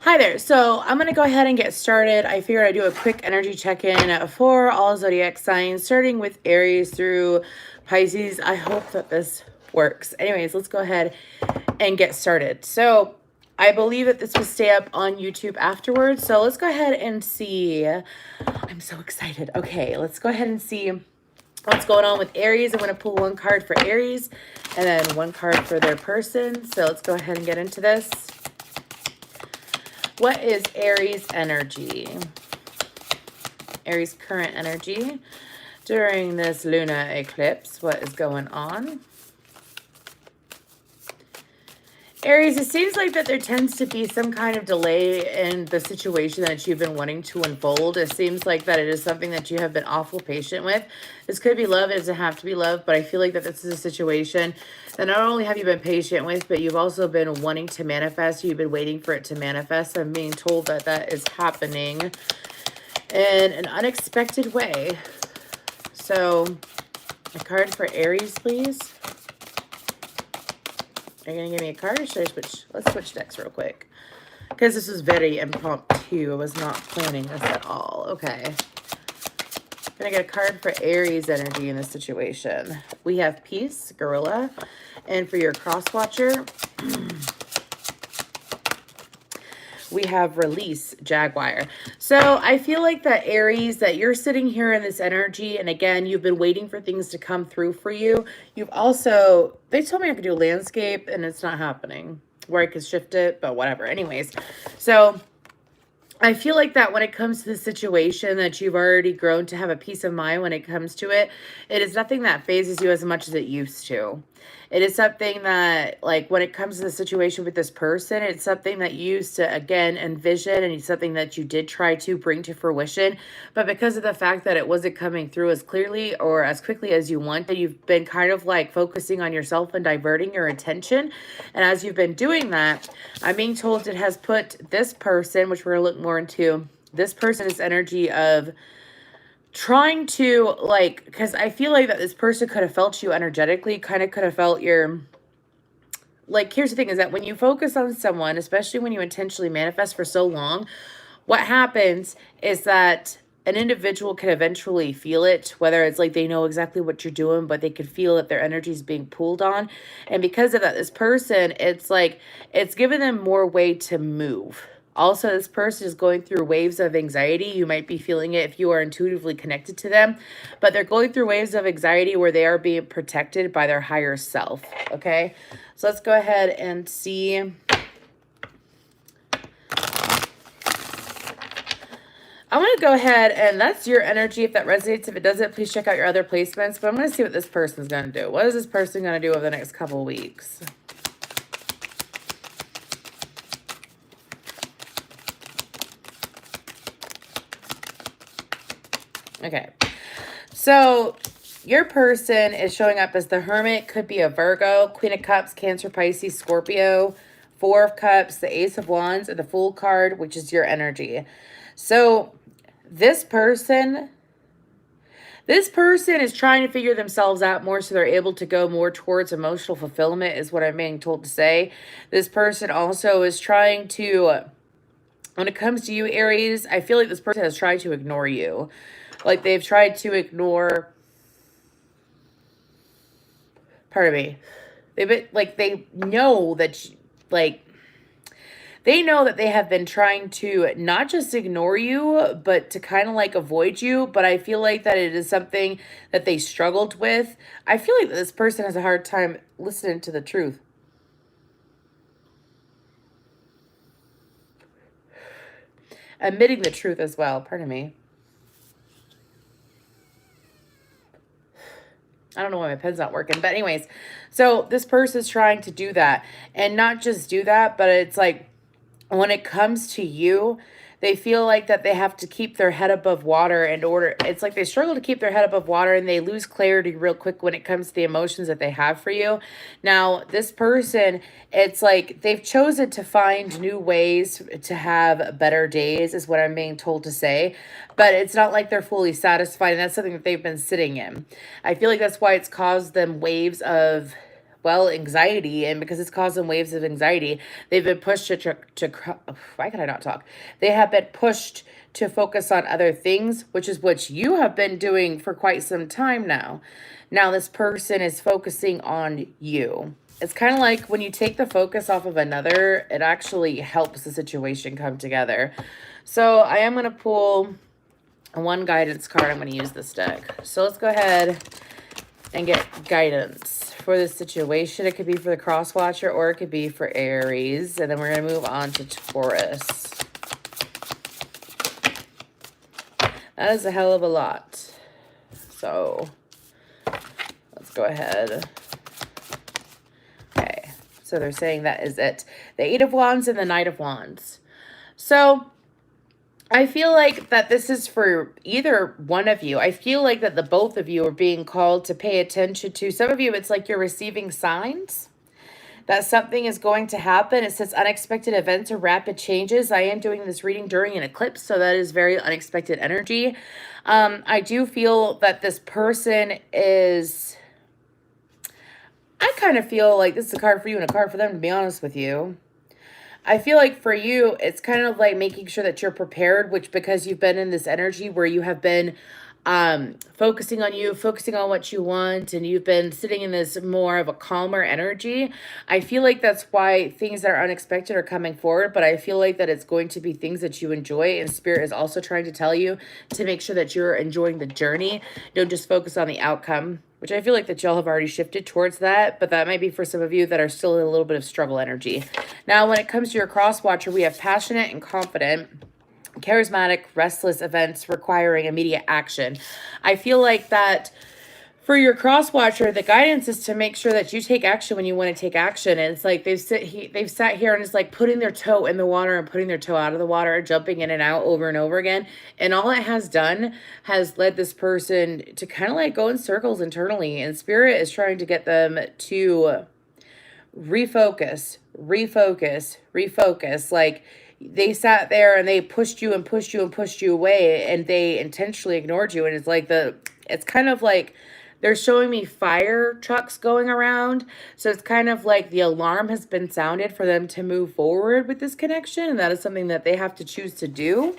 Hi there. So I'm going to go ahead and get started. I figured I'd do a quick energy check-in for all zodiac signs, starting with Aries through Pisces. I hope that this works. Anyways, let's go ahead and get started. So I believe that this will stay up on YouTube afterwards. So let's go ahead and see. I'm so excited. Okay, let's go ahead and see what's going on with Aries. I'm going to pull one card for Aries and then one card for their person. So let's go ahead and get into this. What is Aries energy? Aries current energy during this lunar eclipse. What is going on? Aries, it seems like that there tends to be some kind of delay in the situation that you've been wanting to unfold. It seems like that it is something that you have been awful patient with. This could be love. It doesn't have to be love, but I feel like that this is a situation that not only have you been patient with, but you've also been wanting to manifest. You've been waiting for it to manifest. I'm being told that that is happening in an unexpected way. So, a card for Aries, please. Are you going to give me a card or should I switch? Let's switch decks real quick. Because this was very impromptu. I was not planning this at all. Okay. I'm going to get a card for Aries energy in this situation. We have Peace, Gorilla. And for your cross watcher, we have Release, Jaguar. So I feel like that Aries, that you're sitting here in this energy, and again, you've been waiting for things to come through for you. You've also, they told me I could do landscape, and it's not happening, where I could shift it, but whatever. Anyways, so I feel like that when it comes to the situation that you've already grown to have a peace of mind when it comes to it, it is nothing that phases you as much as it used to. It is something that, like, when it comes to the situation with this person, it's something that you used to, again, envision, and it's something that you did try to bring to fruition. But because of the fact that it wasn't coming through as clearly or as quickly as you wanted, you've been kind of like focusing on yourself and diverting your attention. And as you've been doing that, I'm being told it has put this person, which we're going to look more into, this person is energy of trying to, like, because I feel like that this person could have felt you energetically, kind of could have felt your, like, here's the thing is that when you focus on someone, especially when you intentionally manifest for so long, what happens is that an individual can eventually feel it, whether it's like they know exactly what you're doing, but they could feel that their energy is being pulled on. And because of that, this person, it's like, it's given them more way to move. Also, this person is going through waves of anxiety. You might be feeling it if you are intuitively connected to them, but they're going through waves of anxiety where they are being protected by their higher self, okay? So let's go ahead and see. I'm going to go ahead, and that's your energy. If that resonates, if it doesn't, please check out your other placements. But I'm going to see what this person's going to do. What is this person going to do over the next couple of weeks? Okay, so your person is showing up as the Hermit. Could be a Virgo, Queen of Cups, Cancer, Pisces, Scorpio, Four of Cups, the Ace of Wands, and the Fool card, which is your energy. So this person is trying to figure themselves out more so they're able to go more towards emotional fulfillment is what I'm being told to say. This person also is trying to, when it comes to you, Aries, I feel like this person has tried to ignore you. Like they've tried to ignore, pardon me, they've been, like, they know that, like, they know that they have been trying to not just ignore you, but to kind of like avoid you. But I feel like that it is something that they struggled with. I feel like this person has a hard time listening to the truth. Admitting the truth as well. Pardon me. I don't know why my pen's not working. But anyways, so this person is trying to do that. And not just do that, but it's like when it comes to you, they feel like that they have to keep their head above water in order. It's like they struggle to keep their head above water and they lose clarity real quick when it comes to the emotions that they have for you. Now, this person, it's like they've chosen to find new ways to have better days is what I'm being told to say. But it's not like they're fully satisfied, and that's something that they've been sitting in. I feel like that's why it's caused them waves of well, anxiety, and because it's causing waves of anxiety, they've been pushed why can I not talk? They have been pushed to focus on other things, which is what you have been doing for quite some time now. Now this person is focusing on you. It's kind of like when you take the focus off of another, it actually helps the situation come together. So I am going to pull one guidance card. I'm going to use this deck. So let's go ahead and get guidance for this situation. It could be for the cross watcher or it could be for Aries. And then we're going to move on to Taurus. That is a hell of a lot. So let's go ahead. Okay. So they're saying that is it. The Eight of Wands and the Knight of Wands. So I feel like that this is for either one of you. I feel like that the both of you are being called to pay attention to. Some of you, it's like you're receiving signs that something is going to happen. It says unexpected events or rapid changes. I am doing this reading during an eclipse, so that is very unexpected energy. I do feel that this person is... I kind of feel like this is a card for you and a card for them, to be honest with you. I feel like for you, it's kind of like making sure that you're prepared, which because you've been in this energy where you have been focusing on you, focusing on what you want, and you've been sitting in this more of a calmer energy. I feel like that's why things that are unexpected are coming forward, but I feel like that it's going to be things that you enjoy, and Spirit is also trying to tell you to make sure that you're enjoying the journey. Don't just focus on the outcome, which I feel like that y'all have already shifted towards that, but that might be for some of you that are still in a little bit of struggle energy. Now, when it comes to your cross watcher, we have passionate and confident, charismatic, restless events requiring immediate action. I feel like that for your cross watcher, the guidance is to make sure that you take action when you want to take action. And it's like they've sat here and it's like putting their toe in the water and putting their toe out of the water, jumping in and out over and over again. And all it has done has led this person to kind of like go in circles internally. And Spirit is trying to get them to refocus. Like, they sat there and they pushed you and pushed you and pushed you away, and they intentionally ignored you. And it's like it's kind of like they're showing me fire trucks going around. So it's kind of like the alarm has been sounded for them to move forward with this connection. And that is something that they have to choose to do.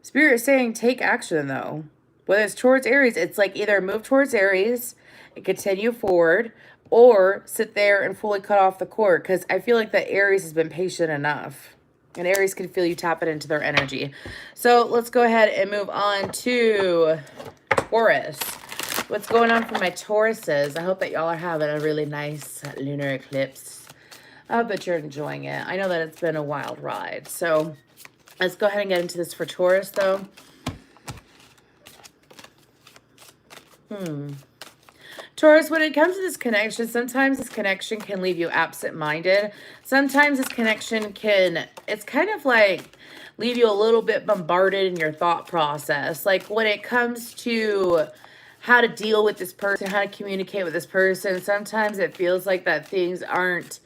Spirit is saying take action though. Whether it's towards Aries, it's like either move towards Aries and continue forward, or sit there and fully cut off the cord, because I feel like that Aries has been patient enough. And Aries can feel you tapping into their energy. So let's go ahead and move on to Taurus. What's going on for my Tauruses? I hope that y'all are having a really nice lunar eclipse. I hope that you're enjoying it. I know that it's been a wild ride. So let's go ahead and get into this for Taurus, though. Taurus, when it comes to this connection, sometimes this connection can leave you absent-minded. Sometimes this connection can, it's kind of like leave you a little bit bombarded in your thought process. Like when it comes to how to deal with this person, how to communicate with this person, sometimes it feels like that things aren't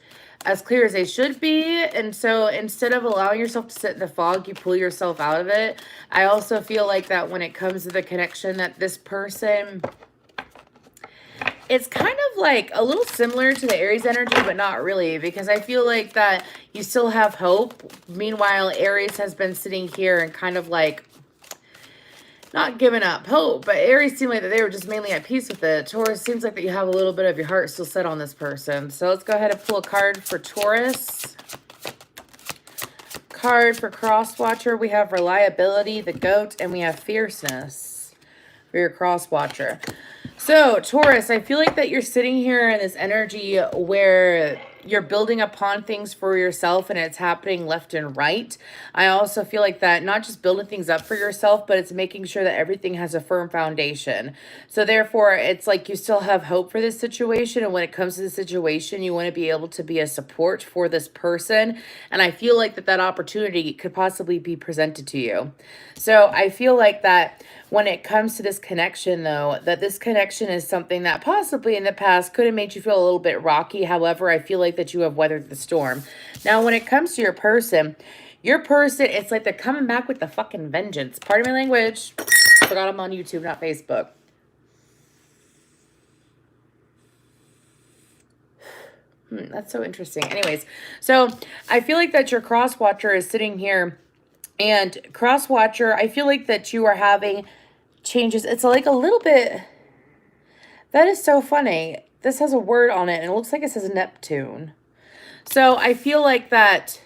as clear as they should be. And so instead of allowing yourself to sit in the fog, you pull yourself out of it. I also feel like that when it comes to the connection, that this person... it's kind of like a little similar to the Aries energy, but not really, because I feel like that you still have hope. Meanwhile, Aries has been sitting here and kind of like not giving up hope, but Aries seemed like that they were just mainly at peace with it. Taurus seems like that you have a little bit of your heart still set on this person. So let's go ahead and pull a card for Taurus. Card for Cross Watcher, we have reliability, the goat, and we have fierceness for your Cross Watcher. So, Taurus, I feel like that you're sitting here in this energy where you're building upon things for yourself and it's happening left and right. I also feel like that not just building things up for yourself, but it's making sure that everything has a firm foundation. So therefore, it's like you still have hope for this situation. And when it comes to the situation, you want to be able to be a support for this person. And I feel like that opportunity could possibly be presented to you. So I feel like that when it comes to this connection, though, that this connection is something that possibly in the past could have made you feel a little bit rocky. However, I feel like that you have weathered the storm. Now, when it comes to your person, it's like they're coming back with the fucking vengeance. Pardon my language. Forgot I'm on YouTube, not Facebook. That's so interesting. Anyways, so I feel like that your cross watcher is sitting here, and cross watcher, I feel like that you are having changes. It's like a little bit, that is so funny. This has a word on it, and it looks like it says Neptune. So I feel like that,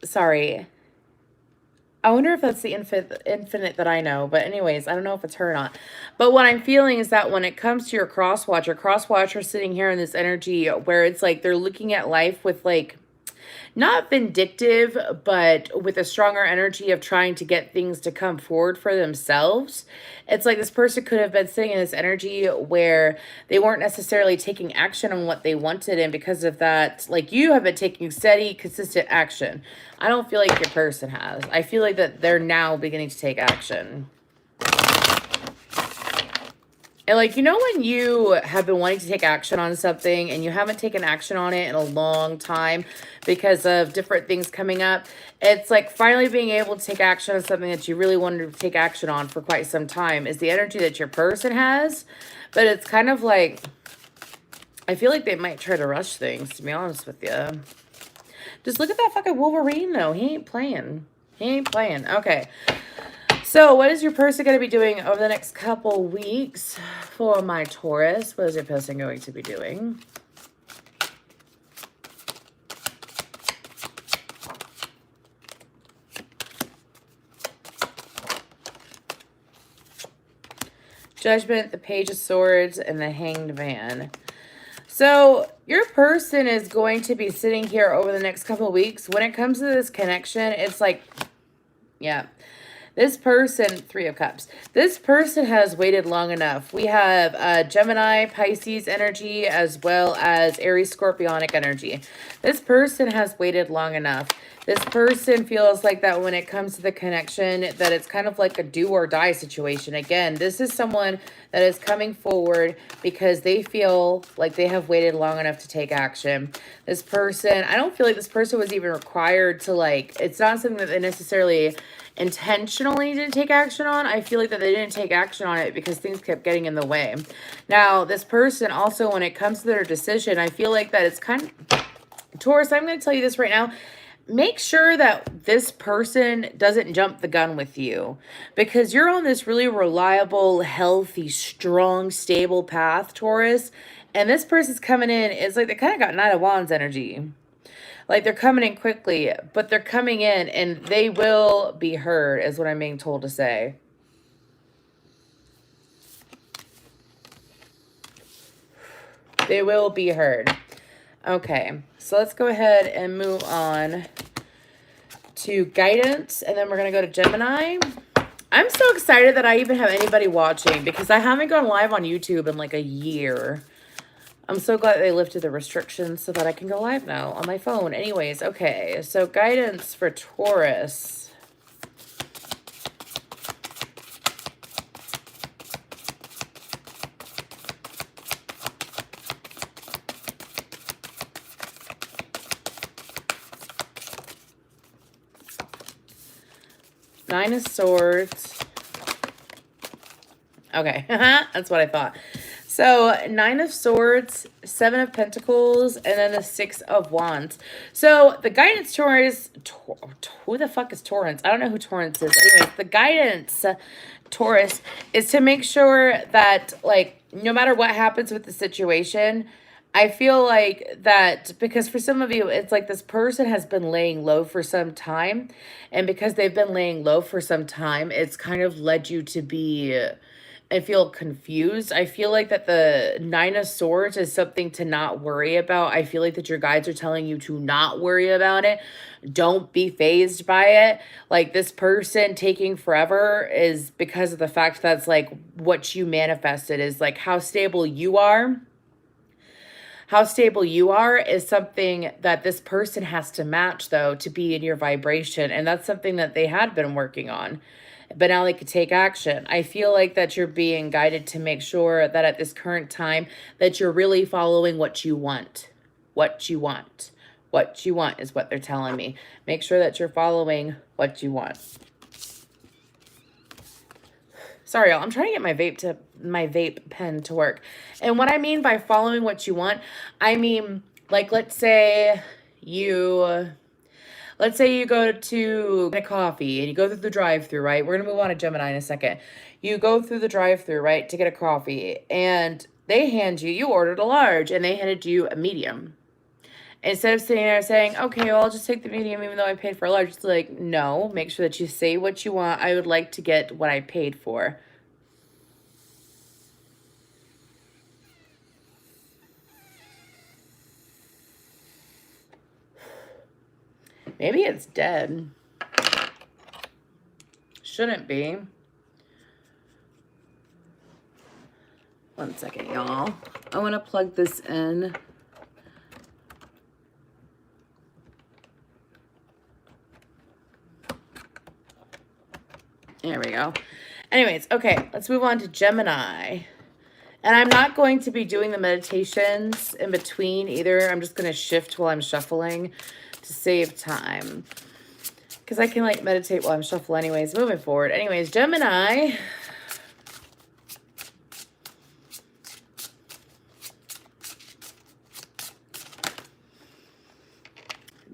sorry. I wonder if that's the infinite that I know. But anyways, I don't know if it's her or not. But what I'm feeling is that when it comes to your cross watcher sitting here in this energy where it's like they're looking at life with like, not vindictive, but with a stronger energy of trying to get things to come forward for themselves. It's like this person could have been sitting in this energy where they weren't necessarily taking action on what they wanted. And because of that, like you have been taking steady, consistent action. I don't feel like your person has. I feel like that they're now beginning to take action. And like, you know, when you have been wanting to take action on something and you haven't taken action on it in a long time because of different things coming up, it's like finally being able to take action on something that you really wanted to take action on for quite some time is the energy that your person has. But it's kind of like, I feel like they might try to rush things, to be honest with you. Just look at that fucking Wolverine, though. He ain't playing. He ain't playing. Okay. So what is your person going to be doing over the next couple weeks for my Taurus? What is your person going to be doing? Judgment, the Page of Swords, and the Hanged Man. So your person is going to be sitting here over the next couple of weeks. When it comes to this connection, it's like, yeah. This person, Three of Cups, this person has waited long enough. We have Gemini, Pisces energy, as well as Aries, Scorpionic energy. This person has waited long enough. This person feels like that when it comes to the connection, that it's kind of like a do or die situation. Again, this is someone that is coming forward because they feel like they have waited long enough to take action. This person, I don't feel like this person was even required to like, it's not something that they necessarily intentionally didn't take action on. I feel like that they didn't take action on it because things kept getting in the way. Now, this person also, when it comes to their decision, I feel like that it's kind of, Taurus, I'm going to tell you this right now. Make sure that this person doesn't jump the gun with you because you're on this really reliable, healthy, strong, stable path, Taurus. And this person's coming in, it's like they kind of got Knight of Wands energy. Like they're coming in quickly, but they're coming in and they will be heard, is what I'm being told to say. They will be heard. Okay, so let's go ahead and move on to guidance, and then we're going to go to Gemini. I'm so excited that I even have anybody watching because I haven't gone live on YouTube in like a year. I'm so glad they lifted the restrictions so that I can go live now on my phone. Anyways, okay. So guidance for Taurus. Nine of Swords. Okay. That's what I thought. So, Nine of Swords, Seven of Pentacles, and then the Six of Wands. So, the guidance, Taurus, who the fuck is Taurus? I don't know who Taurus is. Anyways, the guidance, Taurus, is to make sure that, like, no matter what happens with the situation, I feel like that, because for some of you, it's like this person has been laying low for some time. And because they've been laying low for some time, it's kind of led you to be... I feel confused. I feel like that the Nine of Swords is something to not worry about. I feel like that your guides are telling you to not worry about it. Don't be fazed by it. Like this person taking forever is because of the fact that's like what you manifested is like how stable you are. How stable you are is something that this person has to match though to be in your vibration. And that's something that they had been working on. But now they could take action. I feel like that you're being guided to make sure that at this current time that you're really following what you want. What you want. What you want is what they're telling me. Make sure that you're following what you want. Sorry, y'all. I'm trying to get my vape pen to work. And what I mean by following what you want, I mean, like, let's say you go to get a coffee and you go through the drive-thru, right? We're gonna move on to Gemini in a second. You go through the drive-thru, right, to get a coffee, and you ordered a large, and they handed you a medium. Instead of sitting there saying, okay, well, I'll just take the medium even though I paid for a large, it's like, no, make sure that you say what you want. I would like to get what I paid for. Maybe it's dead. Shouldn't be. One second, y'all. I want to plug this in. There we go. Anyways, okay, let's move on to Gemini. And I'm not going to be doing the meditations in between either. I'm just going to shift while I'm shuffling to save time. Because I can, like, meditate while I'm shuffling anyways. Moving forward. Anyways, Gemini.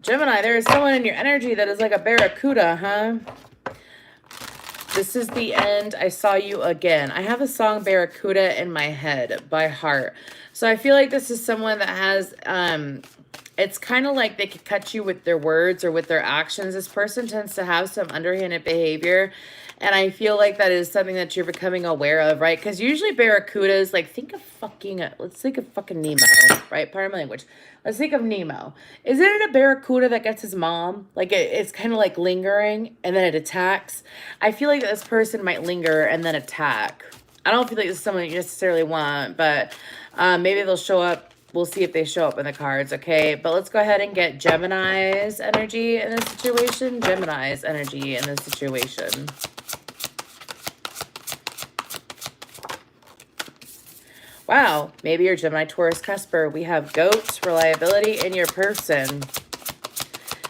Gemini, there is someone in your energy that is like a barracuda, huh? This is the end. I saw you again. I have the song Barracuda in my head by heart. So I feel like this is someone that has, it's kind of like they could cut you with their words or with their actions. This person tends to have some underhanded behavior. And I feel like that is something that you're becoming aware of, right? Because usually barracudas, like, let's think of fucking Nemo, right? Pardon my language. Let's think of Nemo. Isn't it a barracuda that gets his mom? Like, it's kind of like lingering and then it attacks. I feel like this person might linger and then attack. I don't feel like this is someone you necessarily want, but maybe they'll show up. We'll see if they show up in the cards, okay? But let's go ahead and get Gemini's energy in this situation. Gemini's energy in this situation. Wow, maybe you're Gemini, Taurus, Cusper. We have goats, reliability, in your person.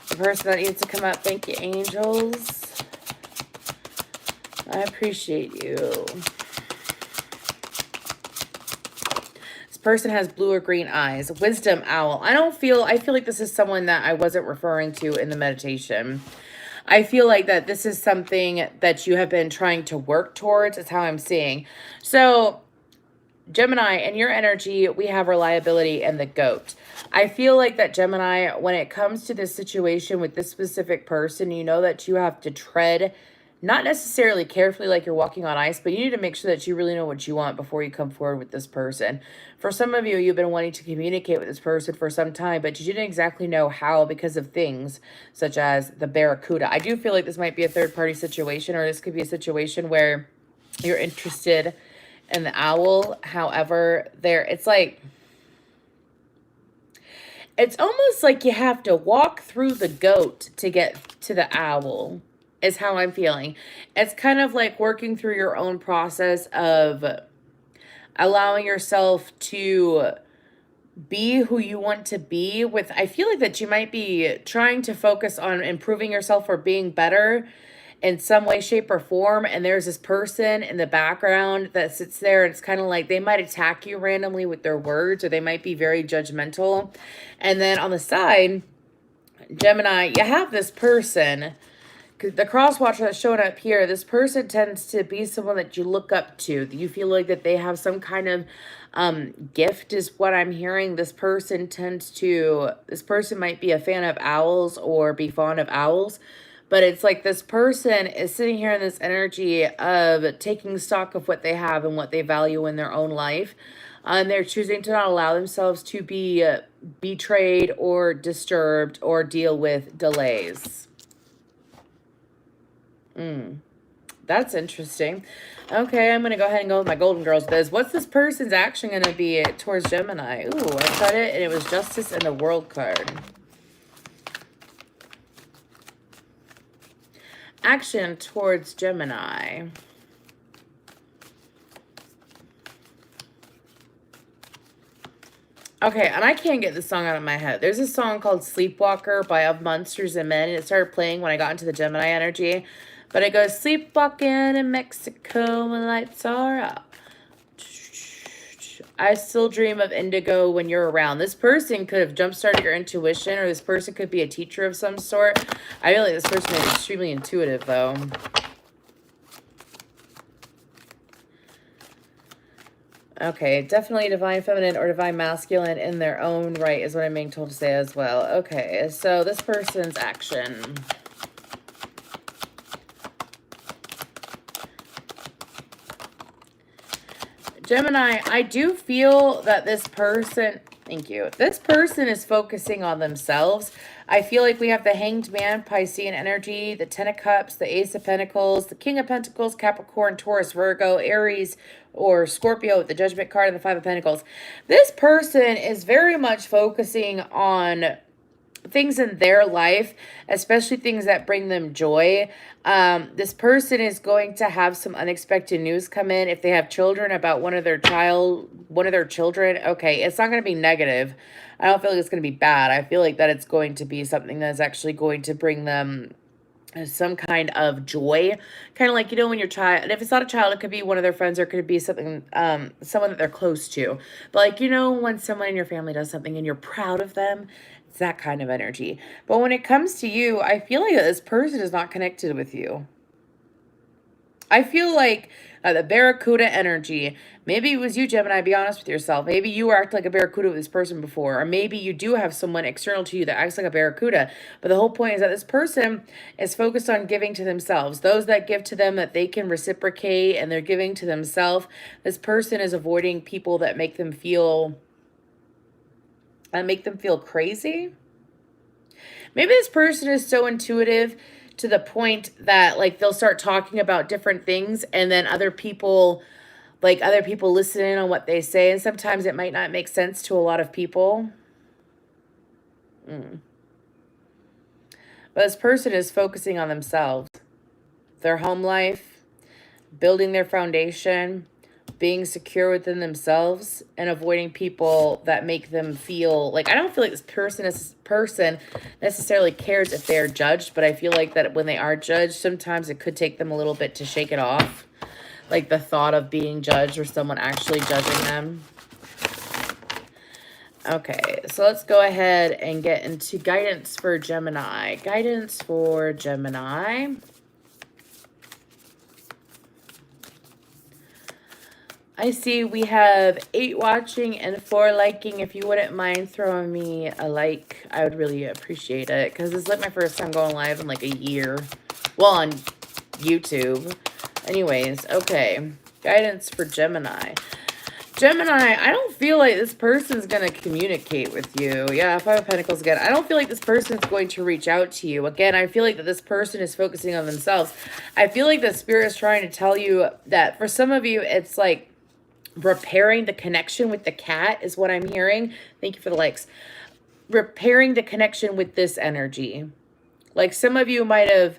The person that needs to come up. Thank you, angels. I appreciate you. This person has blue or green eyes. Wisdom owl. I feel like this is someone that I wasn't referring to in the meditation. I feel like that this is something that you have been trying to work towards. Is how I'm seeing. So, Gemini, in your energy, we have reliability and the goat. I feel like that Gemini, when it comes to this situation with this specific person, you know that you have to tread, not necessarily carefully like you're walking on ice, but you need to make sure that you really know what you want before you come forward with this person. For some of you, you've been wanting to communicate with this person for some time, but you didn't exactly know how because of things such as the barracuda. I do feel like this might be a third-party situation, or this could be a situation where you're interested and the owl. However, it's almost like you have to walk through the goat to get to the owl, is how I'm feeling. It's kind of like working through your own process of allowing yourself to be who you want to be with. I feel like that you might be trying to focus on improving yourself or being better in some way, shape, or form, and there's this person in the background that sits there, and it's kind of like they might attack you randomly with their words, or they might be very judgmental. And then on the side, Gemini, you have this person, the cross watcher that's showing up here. This person tends to be someone that you look up to, that you feel like that they have some kind of gift, is what I'm hearing. This person might be a fan of owls or be fond of owls. But it's like this person is sitting here in this energy of taking stock of what they have and what they value in their own life. And they're choosing to not allow themselves to be betrayed or disturbed or deal with delays. That's interesting. Okay, I'm going to go ahead and go with my Golden Girls biz. What's this person's action going to be towards Gemini? Ooh, I cut it, and it was Justice and the World card. Action towards Gemini. Okay, and I can't get this song out of my head. There's a song called Sleepwalker by Of Monsters and Men, and it started playing when I got into the Gemini energy. But it goes, sleepwalking in Mexico when lights are out. I still dream of indigo when you're around. This person could have jump-started your intuition, or this person could be a teacher of some sort. I feel like this person is extremely intuitive, though. Okay, definitely divine feminine or divine masculine in their own right is what I'm being told to say as well. Okay, so this person's action. Gemini, I do feel that this person, thank you, this person is focusing on themselves. I feel like we have the Hanged Man, Piscean energy, the Ten of Cups, the Ace of Pentacles, the King of Pentacles, Capricorn, Taurus, Virgo, Aries, or Scorpio with the Judgment card and the Five of Pentacles. This person is very much focusing on things in their life, especially things that bring them joy. This person is going to have some unexpected news come in if they have children about one of their children. Okay, it's not going to be negative. I don't feel like it's going to be bad. I feel like that it's going to be something that's actually going to bring them some kind of joy, kind of like, you know, when your child, and if it's not a child, it could be one of their friends, or it could be something, someone that they're close to. But like, you know, when someone in your family does something and you're proud of them, it's that kind of energy. But when it comes to you, I feel like this person is not connected with you. I feel like the Barracuda energy, maybe it was you, Gemini, be honest with yourself. Maybe you were acting like a Barracuda with this person before, or maybe you do have someone external to you that acts like a Barracuda. But the whole point is that this person is focused on giving to themselves. Those that give to them that they can reciprocate, and they're giving to themselves. This person is avoiding people that make them feel crazy. Maybe this person is so intuitive to the point that, like, they'll start talking about different things, and then other people listen in on what they say, and sometimes it might not make sense to a lot of people. But this person is focusing on themselves, their home life, building their foundation, being secure within themselves, and avoiding people that make them feel like, I don't feel like this person necessarily cares if they're judged, but I feel like that when they are judged, sometimes it could take them a little bit to shake it off. Like the thought of being judged or someone actually judging them. Okay, so let's go ahead and get into guidance for Gemini. Guidance for Gemini. I see we have 8 watching and 4 liking. If you wouldn't mind throwing me a like, I would really appreciate it, because it's like my first time going live in like a year. Well, on YouTube. Anyways, okay. Guidance for Gemini. Gemini, I don't feel like this person's going to communicate with you. Yeah, Five of Pentacles again. I don't feel like this person's going to reach out to you. Again, I feel like that this person is focusing on themselves. I feel like the Spirit is trying to tell you that for some of you, it's like repairing the connection with the cat is what I'm hearing. Thank you for the likes. Repairing the connection with this energy. Like some of you might have,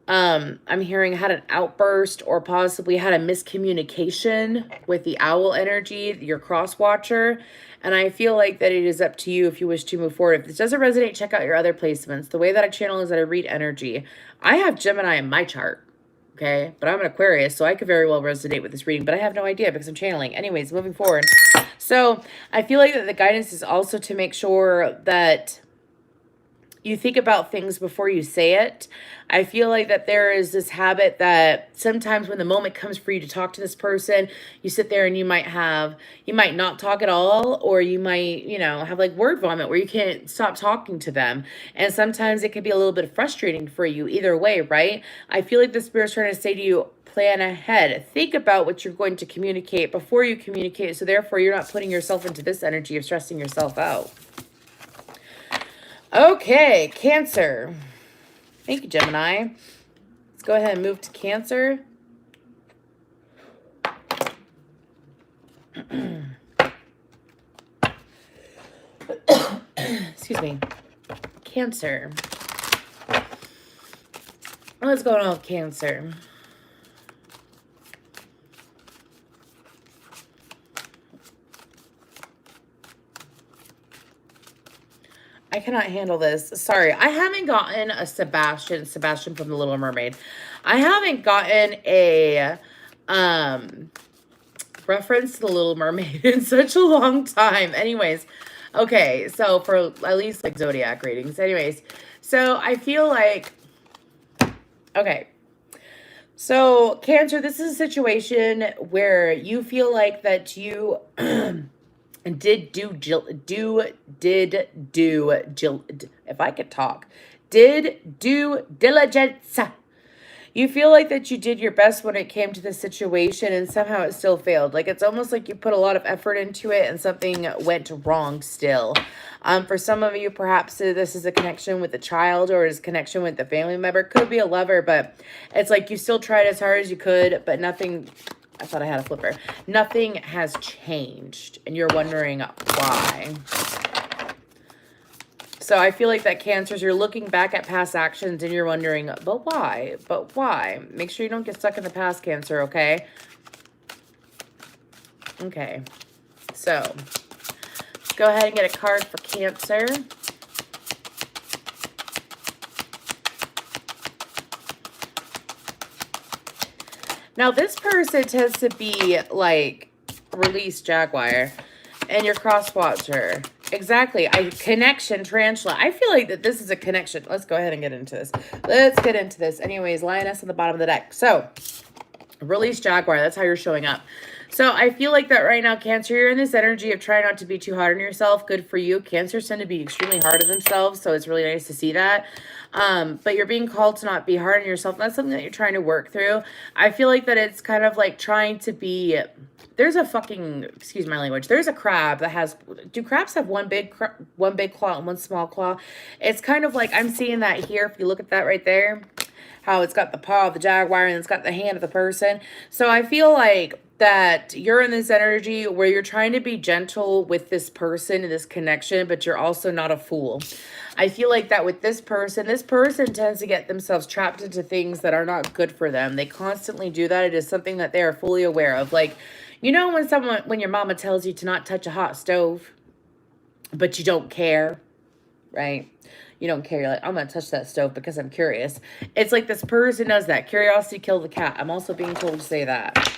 I'm hearing, had an outburst or possibly had a miscommunication with the owl energy, your cross watcher. And I feel like that it is up to you if you wish to move forward. If this doesn't resonate, check out your other placements. The way that I channel is that I read energy. I have Gemini in my chart. Okay, but I'm an Aquarius, so I could very well resonate with this reading, but I have no idea because I'm channeling. Anyways, moving forward. So I feel like that the guidance is also to make sure that you think about things before you say it. I feel like that there is this habit that sometimes when the moment comes for you to talk to this person, you sit there and you might not talk at all, or you might, you know, have like word vomit where you can't stop talking to them. And sometimes it can be a little bit frustrating for you either way, right? I feel like the Spirit's trying to say to you, plan ahead. Think about what you're going to communicate before you communicate, so therefore you're not putting yourself into this energy of stressing yourself out. Okay, Cancer. Thank you, Gemini. Let's go ahead and move to Cancer. Excuse me. Cancer. What's going on with Cancer? I cannot handle this. Sorry, I haven't gotten a Sebastian from The Little Mermaid. I haven't gotten a reference to The Little Mermaid in such a long time. Anyways, okay, so for at least like zodiac readings. Anyways, so I feel like, okay, so Cancer, this is a situation where you feel like that you did if I could talk, did due diligence. You feel like that you did your best when it came to the situation and somehow it still failed. Like it's almost like you put a lot of effort into it and something went wrong still. For some of you, perhaps this is a connection with a child or is a connection with a family member. Could be a lover, but it's like you still tried as hard as you could, but nothing... I thought I had a flipper. Nothing has changed, and you're wondering why. So I feel like that Cancers, you're looking back at past actions, and you're wondering, but why? But why? Make sure you don't get stuck in the past, Cancer, okay? Okay. So, let's go ahead and get a card for Cancer. Now, this person tends to be like release Jaguar and your cross watcher. Exactly. Connection, tarantula. I feel like that this is a connection. Let's go ahead and get into this. Let's get into this. Anyways, lioness on the bottom of the deck. So, release Jaguar. That's how you're showing up. So, I feel like that right now, Cancer, you're in this energy of trying not to be too hard on yourself. Good for you. Cancers tend to be extremely hard on themselves, so it's really nice to see that. But you're being called to not be hard on yourself. That's something that you're trying to work through. I feel like that it's kind of like trying to be... There's a fucking... Excuse my language. There's a crab that has... Do crabs have one big claw and one small claw? It's kind of like... I'm seeing that here. If you look at that right there. How it's got the paw of the jaguar and it's got the hand of the person. So I feel like that you're in this energy where you're trying to be gentle with this person and this connection, but you're also not a fool. I feel like that with this person tends to get themselves trapped into things that are not good for them. They constantly do that. It is something that they are fully aware of. Like, you know, when your mama tells you to not touch a hot stove, but you don't care, right? You don't care. You're like, I'm going to touch that stove because I'm curious. It's like this person does that. Curiosity killed the cat. I'm also being told to say that.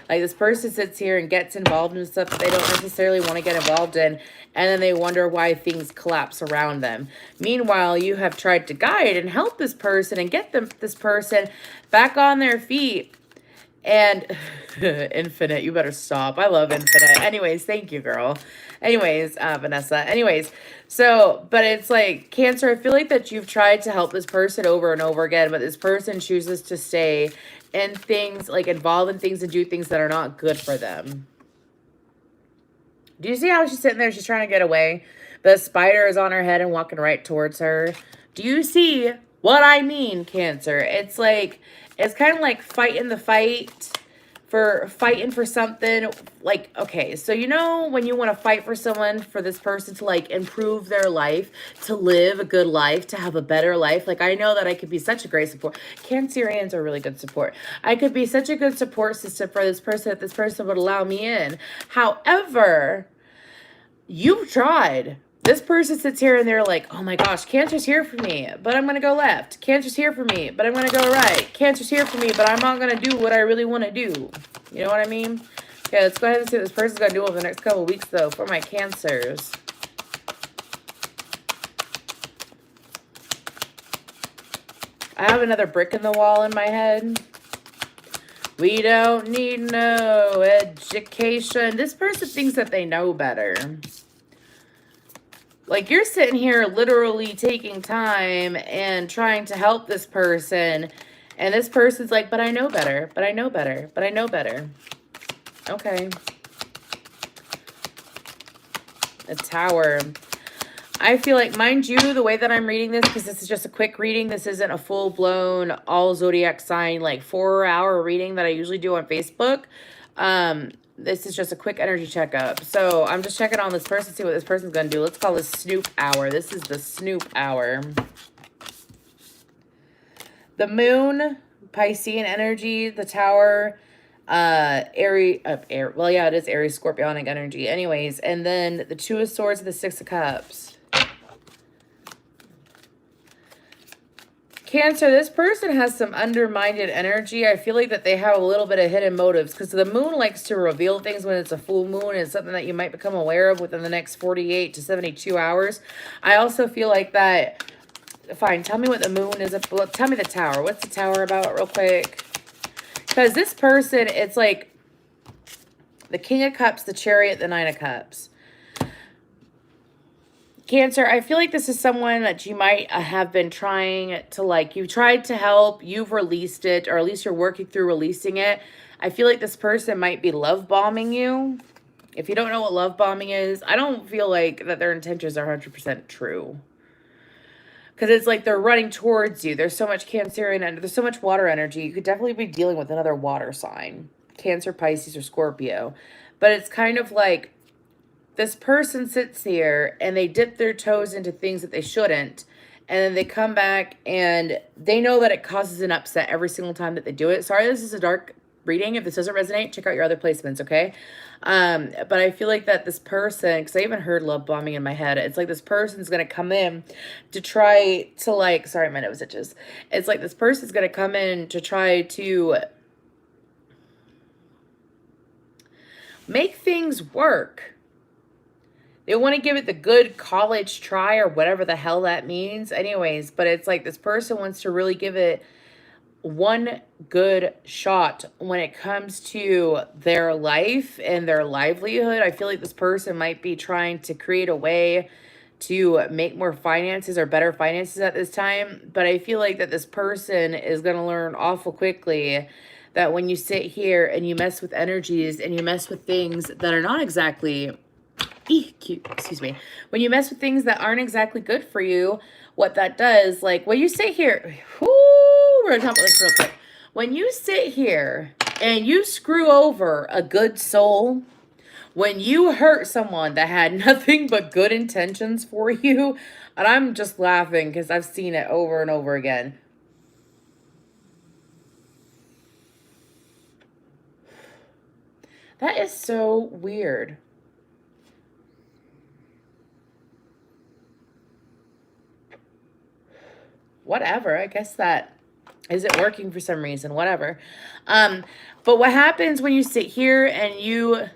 Like this person sits here and gets involved in stuff that they don't necessarily want to get involved in. And then they wonder why things collapse around them. Meanwhile, you have tried to guide and help this person and get this person back on their feet. And Infinite, you better stop. I love Infinite. Anyways, thank you, girl. Anyways, Vanessa. Anyways, so, but it's like, Cancer, I feel like that you've tried to help this person over and over again, but this person chooses to stay in things, like involved in things and do things that are not good for them. Do you see how she's sitting there? She's trying to get away. The spider is on her head and walking right towards her. Do you see what I mean, Cancer? It's like, it's kind of like fighting the fight for something. Like, okay, so you know when you want to fight for someone, for this person to like improve their life, to live a good life, to have a better life. Like, I know that I could be such a great support. Cancerians are really good support. I could be such a good support system for this person if this person would allow me in. However, you've tried. This person sits here and they're like, oh my gosh, Cancer's here for me, but I'm going to go left. Cancer's here for me, but I'm going to go right. Cancer's here for me, but I'm not going to do what I really want to do. You know what I mean? Okay, let's go ahead and see what this person's going to do over the next couple of weeks, though, for my Cancers. I have another brick in the wall in my head. We don't need no education. This person thinks that they know better. Like, you're sitting here literally taking time and trying to help this person. And this person's like, but I know better. But I know better. But I know better. Okay. A Tower. I feel like, mind you, the way that I'm reading this, because this is just a quick reading. This isn't a full-blown, all zodiac sign, like 4-hour reading that I usually do on Facebook. This is just a quick energy checkup. So I'm just checking on this person, see what this person's going to do. Let's call this Snoop Hour. This is the Snoop Hour. The Moon, Piscean energy, the Tower, Aries, well, yeah, it is Aries, Scorpionic energy. Anyways, and then the Two of Swords and the Six of Cups. Cancer, this person has some undermined energy. I feel like that they have a little bit of hidden motives because the moon likes to reveal things when it's a full moon, and it's something that you might become aware of within the next 48 to 72 hours. I also feel like that, fine, tell me what the moon is. Tell me the tower. What's the tower about real quick? Because this person, it's like the King of Cups, the Chariot, the Nine of Cups. Cancer, I feel like this is someone that you might have been trying to, like, you've tried to help, you've released it, or at least you're working through releasing it. I feel like this person might be love bombing you. If you don't know what love bombing is, I don't feel like that their intentions are 100% true. Because it's like they're running towards you. There's so much Cancerian and there's so much water energy. You could definitely be dealing with another water sign. Cancer, Pisces, or Scorpio. But it's kind of like this person sits here and they dip their toes into things that they shouldn't. And then they come back and they know that it causes an upset every single time that they do it. Sorry, this is a dark reading. If this doesn't resonate, check out your other placements, okay? But I feel like that this person, because I even heard love bombing in my head, it's like this person's going to come in to try to, like, sorry, my nose itches. It's like this person's going to come in to try to make things work. They want to give it the good college try or whatever the hell that means. Anyways, but it's like this person wants to really give it one good shot when it comes to their life and their livelihood. I feel like this person might be trying to create a way to make more finances or better finances at this time. But I feel like that this person is going to learn awful quickly that when you sit here and you mess with energies and you mess with things that are not exactly cute, excuse me, when you mess with things that aren't exactly good for you, what that does, like when you sit here, we're gonna talk about this real quick. When you sit here and you screw over a good soul, when you hurt someone that had nothing but good intentions for you, and I'm just laughing because I've seen it over and over again. That is so weird. Whatever, I guess that isn't working for some reason, whatever. But what happens when you sit here and you,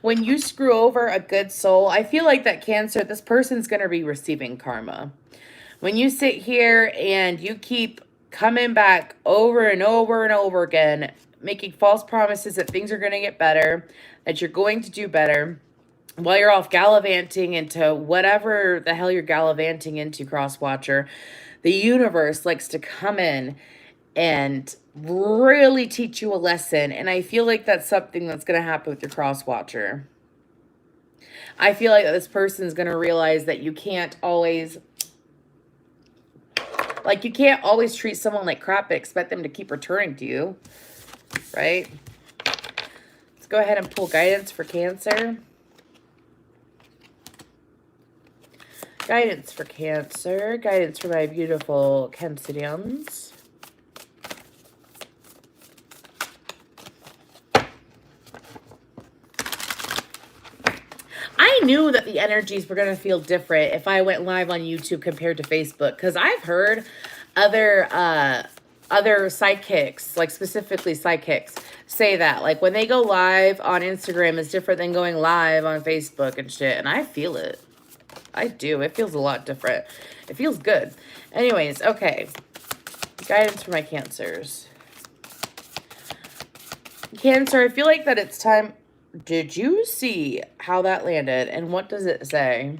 when you screw over a good soul, I feel like that Cancer, this person's going to be receiving karma. When you sit here and you keep coming back over and over and over again, making false promises that things are going to get better, that you're going to do better, while you're off gallivanting into whatever the hell you're gallivanting into, cross-watcher, the universe likes to come in and really teach you a lesson. And I feel like that's something that's going to happen with your cross-watcher. I feel like this person's going to realize that you can't always, like, you can't always treat someone like crap and expect them to keep returning to you, right? Let's go ahead and pull guidance for Cancer. Guidance for Cancer. Guidance for my beautiful Cancerians. I knew that the energies were going to feel different if I went live on YouTube compared to Facebook, because I've heard other psychics, like specifically psychics, say that, like, when they go live on Instagram is different than going live on Facebook and shit, and I feel it. I do. It feels a lot different. It feels good. Anyways, okay. Guidance for my Cancers. Cancer, I feel like that it's time. Did you see how that landed? And what does it say?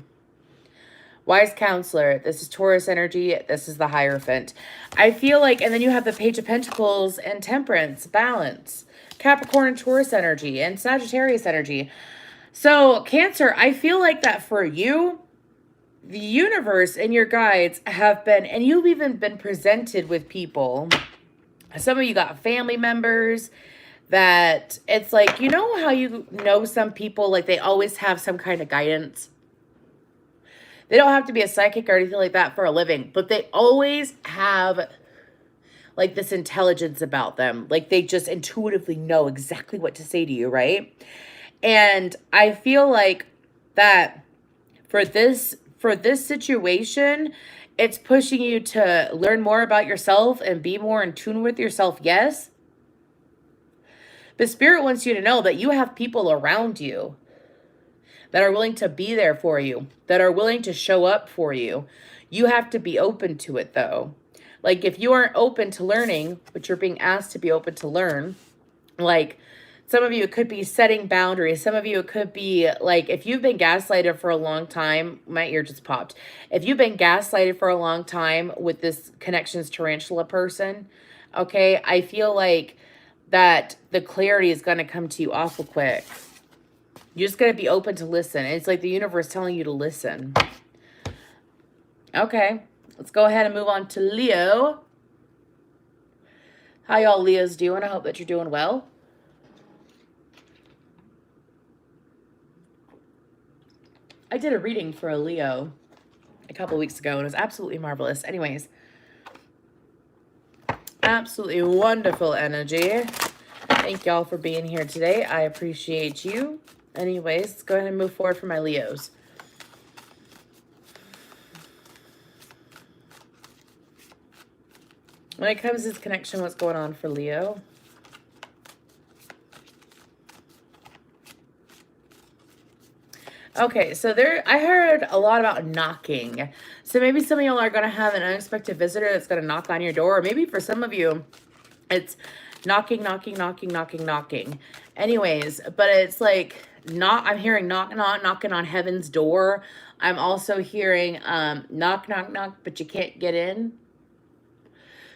Wise Counselor. This is Taurus energy. This is the Hierophant. I feel like, and then you have the Page of Pentacles and Temperance, balance. Capricorn and Taurus energy and Sagittarius energy. So, Cancer, I feel like that for you, the universe and your guides have been, and you've even been presented with people. Some of you got family members that it's like, you know how you know some people, like they always have some kind of guidance. They don't have to be a psychic or anything like that for a living, but they always have like this intelligence about them. Like they just intuitively know exactly what to say to you, right? And I feel like that for this situation, It's pushing you to learn more about yourself and be more in tune with yourself, yes. But Spirit wants you to know that you have people around you that are willing to be there for you, that are willing to show up for you. You have to be open to it, though. Like, if you aren't open to learning, but you're being asked to be open to learn, like, some of you, it could be setting boundaries. Some of you, it could be, like, if you've been gaslighted for a long time, my ear just popped. If you've been gaslighted for a long time with this Connections Tarantula person, okay, I feel like that the clarity is going to come to you awful quick. You just got to be open to listen. It's like the universe telling you to listen. Okay, let's go ahead and move on to Leo. How y'all Leos doing? I hope that you're doing well. I did a reading for a Leo a couple weeks ago, and it was absolutely marvelous. Anyways, absolutely wonderful energy. Thank y'all for being here today. I appreciate you. Anyways, let's go ahead and move forward for my Leos. When it comes to this connection, what's going on for Leo? Okay, so I heard a lot about knocking. So maybe some of y'all are going to have an unexpected visitor that's going to knock on your door. Or maybe for some of you, it's knocking, knocking, knocking, knocking, knocking. Anyways, but it's like, I'm hearing knocking on heaven's door. I'm also hearing knock, knock, knock, but you can't get in.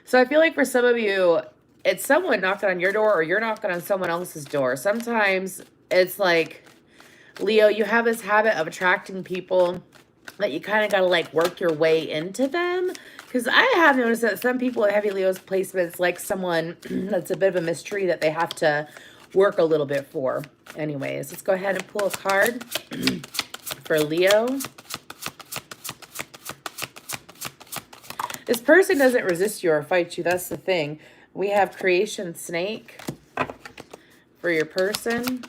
So I feel like for some of you, it's someone knocking on your door or you're knocking on someone else's door. Sometimes it's like, Leo, you have this habit of attracting people that you kind of got to like work your way into them. Because I have noticed that some people at Heavy Leo's placements like someone that's a bit of a mystery that they have to work a little bit for. Anyways, let's go ahead and pull a card for Leo. This person doesn't resist you or fight you. That's the thing. We have Creation Snake for your person.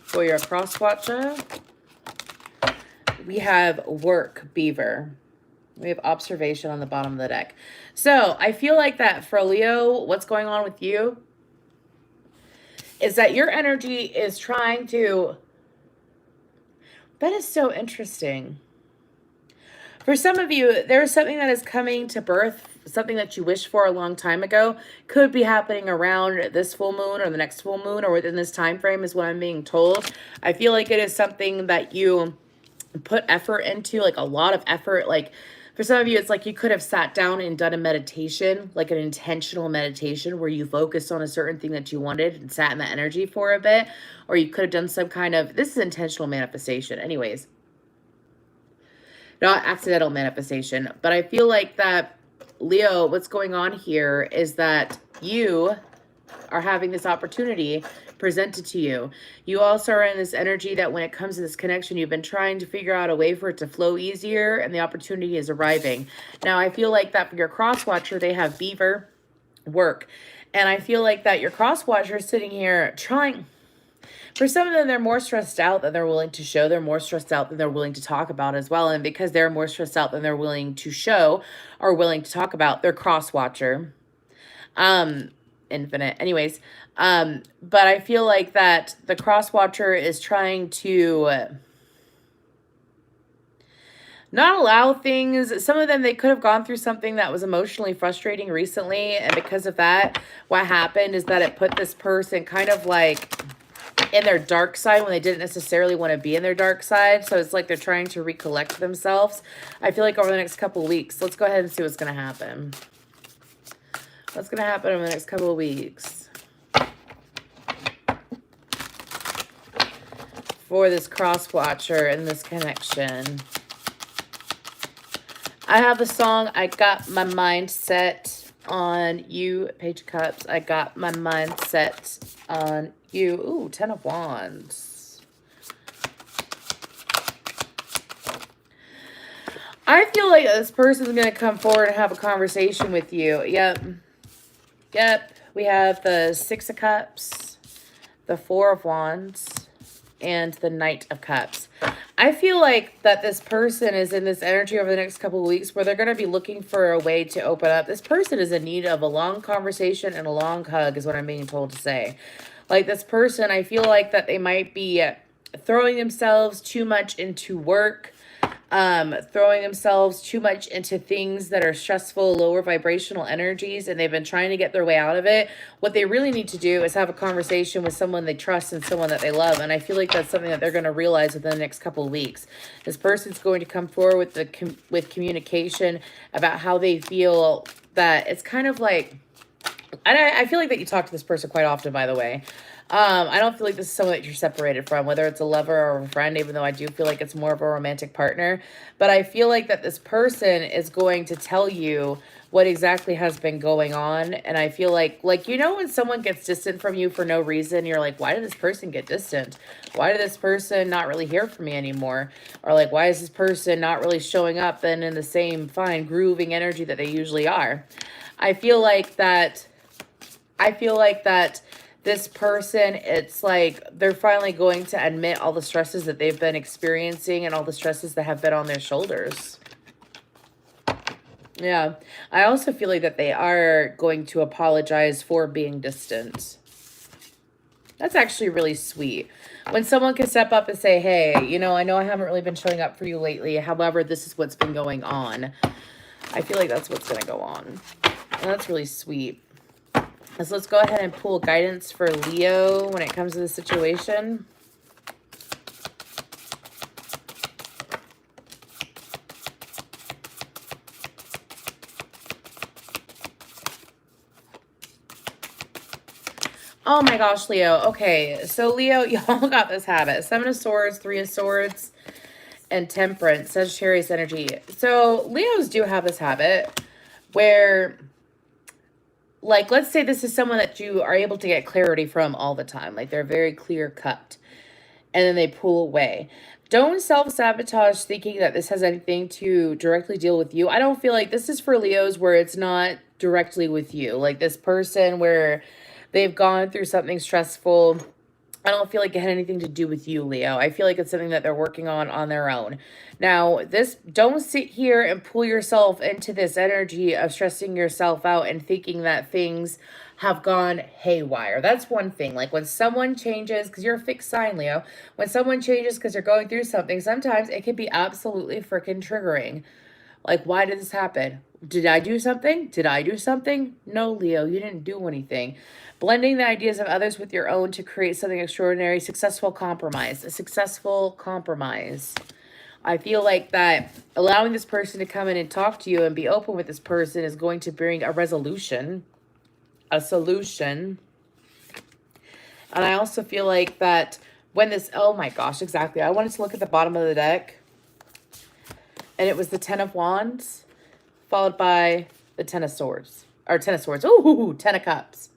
For your cross watcher. We have Work Beaver. We have Observation on the bottom of the deck. So I feel like that for Leo, what's going on with you is that your energy is trying to... That is so interesting. For some of you, there's something that is coming to birth, something that you wished for a long time ago. Could be happening around this full moon or the next full moon or within this time frame is what I'm being told. I feel like it is something that you put effort into, like a lot of effort. Like for some of you, it's like you could have sat down and done a meditation, like an intentional meditation where you focused on a certain thing that you wanted and sat in that energy for a bit. Or you could have done some kind of, this is intentional manifestation. Anyways. Not accidental manifestation, but I feel like that, Leo, what's going on here is that you are having this opportunity presented to you. You also are in this energy that when it comes to this connection, you've been trying to figure out a way for it to flow easier, and the opportunity is arriving. Now, I feel like that for your cross watcher, they have Beaver, Work. And I feel like that your cross watcher is sitting here trying... For some of them, they're more stressed out than they're willing to show. They're more stressed out than they're willing to talk about as well. And because they're more stressed out than they're willing to show or willing to talk about, they're cross-watcher. Infinite. Anyways, but I feel like that the cross-watcher is trying to not allow things. Some of them, they could have gone through something that was emotionally frustrating recently. And because of that, what happened is that it put this person kind of like... in their dark side when they didn't necessarily want to be in their dark side. So it's like they're trying to recollect themselves. I feel like over the next couple of weeks, let's go ahead and see what's going to happen. What's going to happen over the next couple of weeks for this cross watcher and this connection? I have the song, I Got My Mind Set on You, Page of Cups. I got my mind set on you. Ooh, 10 of Wands. I feel like this person's going to come forward and have a conversation with you. Yep. Yep. We have the 6 of Cups, the 4 of Wands, and the Knight of Cups. I feel like that this person is in this energy over the next couple of weeks where they're going to be looking for a way to open up. This person is in need of a long conversation and a long hug is what I'm being told to say. Like this person, I feel like that they might be throwing themselves too much into work, throwing themselves too much into things that are stressful, lower vibrational energies, and they've been trying to get their way out of it. What they really need to do is have a conversation with someone they trust and someone that they love. And I feel like that's something that they're going to realize within the next couple of weeks. This person's going to come forward with communication about how they feel, that it's kind of like, I feel like that you talk to this person quite often, by the way. I don't feel like this is someone that you're separated from, whether it's a lover or a friend, even though I do feel like it's more of a romantic partner. But I feel like that this person is going to tell you what exactly has been going on. And I feel like, you know, when someone gets distant from you for no reason, you're like, why did this person get distant? Why did this person not really hear from me anymore? Or like, why is this person not really showing up and in the same fine grooving energy that they usually are? I feel like that this person, it's like they're finally going to admit all the stresses that they've been experiencing and all the stresses that have been on their shoulders. Yeah. I also feel like that they are going to apologize for being distant. That's actually really sweet. When someone can step up and say, hey, you know I haven't really been showing up for you lately. However, this is what's been going on. I feel like that's what's going to go on. And that's really sweet. So let's go ahead and pull guidance for Leo when it comes to the situation. Oh my gosh, Leo. Okay, so Leo, y'all got this habit. 7 of Swords, 3 of Swords, and Temperance, Sagittarius energy. So Leos do have this habit where, like, let's say this is someone that you are able to get clarity from all the time. Like, they're very clear cut. And then they pull away. Don't self-sabotage thinking that this has anything to directly deal with you. I don't feel like this is for Leos where it's not directly with you. Like, this person where they've gone through something stressful, I don't feel like it had anything to do with you, Leo. I feel like it's something that they're working on their own. Now, don't sit here and pull yourself into this energy of stressing yourself out and thinking that things have gone haywire. That's one thing. Like when someone changes, because you're a fixed sign, Leo, when someone changes because they're going through something, sometimes it can be absolutely freaking triggering. Like, why did this happen? Did I do something? Did I do something? No, Leo, you didn't do anything. Blending the ideas of others with your own to create something extraordinary. Successful compromise. A successful compromise. I feel like that allowing this person to come in and talk to you and be open with this person is going to bring a resolution, a solution. And I also feel like that when this, oh my gosh, exactly. I wanted to look at the bottom of the deck. And it was the 10 of Wands, followed by the 10 of Swords. Or 10 of Swords. Ooh, 10 of Cups.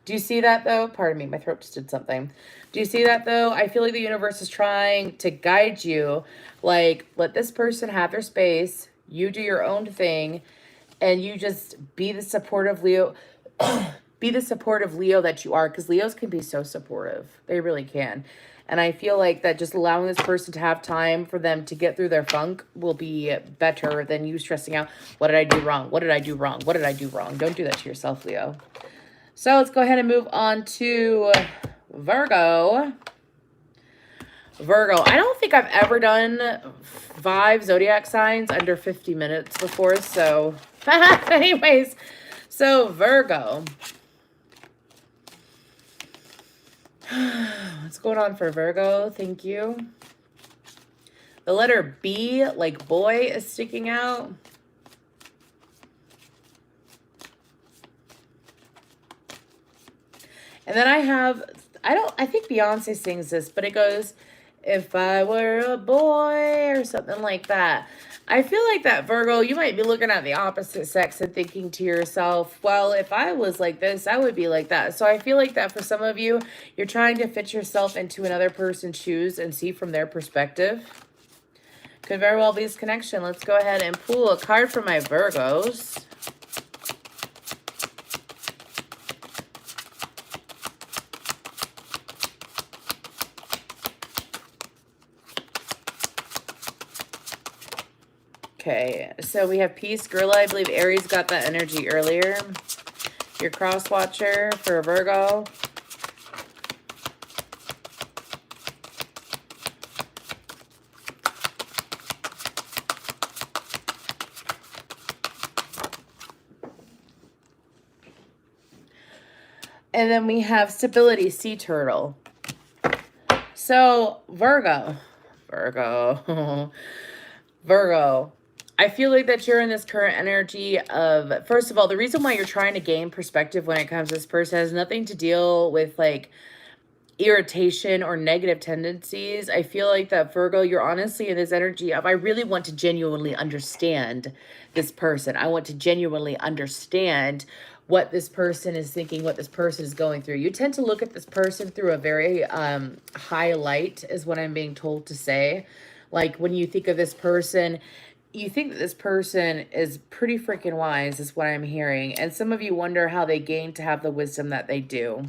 Do you see that, though? Pardon me, my throat just did something. Do you see that, though? I feel like the universe is trying to guide you. Like, let this person have their space. You do your own thing. And you just be the supportive Leo. Be the supportive Leo that you are. Because Leos can be so supportive. They really can. And I feel like that just allowing this person to have time for them to get through their funk will be better than you stressing out. What did I do wrong? What did I do wrong? What did I do wrong? Don't do that to yourself, Leo. So let's go ahead and move on to Virgo. Virgo. I don't think I've ever done 5 zodiac signs under 50 minutes before. So anyways, so Virgo. What's going on for Virgo? Thank you. The letter B, like boy, is sticking out. And then I have, I think Beyonce sings this, but it goes, if I were a boy, or something like that. I feel like that, Virgo, you might be looking at the opposite sex and thinking to yourself, well, if I was like this, I would be like that. So I feel like that for some of you, you're trying to fit yourself into another person's shoes and see from their perspective. Could very well be this connection. Let's go ahead and pull a card for my Virgos. Okay, so we have peace. Gorilla, I believe Aries got that energy earlier. Your cross watcher for Virgo. And then we have stability, sea turtle. So Virgo, Virgo, I feel like that you're in this current energy of, first of all, the reason why you're trying to gain perspective when it comes to this person has nothing to deal with like irritation or negative tendencies. I feel like that Virgo, you're honestly in this energy of, I really want to genuinely understand this person. I want to genuinely understand what this person is thinking, what this person is going through. You tend to look at this person through a very high light, is what I'm being told to say. Like when you think of this person, you think that this person is pretty freaking wise, is what I'm hearing. And some of you wonder how they gain to have the wisdom that they do.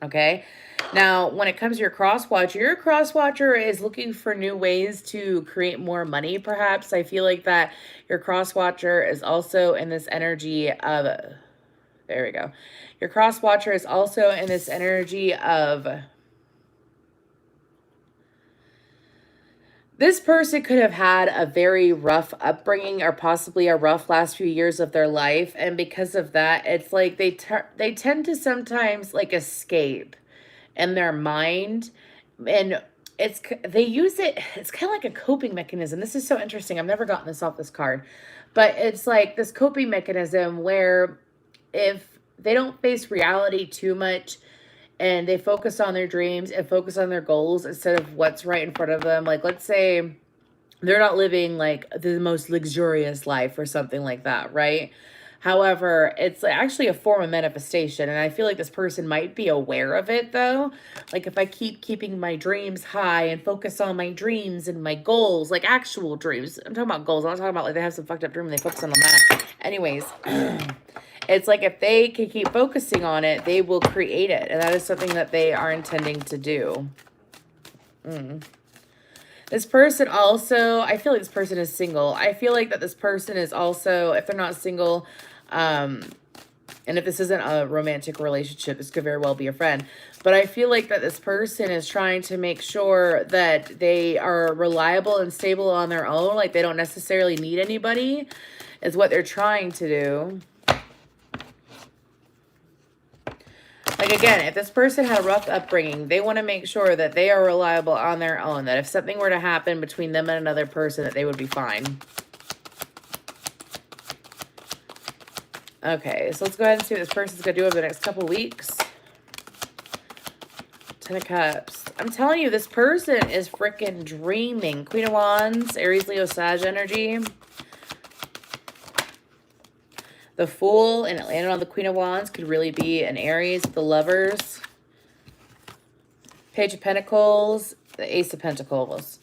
Okay. Now, when it comes to your cross watcher is looking for new ways to create more money, perhaps. I feel like that your cross watcher is also in this energy of, there we go. Your cross watcher is also in this energy of, this person could have had a very rough upbringing or possibly a rough last few years of their life. And because of that, it's like they tend to sometimes like escape in their mind. And they use it, it's kind of like a coping mechanism. This is so interesting. I've never gotten this off this card. But it's like this coping mechanism where if they don't face reality too much, and they focus on their dreams and focus on their goals instead of what's right in front of them. Like, let's say they're not living like the most luxurious life or something like that, right? However, it's actually a form of manifestation. And I feel like this person might be aware of it though. Like if I keep keeping my dreams high and focus on my dreams and my goals, like actual dreams. I'm talking about goals. I'm not talking about like they have some fucked up dream and they focus on that. Anyways, it's like if they can keep focusing on it, they will create it. And that is something that they are intending to do. This person also, I feel like this person is single. I feel like that this person is also, if they're not single, and if this isn't a romantic relationship, this could very well be a friend. But I feel like that this person is trying to make sure that they are reliable and stable on their own. Like they don't necessarily need anybody, is what they're trying to do. Like, again, if this person had a rough upbringing, they want to make sure that they are reliable on their own, that if something were to happen between them and another person, that they would be fine. Okay, so let's go ahead and see what this person's going to do over the next couple weeks. Ten of Cups. I'm telling you, this person is freaking dreaming. Queen of Wands, Aries, Leo, Sag energy. The Fool, and it landed on the Queen of Wands, could really be an Aries. The Lovers. Page of Pentacles. The Ace of Pentacles.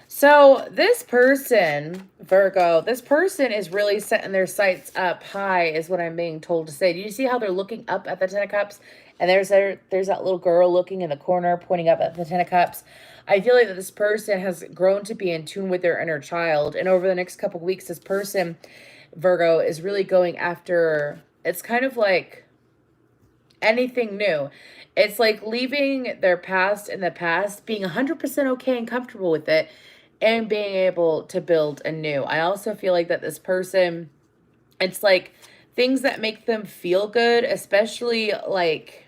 So this person, Virgo, this person is really setting their sights up high, is what I'm being told to say. Do you see how they're looking up at the Ten of Cups? And there's that little girl looking in the corner, pointing up at the Ten of Cups. I feel like that this person has grown to be in tune with their inner child. And over the next couple of weeks, this person, Virgo, is really going after, it's kind of like anything new. It's like leaving their past in the past, being 100% okay and comfortable with it, and being able to build anew. I also feel like that this person, it's like things that make them feel good, especially like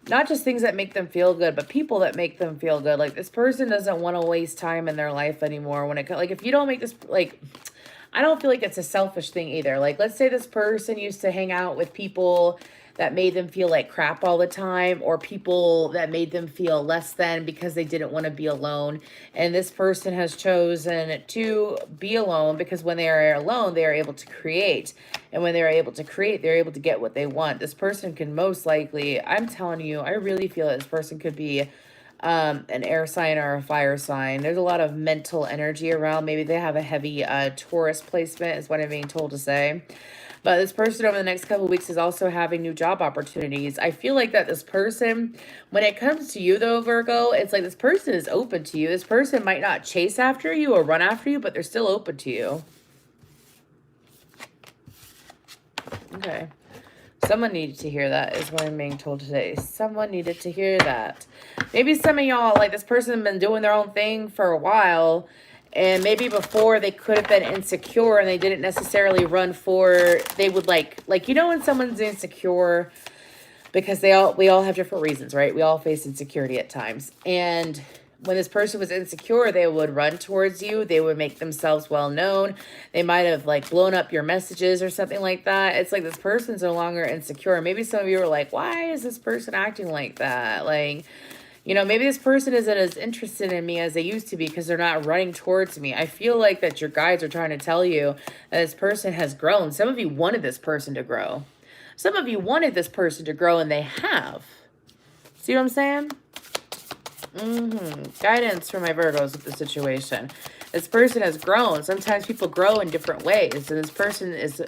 not just things that make them feel good, but people that make them feel good. Like this person doesn't want to waste time in their life anymore. When it, like, if you don't make this, like, I don't feel like it's a selfish thing either. Like, let's say this person used to hang out with people that made them feel like crap all the time, or people that made them feel less than because they didn't want to be alone. And this person has chosen to be alone because when they are alone, they are able to create. And when they're able to create, they're able to get what they want. This person can most likely, I'm telling you, I really feel that this person could be an air sign or a fire sign. There's a lot of mental energy around. Maybe they have a heavy Taurus placement, is what I'm being told to say. But this person over the next couple of weeks is also having new job opportunities. I feel like that this person, when it comes to you though, Virgo, it's like this person is open to you. This person might not chase after you or run after you, but they're still open to you. Okay. Someone needed to hear that is what I'm being told today. Someone needed to hear that. Maybe some of y'all, like this person, have been doing their own thing for a while. And maybe before they could have been insecure and they didn't necessarily run for, they would like, you know, when someone's insecure, because we all have different reasons, right? We all face insecurity at times. And when this person was insecure, they would run towards you. They would make themselves well known. They might have like blown up your messages or something like that. It's like this person's no longer insecure. Maybe some of you are like, why is this person acting like that? Like, you know, maybe this person isn't as interested in me as they used to be because they're not running towards me. I feel like that your guides are trying to tell you that this person has grown. Some of you wanted this person to grow. Some of you wanted this person to grow and they have. See what I'm saying? Guidance for my Virgos with the situation. This person has grown. Sometimes people grow in different ways. And this person is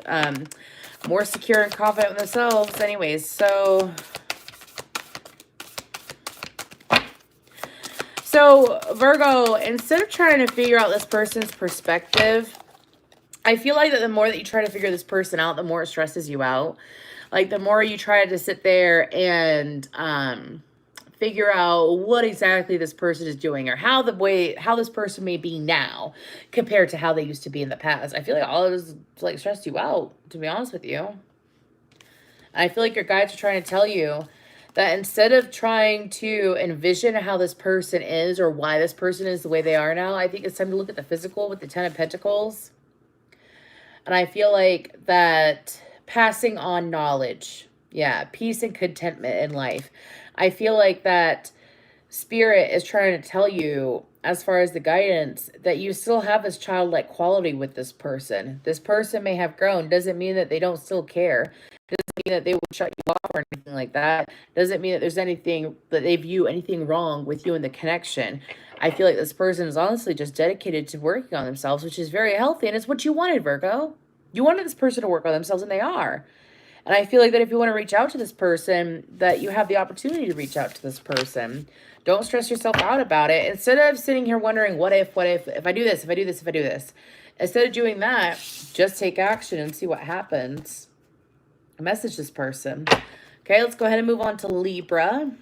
more secure and confident in themselves. Anyways, so Virgo, instead of trying to figure out this person's perspective, I feel like that the more that you try to figure this person out, the more it stresses you out. Like the more you try to sit there and figure out what exactly this person is doing or how this person may be now compared to how they used to be in the past. I feel like all of this like stressed you out, to be honest with you. I feel like your guides are trying to tell you that instead of trying to envision how this person is or why this person is the way they are now, I think it's time to look at the physical with the Ten of Pentacles. And I feel like that passing on knowledge, yeah, peace and contentment in life. I feel like that Spirit is trying to tell you, as far as the guidance, that you still have this childlike quality with this person. This person may have grown. Doesn't mean that they don't still care. Doesn't mean that they will shut you off or anything like that. Doesn't mean that there's anything that they view anything wrong with you in the connection. I feel like this person is honestly just dedicated to working on themselves, which is very healthy, and it's what you wanted, Virgo. You wanted this person to work on themselves, and they are. And I feel like that if you want to reach out to this person, that you have the opportunity to reach out to this person. Don't stress yourself out about it. Instead of sitting here wondering, what if I do this, if I do this, if I do this. Instead of doing that, just take action and see what happens. Message this person. Okay, let's go ahead and move on to Libra.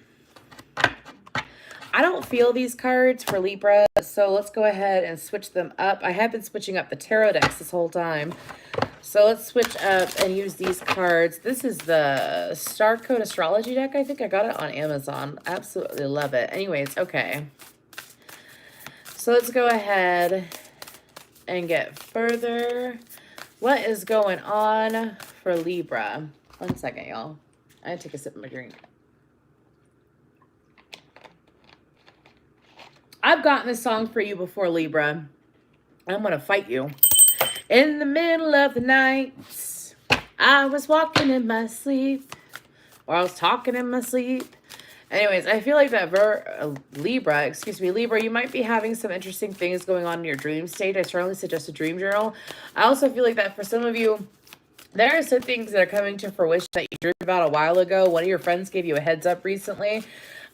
I don't feel these cards for Libra, so let's go ahead and switch them up. I have been switching up the tarot decks this whole time. So let's switch up and use these cards. This is the Star Code Astrology deck. I think I got it on Amazon. Absolutely love it. Anyways, okay. So let's go ahead and get further. What is going on for Libra? 1 second, y'all. I had to take a sip of my drink. I've gotten this song for you before, Libra. I'm going to fight you. In the middle of the night, I was walking in my sleep. Or I was talking in my sleep. Anyways, I feel like that Libra, you might be having some interesting things going on in your dream state. I strongly suggest a dream journal. I also feel like that for some of you, there are some things that are coming to fruition that you dreamed about a while ago. One of your friends gave you a heads up recently.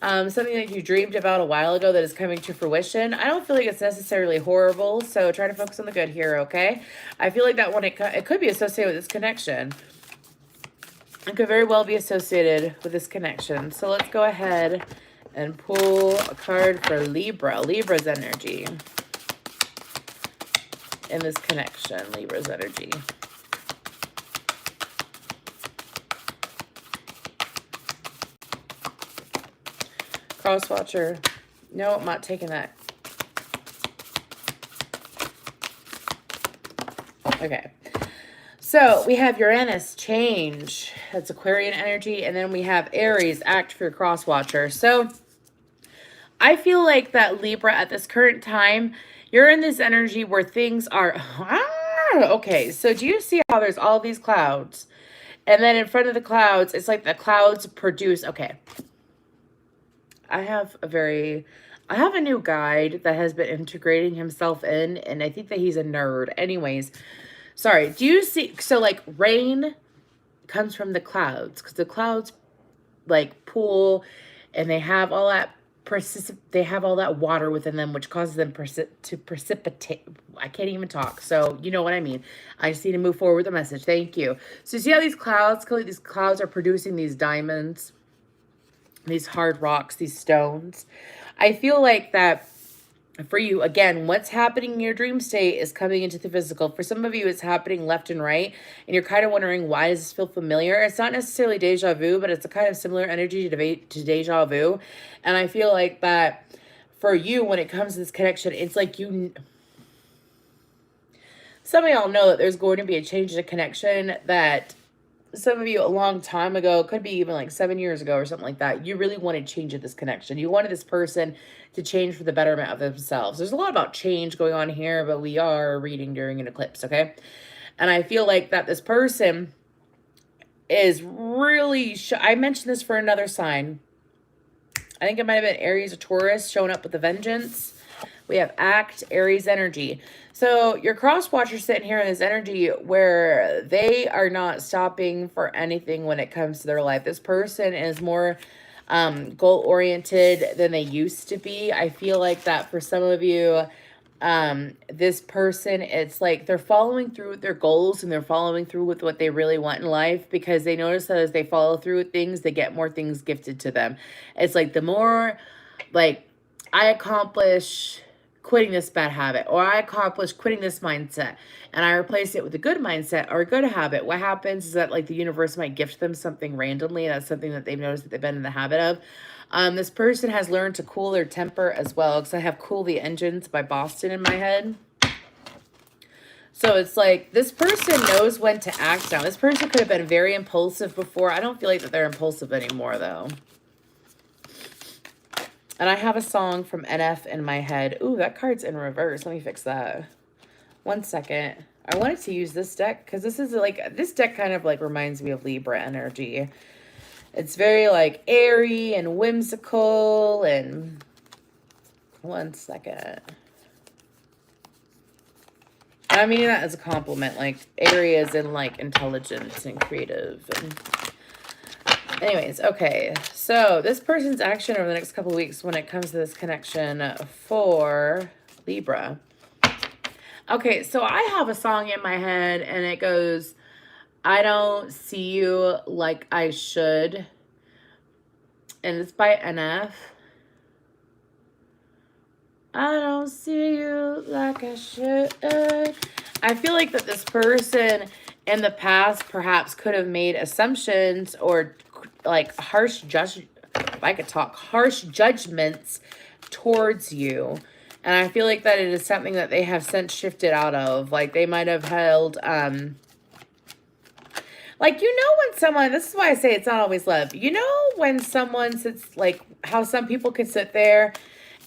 Something that you dreamed about a while ago that is coming to fruition. I don't feel like it's necessarily horrible, so try to focus on the good here, okay? I feel like that one, it could be associated with this connection. It could very well be associated with this connection. So let's go ahead and pull a card for Libra. Libra's energy in this connection. Libra's energy. Cross Watcher. No, I'm not taking that. Okay. So we have Uranus, change. That's Aquarian energy. And then we have Aries, act for your Cross Watcher. So I feel like that Libra at this current time, you're in this energy where things are... okay, so do you see how there's all these clouds? And then in front of the clouds, it's like the clouds produce... Okay. I have a new guide that has been integrating himself in, and I think that he's a nerd. Anyways, sorry, do you see, so like rain comes from the clouds, because the clouds like pool and they have all that they have all that water within them, which causes them to precipitate. I can't even talk, so you know what I mean. I just need to move forward with the message. Thank you. So see how these clouds are producing these diamonds, these hard rocks, these stones. I feel like that for you, again, what's happening in your dream state is coming into the physical. For some of you, it's happening left and right, and you're kind of wondering, why does this feel familiar? It's not necessarily deja vu, but it's a kind of similar energy to deja vu. And I feel like that for you, when it comes to this connection, it's like some of y'all know that there's going to be a change in a connection that some of you a long time ago, could be even like 7 years ago or something like that, you really wanted change of this connection. You wanted this person to change for the betterment of themselves. There's a lot about change going on here, but we are reading during an eclipse, okay? And I feel like that this person is really, I mentioned this for another sign. I think it might have been Aries or Taurus showing up with a vengeance. We have Act, Aries energy. So your cross watchers sitting here in this energy where they are not stopping for anything when it comes to their life. This person is more goal-oriented than they used to be. I feel like that for some of you, this person, it's like they're following through with their goals and they're following through with what they really want in life, because they notice that as they follow through with things, they get more things gifted to them. It's like the more, like, I accomplish quitting this bad habit, or I accomplish quitting this mindset, and I replace it with a good mindset or a good habit, what happens is that like the universe might gift them something randomly. That's something that they've noticed that they've been in the habit of. This person has learned to cool their temper as well, because I have Cool the Engines by Boston in my head. So it's like this person knows when to act now. This person could have been very impulsive before. I don't feel like that they're impulsive anymore though. And I have a song from NF in my head. Ooh, that card's in reverse. Let me fix that. 1 second. I wanted to use this deck because this is like, this deck kind of like reminds me of Libra energy. It's very like airy and whimsical and 1 second. I mean that as a compliment, like airy as in like intelligent and creative and anyways, okay, so this person's action over the next couple of weeks when it comes to this connection for Libra. Okay, so I have a song in my head and it goes, I don't see you like I should. And it's by NF. I don't see you like I should. I feel like that this person in the past perhaps could have made assumptions or like harsh judgments towards you. And I feel like that it is something that they have since shifted out of. Like they might have held, like, you know, when someone, this is why I say it's not always love. You know, when someone sits, like how some people can sit there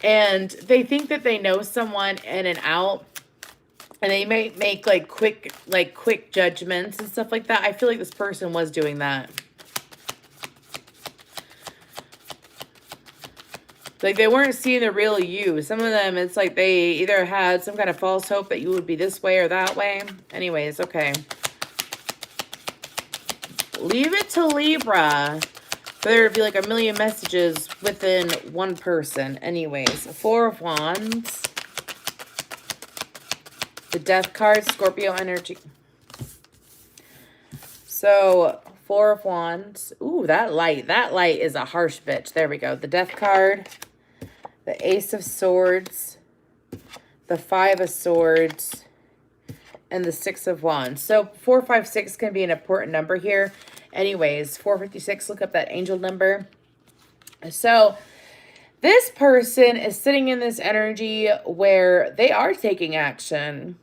and they think that they know someone in and out, and they may make like quick judgments and stuff like that. I feel like this person was doing that. Like they weren't seeing the real you. Some of them, it's like they either had some kind of false hope that you would be this way or that way. Anyways, okay. Leave it to Libra. There would be like a million messages within one person. Anyways, Four of Wands. The Death card, Scorpio energy. So, Four of Wands. Ooh, that light. That light is a harsh bitch. There we go. The Death card. The Ace of Swords. The Five of Swords. And the Six of Wands. So, 456 can be an important number here. Anyways, 456, look up that angel number. So, this person is sitting in this energy where they are taking action.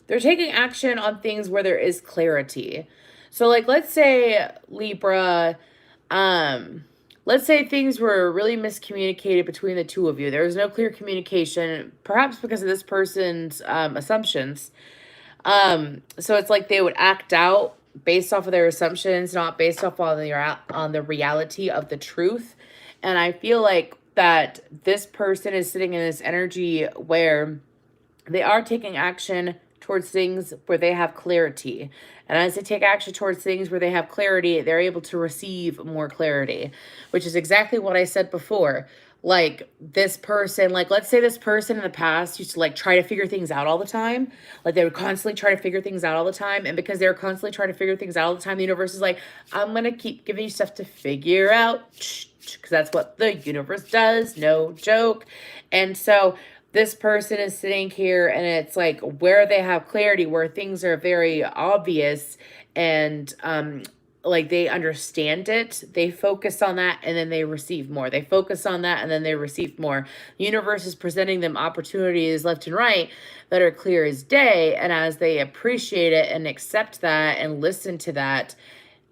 They're taking action on things where there is clarity. So, like, let's say, Libra, let's say things were really miscommunicated between the two of you. There was no clear communication, perhaps because of this person's assumptions. So it's like they would act out based off of their assumptions, not based off on the reality of the truth. And I feel like that this person is sitting in this energy where they are taking action towards things where they have clarity. And as they take action towards things where they have clarity, they're able to receive more clarity, which is exactly what I said before. Like this person, like let's say this person in the past used to like try to figure things out all the time. Like they would constantly try to figure things out all the time. And because they were constantly trying to figure things out all the time, the universe is like, I'm going to keep giving you stuff to figure out. Because that's what the universe does. No joke. And so this person is sitting here and it's like where they have clarity, where things are very obvious and like they understand it, they focus on that and then they receive more. They focus on that and then they receive more. The universe is presenting them opportunities left and right that are clear as day. And as they appreciate it and accept that and listen to that,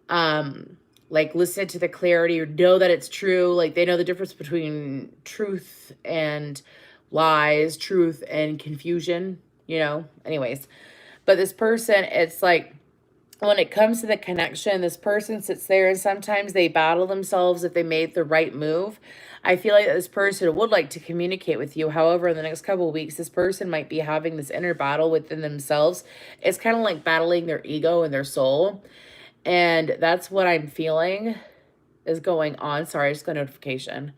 like listen to the clarity or know that it's true. Like they know the difference between truth and lies, truth and confusion, you know, anyways. But this person, it's like, when it comes to the connection, this person sits there and sometimes they battle themselves if they made the right move. I feel like this person would like to communicate with you. However, in the next couple of weeks, this person might be having this inner battle within themselves. It's kind of like battling their ego and their soul. And that's what I'm feeling is going on. Sorry, I just got a notification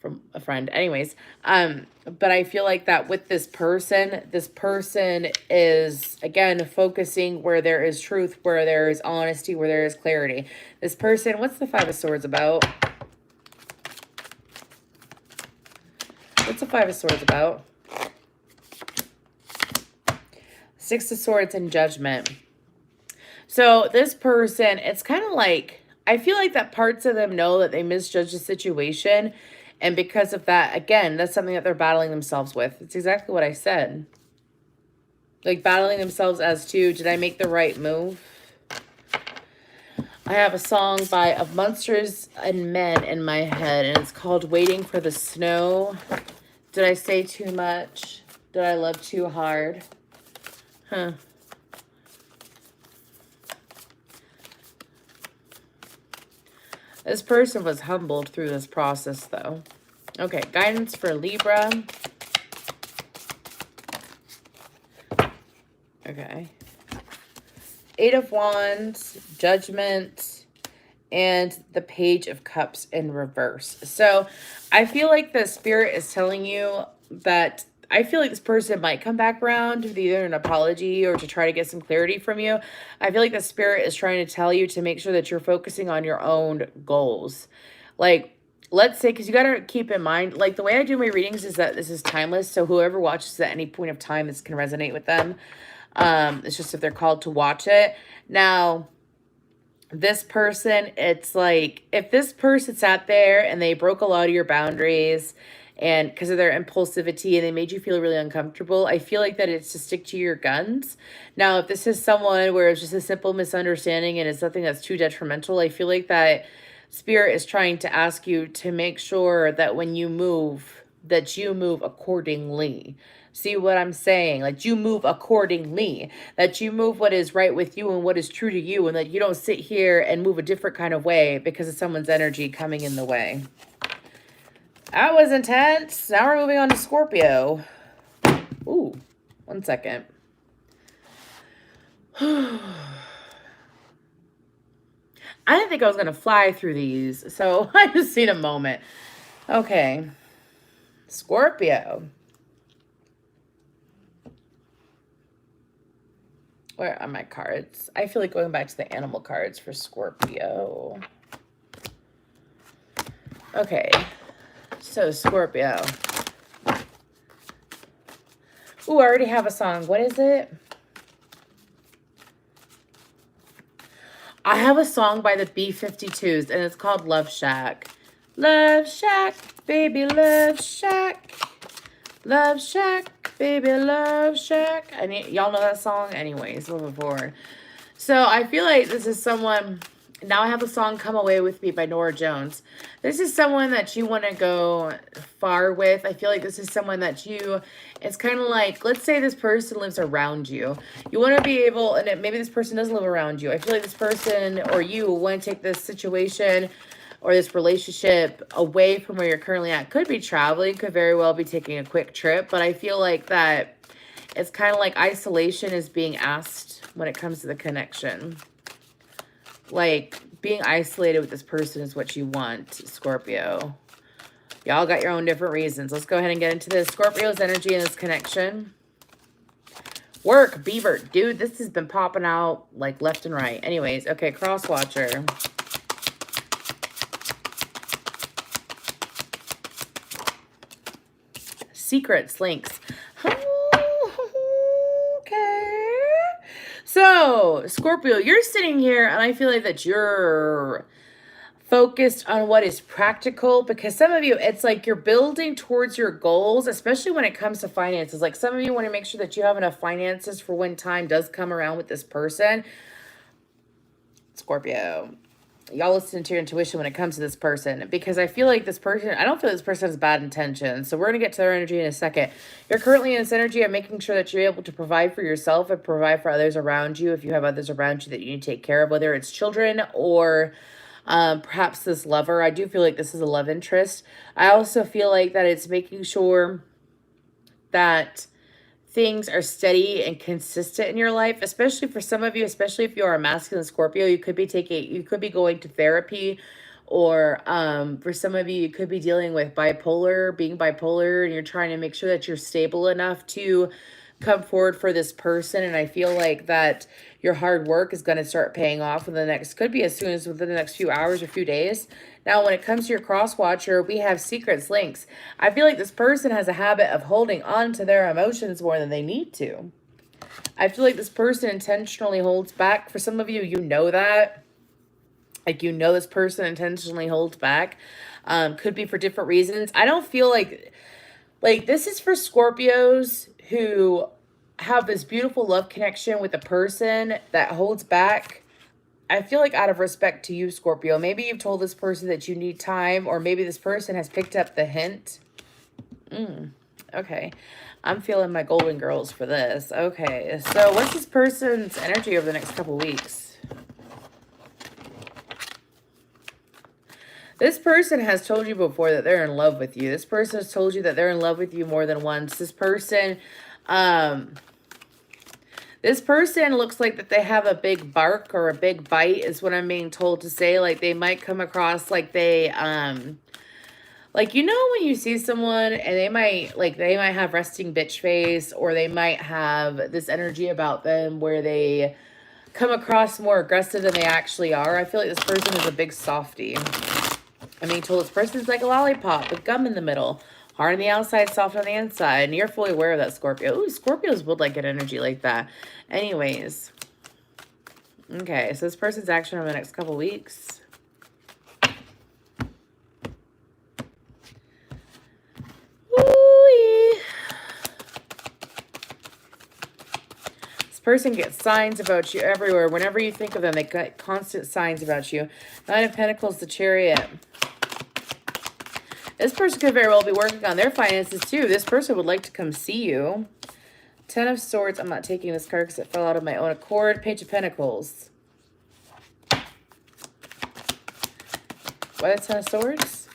from a friend. Anyways, but I feel like that with this person is, again, focusing where there is truth, where there is honesty, where there is clarity. This person, what's the Five of Swords about? What's the Five of Swords about? Six of Swords and Judgment. So this person, it's kind of like, I feel like that parts of them know that they misjudged the situation. And because of that, again, that's something that they're battling themselves with. It's exactly what I said. Like battling themselves as to, did I make the right move? I have a song by Of Monsters and Men in my head, and it's called Waiting for the Snow. Did I say too much? Did I love too hard? Huh. This person was humbled through this process, though. Okay, guidance for Libra. Okay. Eight of Wands, Judgment, and the Page of Cups in reverse. So I feel like the Spirit is telling you that I feel like this person might come back around with either an apology or to try to get some clarity from you. I feel like the Spirit is trying to tell you to make sure that you're focusing on your own goals. Like, let's say, because you got to keep in mind, like the way I do my readings is that this is timeless. So whoever watches at any point of time, this can resonate with them. It's just if they're called to watch it. Now, this person, it's like, if this person sat there and they broke a lot of your boundaries and because of their impulsivity and they made you feel really uncomfortable, I feel like that it's to stick to your guns. Now, if this is someone where it's just a simple misunderstanding and it's something that's too detrimental, I feel like that Spirit is trying to ask you to make sure that when you move, that you move accordingly. See what I'm saying? Like you move accordingly, that you move what is right with you and what is true to you, and that you don't sit here and move a different kind of way because of someone's energy coming in the way. That was intense. Now we're moving on to Scorpio. Ooh, 1 second. I didn't think I was going to fly through these, so I just need a moment. Okay. Scorpio. Where are my cards? I feel like going back to the animal cards for Scorpio. Okay. So, Scorpio. Ooh, I already have a song. What is it? I have a song by the B-52s, and it's called Love Shack. Love Shack, baby, Love Shack. Love Shack, baby, Love Shack. Y'all know that song? Anyways, moving forward. So, I feel like this is someone... Now I have a song, Come Away With Me by Norah Jones. This is someone that you want to go far with. I feel like this is someone that it's kind of like, let's say this person lives around you. You want to be able, and maybe this person doesn't live around you. I feel like this person or you want to take this situation or this relationship away from where you're currently at. Could be traveling, could very well be taking a quick trip, but I feel like that It's kind of like isolation is being asked when it comes to the connection. Like, being isolated with this person is what you want, Scorpio. Y'all got your own different reasons. Let's go ahead and get into this. Scorpio's energy in this connection. Work, Beaver. Dude, this has been popping out like left and right. Anyways, okay, cross watcher. Secrets, links. Okay. So, Scorpio, you're sitting here and I feel like that you're focused on what is practical, because some of you, it's like you're building towards your goals, especially when it comes to finances. Like some of you want to make sure that you have enough finances for when time does come around with this person. Scorpio, y'all listen to your intuition when it comes to this person, because I feel like this person, I don't feel this person has bad intentions. So we're going to get to their energy in a second. You're currently in this energy of making sure that you're able to provide for yourself and provide for others around you. If you have others around you that you need to take care of, whether it's children or perhaps this lover. I do feel like this is a love interest. I also feel like that it's making sure that things are steady and consistent in your life, especially for some of you, especially if you are a masculine Scorpio. You could be going to therapy, or for some of you, you could be dealing with being bipolar, and you're trying to make sure that you're stable enough to come forward for this person. And I feel like that your hard work is going to start paying off within the next, could be as soon as within the next few hours or few days. Now, when it comes to your cross watcher, we have secrets, links. I feel like this person has a habit of holding on to their emotions more than they need to. I feel like this person intentionally holds back. For some of you, you know that. Like, you know this person intentionally holds back. Could be for different reasons. I don't feel like this is for Scorpios who have this beautiful love connection with a person that holds back. I feel like out of respect to you, Scorpio, maybe you've told this person that you need time, or maybe this person has picked up the hint. Okay. I'm feeling my golden girls for this. Okay. So what's this person's energy over the next couple weeks? This person has told you before that they're in love with you. This person has told you that they're in love with you more than once. This person looks like that they have a big bark or a big bite is what I'm being told to say. Like they might come across like they, like, you know, when you see someone and they might have resting bitch face, or they might have this energy about them where they come across more aggressive than they actually are. I feel like this person is a big softie. I'm being told this person is like a lollipop with gum in the middle. Hard on the outside, soft on the inside. And you're fully aware of that, Scorpio. Ooh, Scorpios would like an energy like that. Anyways. Okay, so this person's action over the next couple weeks. Ooh-wee. This person gets signs about you everywhere. Whenever you think of them, they get constant signs about you. Nine of Pentacles, the Chariot. This person could very well be working on their finances too. This person would like to come see you. Ten of Swords. I'm not taking this card because it fell out of my own accord. Page of Pentacles. Why the Ten of Swords?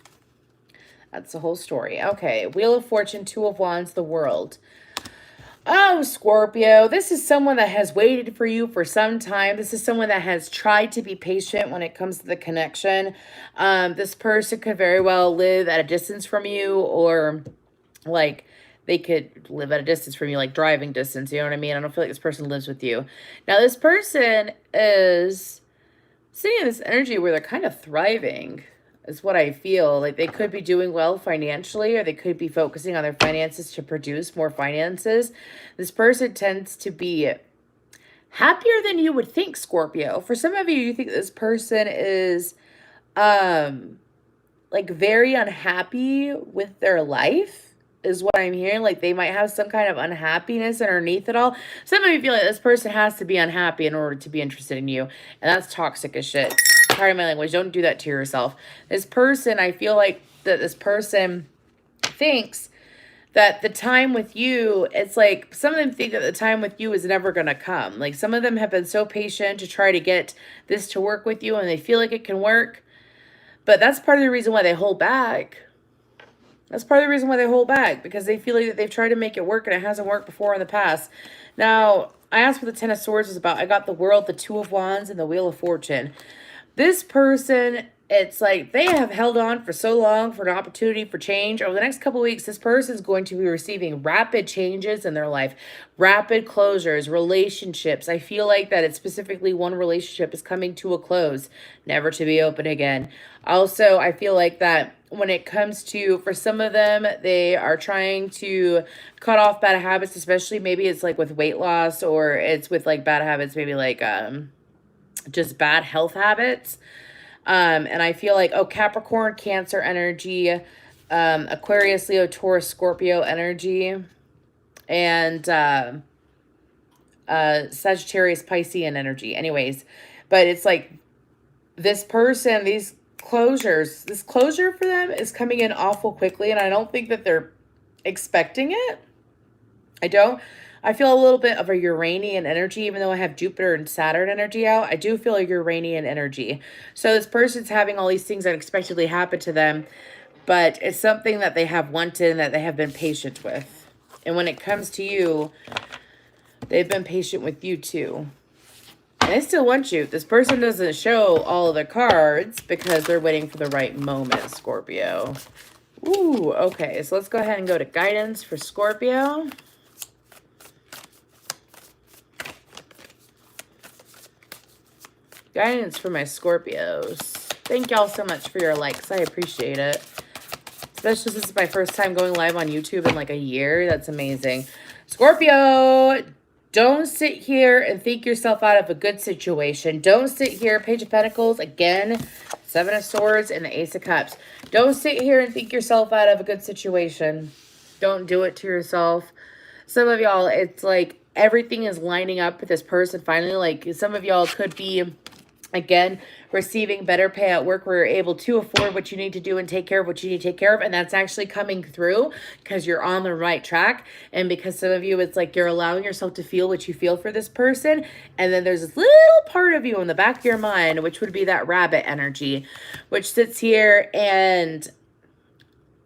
That's the whole story. Okay. Wheel of Fortune, Two of Wands, the World. Oh, Scorpio, this is someone that has waited for you for some time. This is someone that has tried to be patient when it comes to the connection. This person could very well live at a distance from you, or like they could live at a distance from you, like driving distance. You know what I mean? I don't feel like this person lives with you. Now, this person is sitting in this energy where they're kind of thriving. Is what I feel. Like they could be doing well financially, or they could be focusing on their finances to produce more finances. This person tends to be happier than you would think, Scorpio. For some of you, you think this person is like very unhappy with their life, is what I'm hearing. Like they might have some kind of unhappiness underneath it all. Some of you feel like this person has to be unhappy in order to be interested in you, and that's toxic as shit. Sorry, my language. Don't do that to yourself. This person, I feel like that this person thinks that the time with you, it's like some of them think that the time with you is never going to come. Like some of them have been so patient to try to get this to work with you, and they feel like it can work. But that's part of the reason why they hold back. That's part of the reason why they hold back, because they feel like that they've tried to make it work and it hasn't worked before in the past. Now, I asked what the Ten of Swords is about. I got the World, the Two of Wands, and the Wheel of Fortune. This person, it's like they have held on for so long for an opportunity for change. Over the next couple of weeks, this person is going to be receiving rapid changes in their life, rapid closures, relationships. I feel like that it's specifically one relationship is coming to a close, never to be open again. Also, I feel like that when it comes to, for some of them, they are trying to cut off bad habits, especially maybe it's like with weight loss, or it's with like bad habits, maybe like just bad health habits. And I feel like, oh, Capricorn, Cancer energy, Aquarius, Leo, Taurus, Scorpio energy, and Sagittarius, Piscean energy. Anyways, but it's like this person, this closure for them is coming in awful quickly, and I don't think that they're expecting it. I don't. I feel a little bit of a Uranian energy, even though I have Jupiter and Saturn energy out. I do feel a Uranian energy. So this person's having all these things unexpectedly happen to them, but it's something that they have wanted and that they have been patient with. And when it comes to you, they've been patient with you too. And they still want you. This person doesn't show all of their cards because they're waiting for the right moment, Scorpio. Ooh, okay. So let's go ahead and go to guidance for Scorpio. Guidance for my Scorpios. Thank y'all so much for your likes. I appreciate it. Especially since it's my first time going live on YouTube in like a year. That's amazing. Scorpio, don't sit here and think yourself out of a good situation. Don't sit here. Page of Pentacles, again, Seven of Swords, and the Ace of Cups. Don't sit here and think yourself out of a good situation. Don't do it to yourself. Some of y'all, it's like everything is lining up with this person finally. Like some of y'all could be, again, receiving better pay at work where you're able to afford what you need to do and take care of what you need to take care of. And that's actually coming through because you're on the right track. And because some of you, it's like you're allowing yourself to feel what you feel for this person. And then there's this little part of you in the back of your mind, which would be that rabbit energy, which sits here, and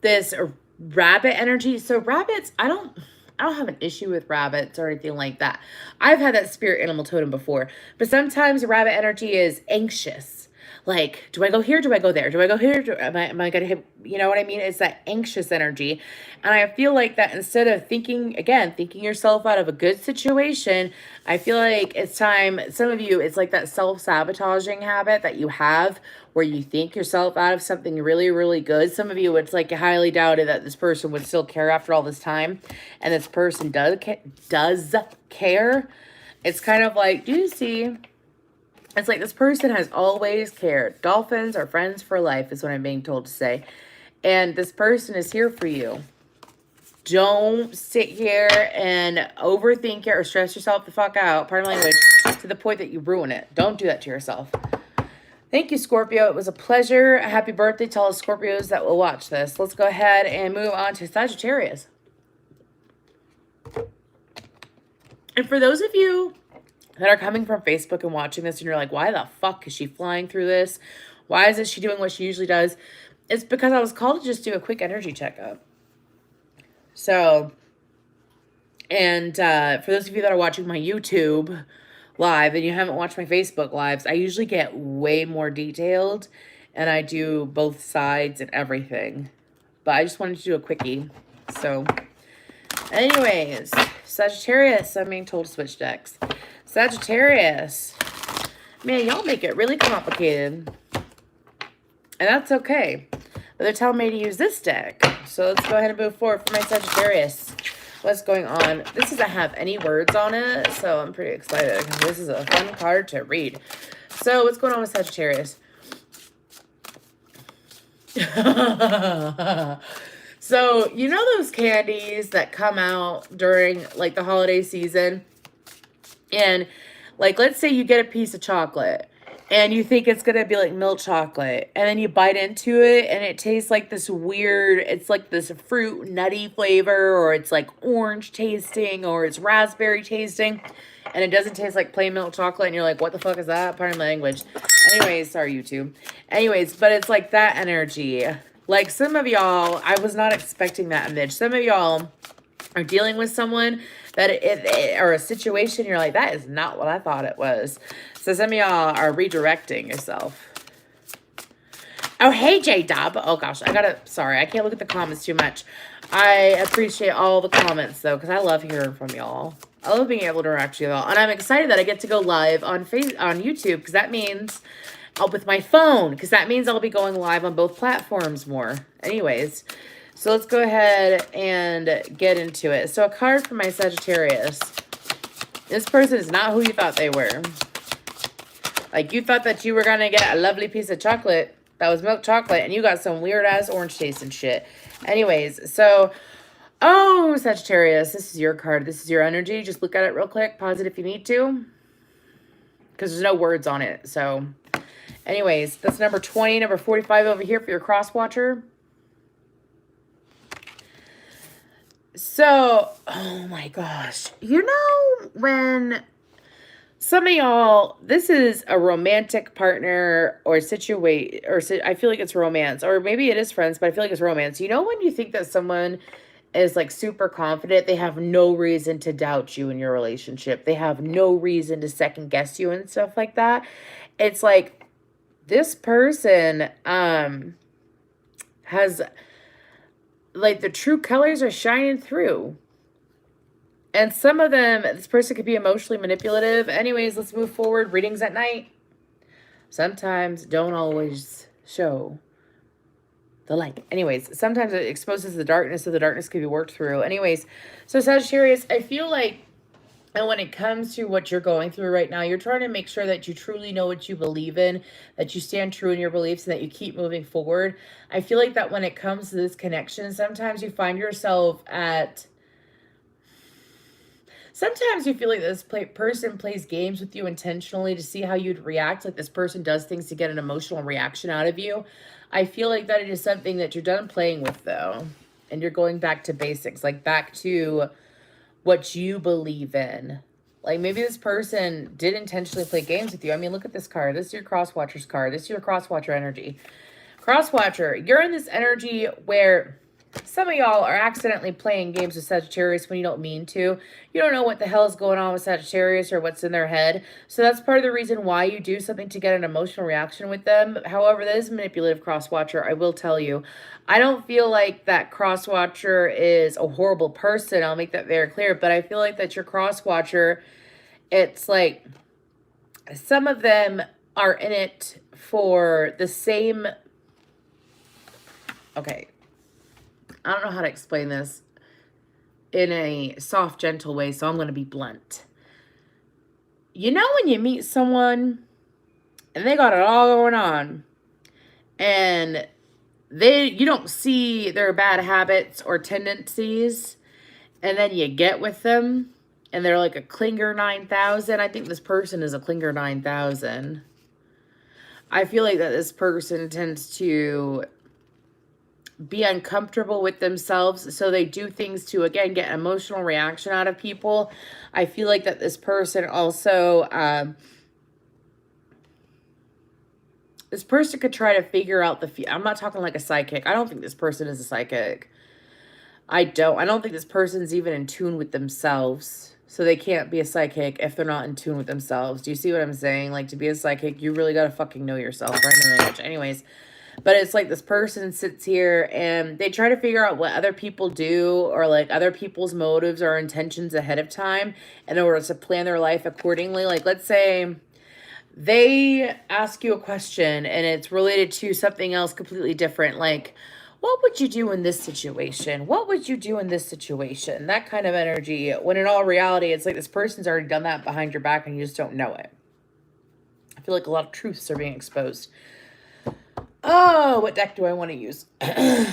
this rabbit energy. So rabbits, I don't have an issue with rabbits or anything like that. I've had that spirit animal totem before. But sometimes rabbit energy is anxious. Like, do I go here? Do I go there? Do I go here? Am I going to hit? You know what I mean? It's that anxious energy. And I feel like that instead of thinking yourself out of a good situation, I feel like it's time. Some of you, it's like that self-sabotaging habit that you have where you think yourself out of something really, really good. Some of you, it's like highly doubted that this person would still care after all this time. And this person does care. It's kind of like, do you see? It's like this person has always cared. Dolphins are friends for life is what I'm being told to say. And this person is here for you. Don't sit here and overthink it or stress yourself the fuck out, pardon language, to the point that you ruin it. Don't do that to yourself. Thank you, Scorpio. It was a pleasure. Happy birthday to all the Scorpios that will watch this. Let's go ahead and move on to Sagittarius. And for those of you that are coming from Facebook and watching this and you're like, why the fuck is she flying through this? Why isn't she doing what she usually does? It's because I was called to just do a quick energy checkup. So, and for those of you that are watching my YouTube live and you haven't watched my Facebook lives, I usually get way more detailed and I do both sides and everything. But I just wanted to do a quickie. So, anyways, Sagittarius, I'm being told to switch decks. Sagittarius, man, y'all make it really complicated. And that's okay. But they're telling me to use this deck. So let's go ahead and move forward for my Sagittarius. What's going on? This doesn't have any words on it, so I'm pretty excited because this is a fun card to read. So what's going on with Sagittarius? So, you know those candies that come out during, like, the holiday season? And, like, let's say you get a piece of chocolate and you think it's going to be, like, milk chocolate. And then you bite into it and it tastes like this weird, it's like this fruit nutty flavor, or it's, like, orange tasting, or it's raspberry tasting. And it doesn't taste like plain milk chocolate. And you're like, what the fuck is that? Pardon my language. Anyways, sorry, YouTube. Anyways, but it's like that energy. Like some of y'all, I was not expecting that image. Some of y'all are dealing with someone that or a situation you're like, that is not what I thought it was. So some of y'all are redirecting yourself. Oh, hey, J-Dub. Oh, gosh. Sorry, I can't look at the comments too much. I appreciate all the comments, though, because I love hearing from y'all. I love being able to interact with y'all. And I'm excited that I get to go live on YouTube, because that means with my phone, because that means I'll be going live on both platforms more. Anyways, so let's go ahead and get into it. So a card for my Sagittarius. This person is not who you thought they were. Like, you thought that you were going to get a lovely piece of chocolate that was milk chocolate, and you got some weird-ass orange taste and shit. Anyways, so, oh, Sagittarius, this is your card. This is your energy. Just look at it real quick. Pause it if you need to, because there's no words on it. So, anyways, that's number 20, number 45 over here for your cross-watcher. So, oh my gosh. You know when some of y'all, this is a romantic partner or situation, or I feel like it's romance, or maybe it is friends, but I feel like it's romance. You know when you think that someone is like super confident, they have no reason to doubt you in your relationship. They have no reason to second guess you and stuff like that. It's like this person has, like, the true colors are shining through. And some of them, this person could be emotionally manipulative. Anyways, let's move forward. Readings at night sometimes don't always show the light. Anyways, sometimes it exposes the darkness, so the darkness can be worked through. Anyways, so Sagittarius, I feel like, and when it comes to what you're going through right now, you're trying to make sure that you truly know what you believe in, that you stand true in your beliefs, and that you keep moving forward. I feel like that when it comes to this connection, sometimes you find yourself at... Sometimes you feel like this person plays games with you intentionally to see how you'd react. Like this person does things to get an emotional reaction out of you. I feel like that it is something that you're done playing with, though. And you're going back to basics, like back to what you believe in. Like maybe this person did intentionally play games with you. I mean, look at this card. This is your cross-watcher's card. This is your cross-watcher energy. Cross-watcher, you're in this energy where... some of y'all are accidentally playing games with Sagittarius when you don't mean to. You don't know what the hell is going on with Sagittarius or what's in their head. So that's part of the reason why you do something to get an emotional reaction with them. However, that is manipulative, cross-watcher. I will tell you. I don't feel like that cross-watcher is a horrible person. I'll make that very clear. But I feel like that your cross-watcher, it's like some of them are in it for the same... Okay. I don't know how to explain this in a soft, gentle way, so I'm going to be blunt. You know when you meet someone and they got it all going on and you don't see their bad habits or tendencies, and then you get with them and they're like a clinger 9000. I think this person is a clinger 9000. I feel like that this person tends to be uncomfortable with themselves, so they do things to, again, get emotional reaction out of people. I feel like that this person also, this person could try to figure out I'm not talking like a psychic. I don't think this person is a psychic. I don't think this person's even in tune with themselves, so they can't be a psychic if they're not in tune with themselves. Do you see what I'm saying? Like, to be a psychic, you really gotta fucking know yourself, right? Anyways, but it's like this person sits here and they try to figure out what other people do, or like other people's motives or intentions ahead of time in order to plan their life accordingly. Like, let's say they ask you a question and it's related to something else completely different. Like, what would you do in this situation? What would you do in this situation? That kind of energy. When in all reality, it's like this person's already done that behind your back and you just don't know it. I feel like a lot of truths are being exposed. Oh, what deck do I want to use? Kind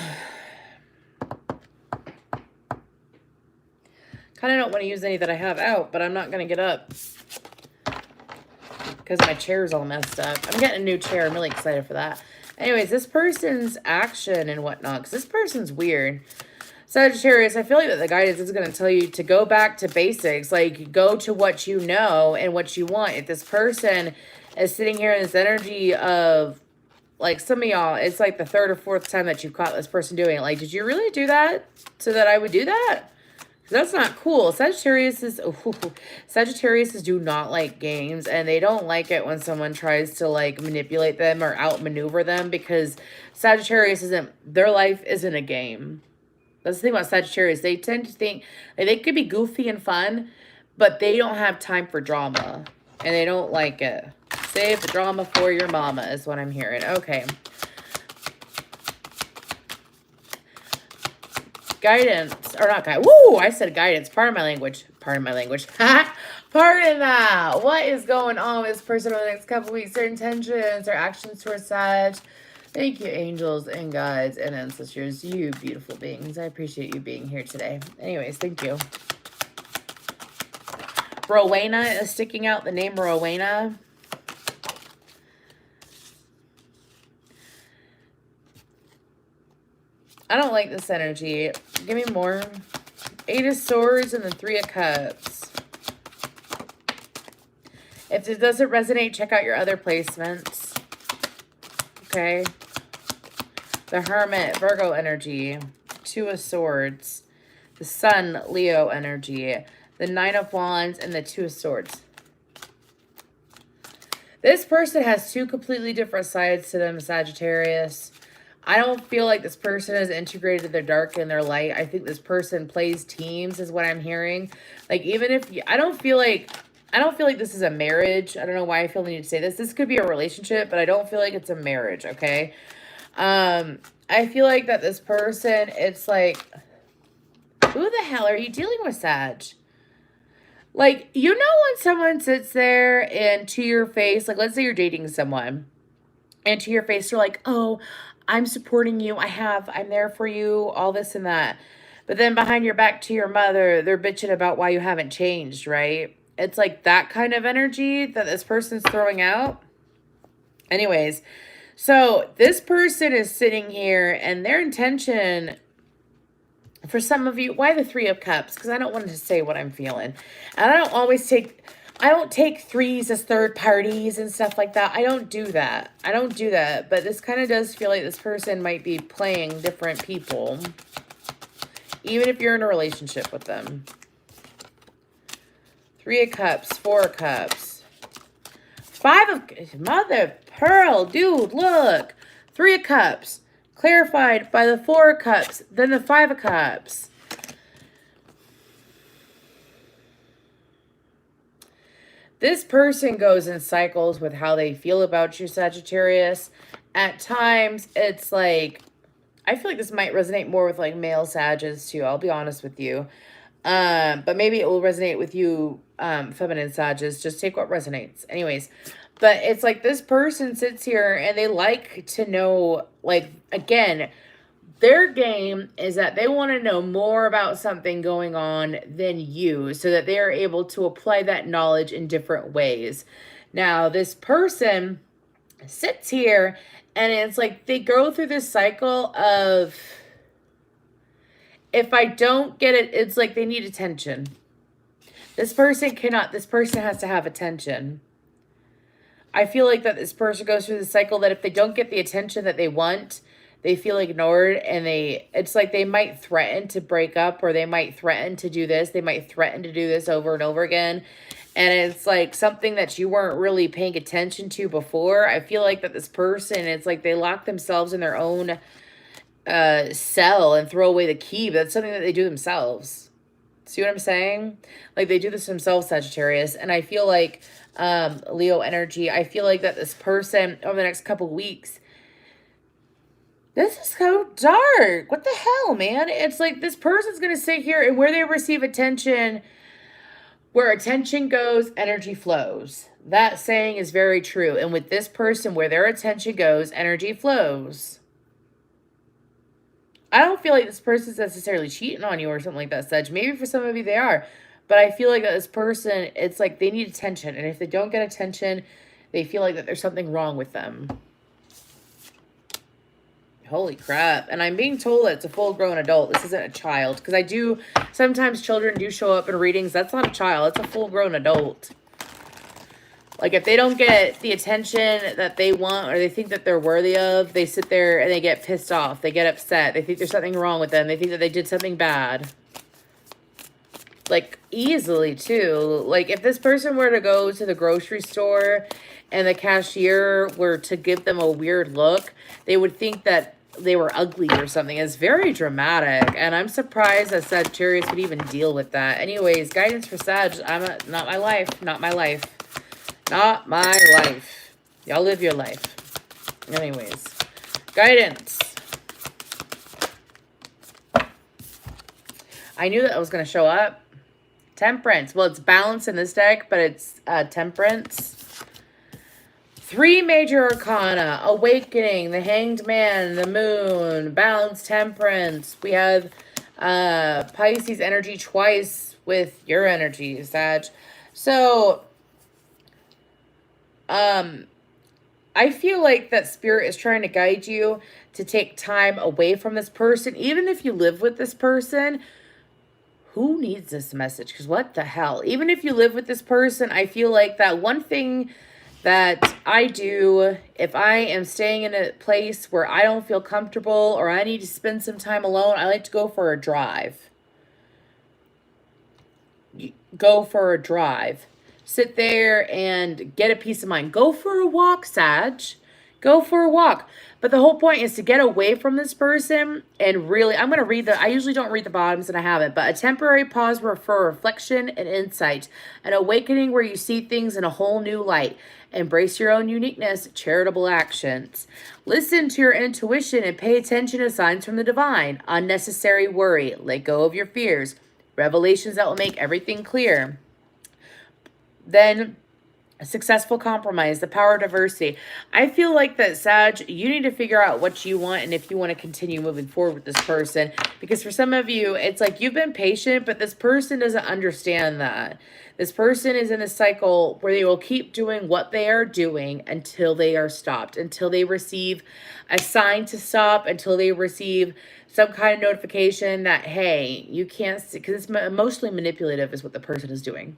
of don't want to use any that I have out, but I'm not going to get up because my chair's all messed up. I'm getting a new chair. I'm really excited for that. Anyways, this person's action and whatnot, because this person's weird. Sagittarius, I feel like that the guidance is going to tell you to go back to basics. Like, go to what you know and what you want. If this person is sitting here in this energy of... like some of y'all, it's like the third or fourth time that you've caught this person doing it. Like, did you really do that so that I would do that? That's not cool. Sagittarius do not like games, and they don't like it when someone tries to like manipulate them or outmaneuver them, because Sagittarius their life isn't a game. That's the thing about Sagittarius. They tend to think like, they could be goofy and fun, but they don't have time for drama, and they don't like it. Save the drama for your mama is what I'm hearing. Okay. Guidance, or not guidance. Woo! I said guidance. Pardon my language. Pardon my language. Pardon that. What is going on with this person over the next couple weeks? Their intentions, their actions towards Sag. Thank you, angels and guides and ancestors. You beautiful beings. I appreciate you being here today. Anyways, thank you. Rowena is sticking out. The name Rowena. I don't like this energy. Give me more. 8 of Swords and the 3 of Cups. If this doesn't resonate, check out your other placements. Okay. The Hermit, Virgo energy. 2 of Swords. The Sun, Leo energy. The 9 of Wands and the 2 of Swords. This person has 2 completely different sides to them, Sagittarius. I don't feel like this person has integrated their dark and their light. I think this person plays teams is what I'm hearing. Like, even if I don't feel like this is a marriage. I don't know why I feel the need to say this. This could be a relationship, but I don't feel like it's a marriage, okay? I feel like that this person, it's like, who the hell are you dealing with, Sag? Like, you know when someone sits there and to your face, like, let's say you're dating someone, and to your face, you're like, oh, I'm supporting you. I'm there for you, all this and that. But then behind your back to your mother, they're bitching about why you haven't changed, right? It's like that kind of energy that this person's throwing out. Anyways, so this person is sitting here and their intention, for some of you, why the 3 of Cups? Because I don't want to say what I'm feeling. And I don't take 3s as third parties and stuff like that. I don't do that. But this kind of does feel like this person might be playing different people, even if you're in a relationship with them. 3 of Cups, 4 of Cups. 5 of... Mother pearl, dude, look. 3 of Cups. Clarified by the 4 of Cups, then the 5 of Cups. This person goes in cycles with how they feel about you, Sagittarius. At times, it's like, I feel like this might resonate more with like male Sagittarius too. I'll be honest with you. But maybe it will resonate with you, feminine Sagittarius. Just take what resonates. Anyways, but it's like this person sits here and they like to know, like, again, their game is that they want to know more about something going on than you so that they are able to apply that knowledge in different ways. Now, this person sits here and it's like they go through this cycle of, if I don't get it, it's like they need attention. This person has to have attention. I feel like that this person goes through the cycle that if they don't get the attention that they want, they feel ignored, and it's like they might threaten to break up, or they might threaten to do this. They might threaten to do this over and over again. And it's like something that you weren't really paying attention to before. I feel like that this person, it's like they lock themselves in their own cell and throw away the key. But that's something that they do themselves. See what I'm saying? Like they do this themselves, Sagittarius. And I feel like Leo energy, I feel like that this person over the next couple weeks, this is so dark. What the hell, man? It's like this person's going to sit here and where they receive attention, where attention goes, energy flows. That saying is very true. And with this person, where their attention goes, energy flows. I don't feel like this person's necessarily cheating on you or something like that, Sag. Maybe for some of you they are. But I feel like that this person, it's like they need attention. And if they don't get attention, they feel like that there's something wrong with them. Holy crap. And I'm being told that it's a full-grown adult. This isn't a child. Because sometimes children do show up in readings. That's not a child. That's a full-grown adult. Like, if they don't get the attention that they want or they think that they're worthy of, they sit there and they get pissed off. They get upset. They think there's something wrong with them. They think that they did something bad. Like, easily, too. Like, if this person were to go to the grocery store and the cashier were to give them a weird look, they would think that they were ugly or something. It's very dramatic. And I'm surprised that Sagittarius would even deal with that. Anyways, guidance for Sag. Not my life. Not my life. Not my life. Y'all live your life. Anyways, guidance. I knew that was going to show up. Temperance. Well, it's balance in this deck, but it's Temperance. 3 major arcana. Awakening, the Hanged Man, the Moon, balance, Temperance. We have Pisces energy twice with your energy, Sag. So, I feel like that Spirit is trying to guide you to take time away from this person. Even if you live with this person, who needs this message? Because what the hell? Even if you live with this person, I feel like that one thing that I do, if I am staying in a place where I don't feel comfortable or I need to spend some time alone, I like to go for a drive. Go for a drive. Sit there and get a peace of mind. Go for a walk, Sag. Go for a walk. But the whole point is to get away from this person and really, I'm going to read I usually don't read the bottoms and I haven't, but a temporary pause for reflection and insight. An awakening where you see things in a whole new light. Embrace your own uniqueness, charitable actions. Listen to your intuition and pay attention to signs from the divine. Unnecessary worry. Let go of your fears. Revelations that will make everything clear. Then a successful compromise, the power of diversity. I feel like that, Sag, you need to figure out what you want and if you want to continue moving forward with this person. Because for some of you, it's like you've been patient, but this person doesn't understand that. This person is in a cycle where they will keep doing what they are doing until they are stopped, until they receive a sign to stop, until they receive some kind of notification that, hey, you can't, because it's emotionally manipulative is what the person is doing.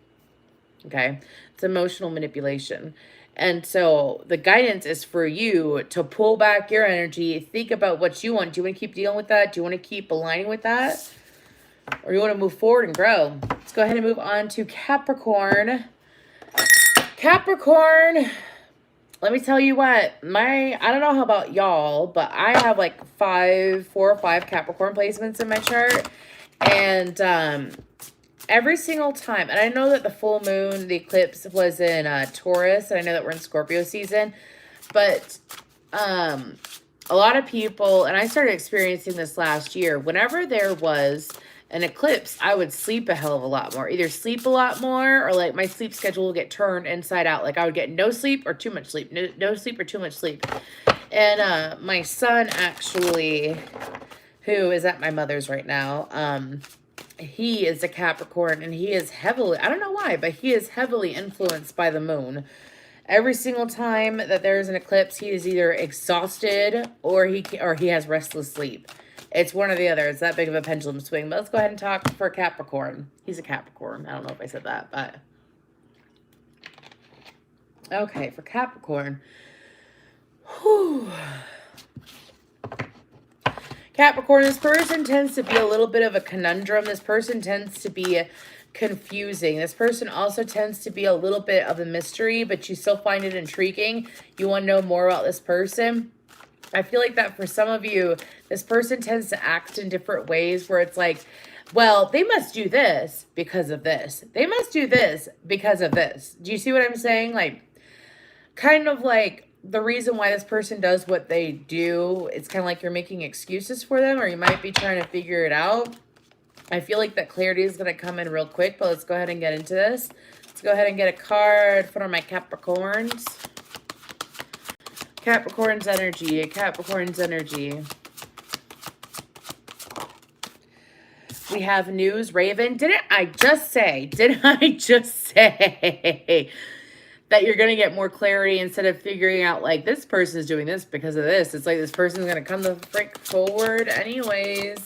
Okay, it's emotional manipulation. And so the guidance is for you to pull back your energy, think about what you want. Do you want to keep dealing with that? Do you want to keep aligning with that? Or you want to move forward and grow? Let's go ahead and move on to Capricorn. Capricorn, let me tell you what, I don't know how about y'all, but I have like 4 or 5 Capricorn placements in my chart. And, every single time, and I know that the full moon, the eclipse was in Taurus, and I know that we're in Scorpio season, but a lot of people, and I started experiencing this last year, whenever there was an eclipse, I would sleep a hell of a lot more. Either sleep a lot more, or like my sleep schedule would get turned inside out. Like I would get no sleep or too much sleep, no sleep or too much sleep. And my son actually, who is at my mother's right now, he is a Capricorn, and he is heavily, I don't know why, but he is heavily influenced by the moon. Every single time that there's an eclipse, he is either exhausted or he has restless sleep. It's one or the other. It's that big of a pendulum swing. But let's go ahead and talk for Capricorn. He's a Capricorn. I don't know if I said that, but okay, for Capricorn. Whew. Capricorn, this person tends to be a little bit of a conundrum. This person tends to be confusing. This person also tends to be a little bit of a mystery, but you still find it intriguing. You want to know more about this person. I feel like that for some of you, this person tends to act in different ways where it's like, well, they must do this because of this. They must do this because of this. Do you see what I'm saying? Like, kind of like, the reason why this person does what they do, it's kind of like you're making excuses for them, or you might be trying to figure it out. I feel like that clarity is going to come in real quick, but let's go ahead and get into this. Let's go ahead and get a card for my Capricorns. Capricorn's energy, Capricorn's energy. We have news, Raven. Didn't I just say that you're going to get more clarity instead of figuring out like this person is doing this because of this? It's like this person's going to come the frick forward anyways.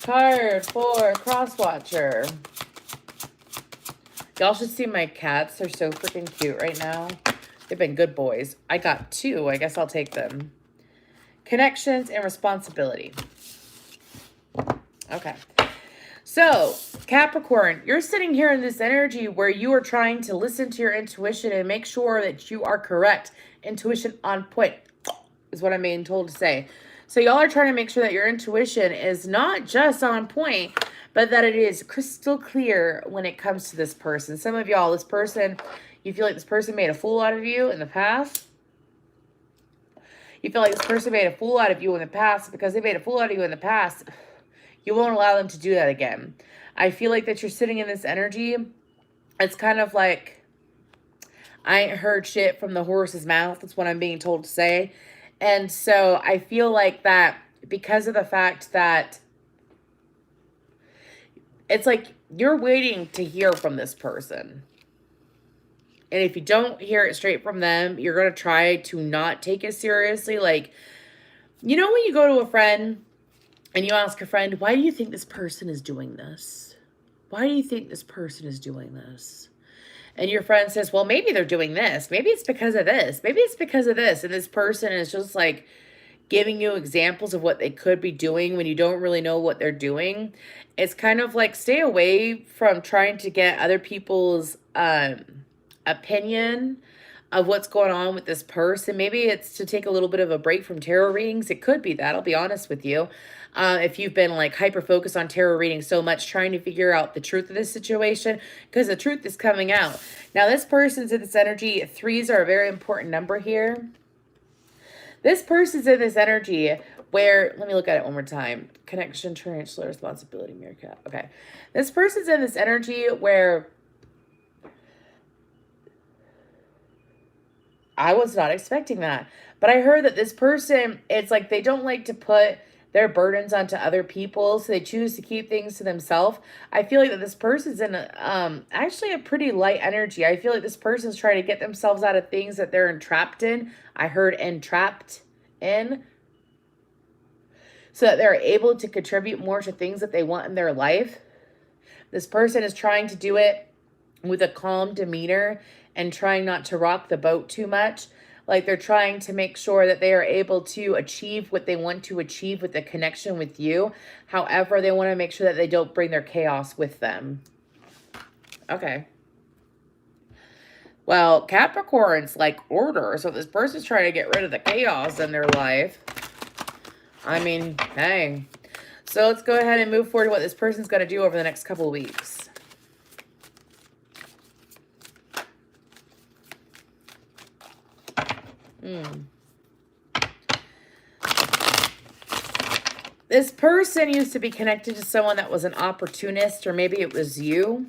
Card for Crosswatcher. Y'all should see my cats. They're so freaking cute right now. They've been good boys. I got 2. I guess I'll take them. Connections and responsibility. Okay. So, Capricorn, you're sitting here in this energy where you are trying to listen to your intuition and make sure that you are correct. Intuition on point is what I'm being told to say. So y'all are trying to make sure that your intuition is not just on point, but that it is crystal clear when it comes to this person. Some of y'all, this person, you feel like this person made a fool out of you in the past. You feel like this person made a fool out of you in the past. Because they made a fool out of you in the past, you won't allow them to do that again. I feel like that you're sitting in this energy. It's kind of like, I ain't heard shit from the horse's mouth. That's what I'm being told to say. And so I feel like that because of the fact that it's like you're waiting to hear from this person. And if you don't hear it straight from them, you're going to try to not take it seriously. Like, you know when you go to a friend and you ask a friend, why do you think this person is doing this? Why do you think this person is doing this? And your friend says, well, maybe they're doing this. Maybe it's because of this. Maybe it's because of this. And this person is just like giving you examples of what they could be doing when you don't really know what they're doing. It's kind of like stay away from trying to get other people's opinion of what's going on with this person. Maybe it's to take a little bit of a break from tarot readings. It could be that, I'll be honest with you. If you've been like hyper-focused on tarot reading so much, trying to figure out the truth of this situation, because the truth is coming out. Now, this person's in this energy. 3s are a very important number here. This person's in this energy where, let me look at it one more time. Connection, tarantula, responsibility, meerkat. Okay. This person's in this energy where I was not expecting that. But I heard that this person, it's like they don't like to put their burdens onto other people, so they choose to keep things to themselves. I feel like that this person's in actually a pretty light energy. I feel like this person's trying to get themselves out of things that they're entrapped in. I heard entrapped in. So that they're able to contribute more to things that they want in their life. This person is trying to do it with a calm demeanor and trying not to rock the boat too much. Like they're trying to make sure that they are able to achieve what they want to achieve with the connection with you. However, they want to make sure that they don't bring their chaos with them. Okay. Well, Capricorn's like order. So this person's trying to get rid of the chaos in their life. I mean, hey. So let's go ahead and move forward to what this person's going to do over the next couple of weeks. This person used to be connected to someone that was an opportunist, or maybe it was you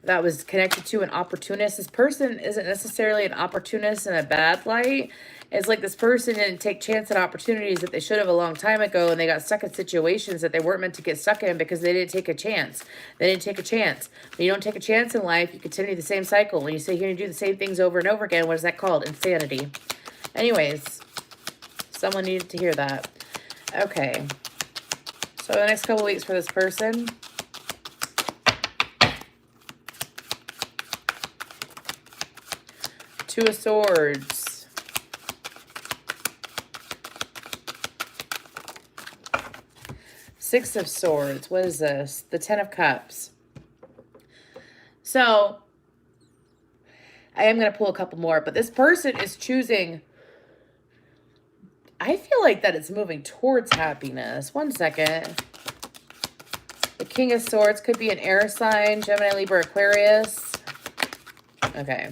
that was connected to an opportunist. This person isn't necessarily an opportunist in a bad light. It's like this person didn't take chance at opportunities that they should have a long time ago, and they got stuck in situations that they weren't meant to get stuck in because they didn't take a chance. They didn't take a chance. When you don't take a chance in life, you continue the same cycle. When you say you're going to do the same things over and over again, what is that called? Insanity. Anyways, someone needed to hear that. Okay. So the next couple weeks for this person. Two of Swords. Six of Swords. What is this? The Ten of Cups. So, I am going to pull a couple more, but this person is choosing. I feel like that it's moving towards happiness. One second. The King of Swords could be an air sign. Gemini, Libra, Aquarius. Okay.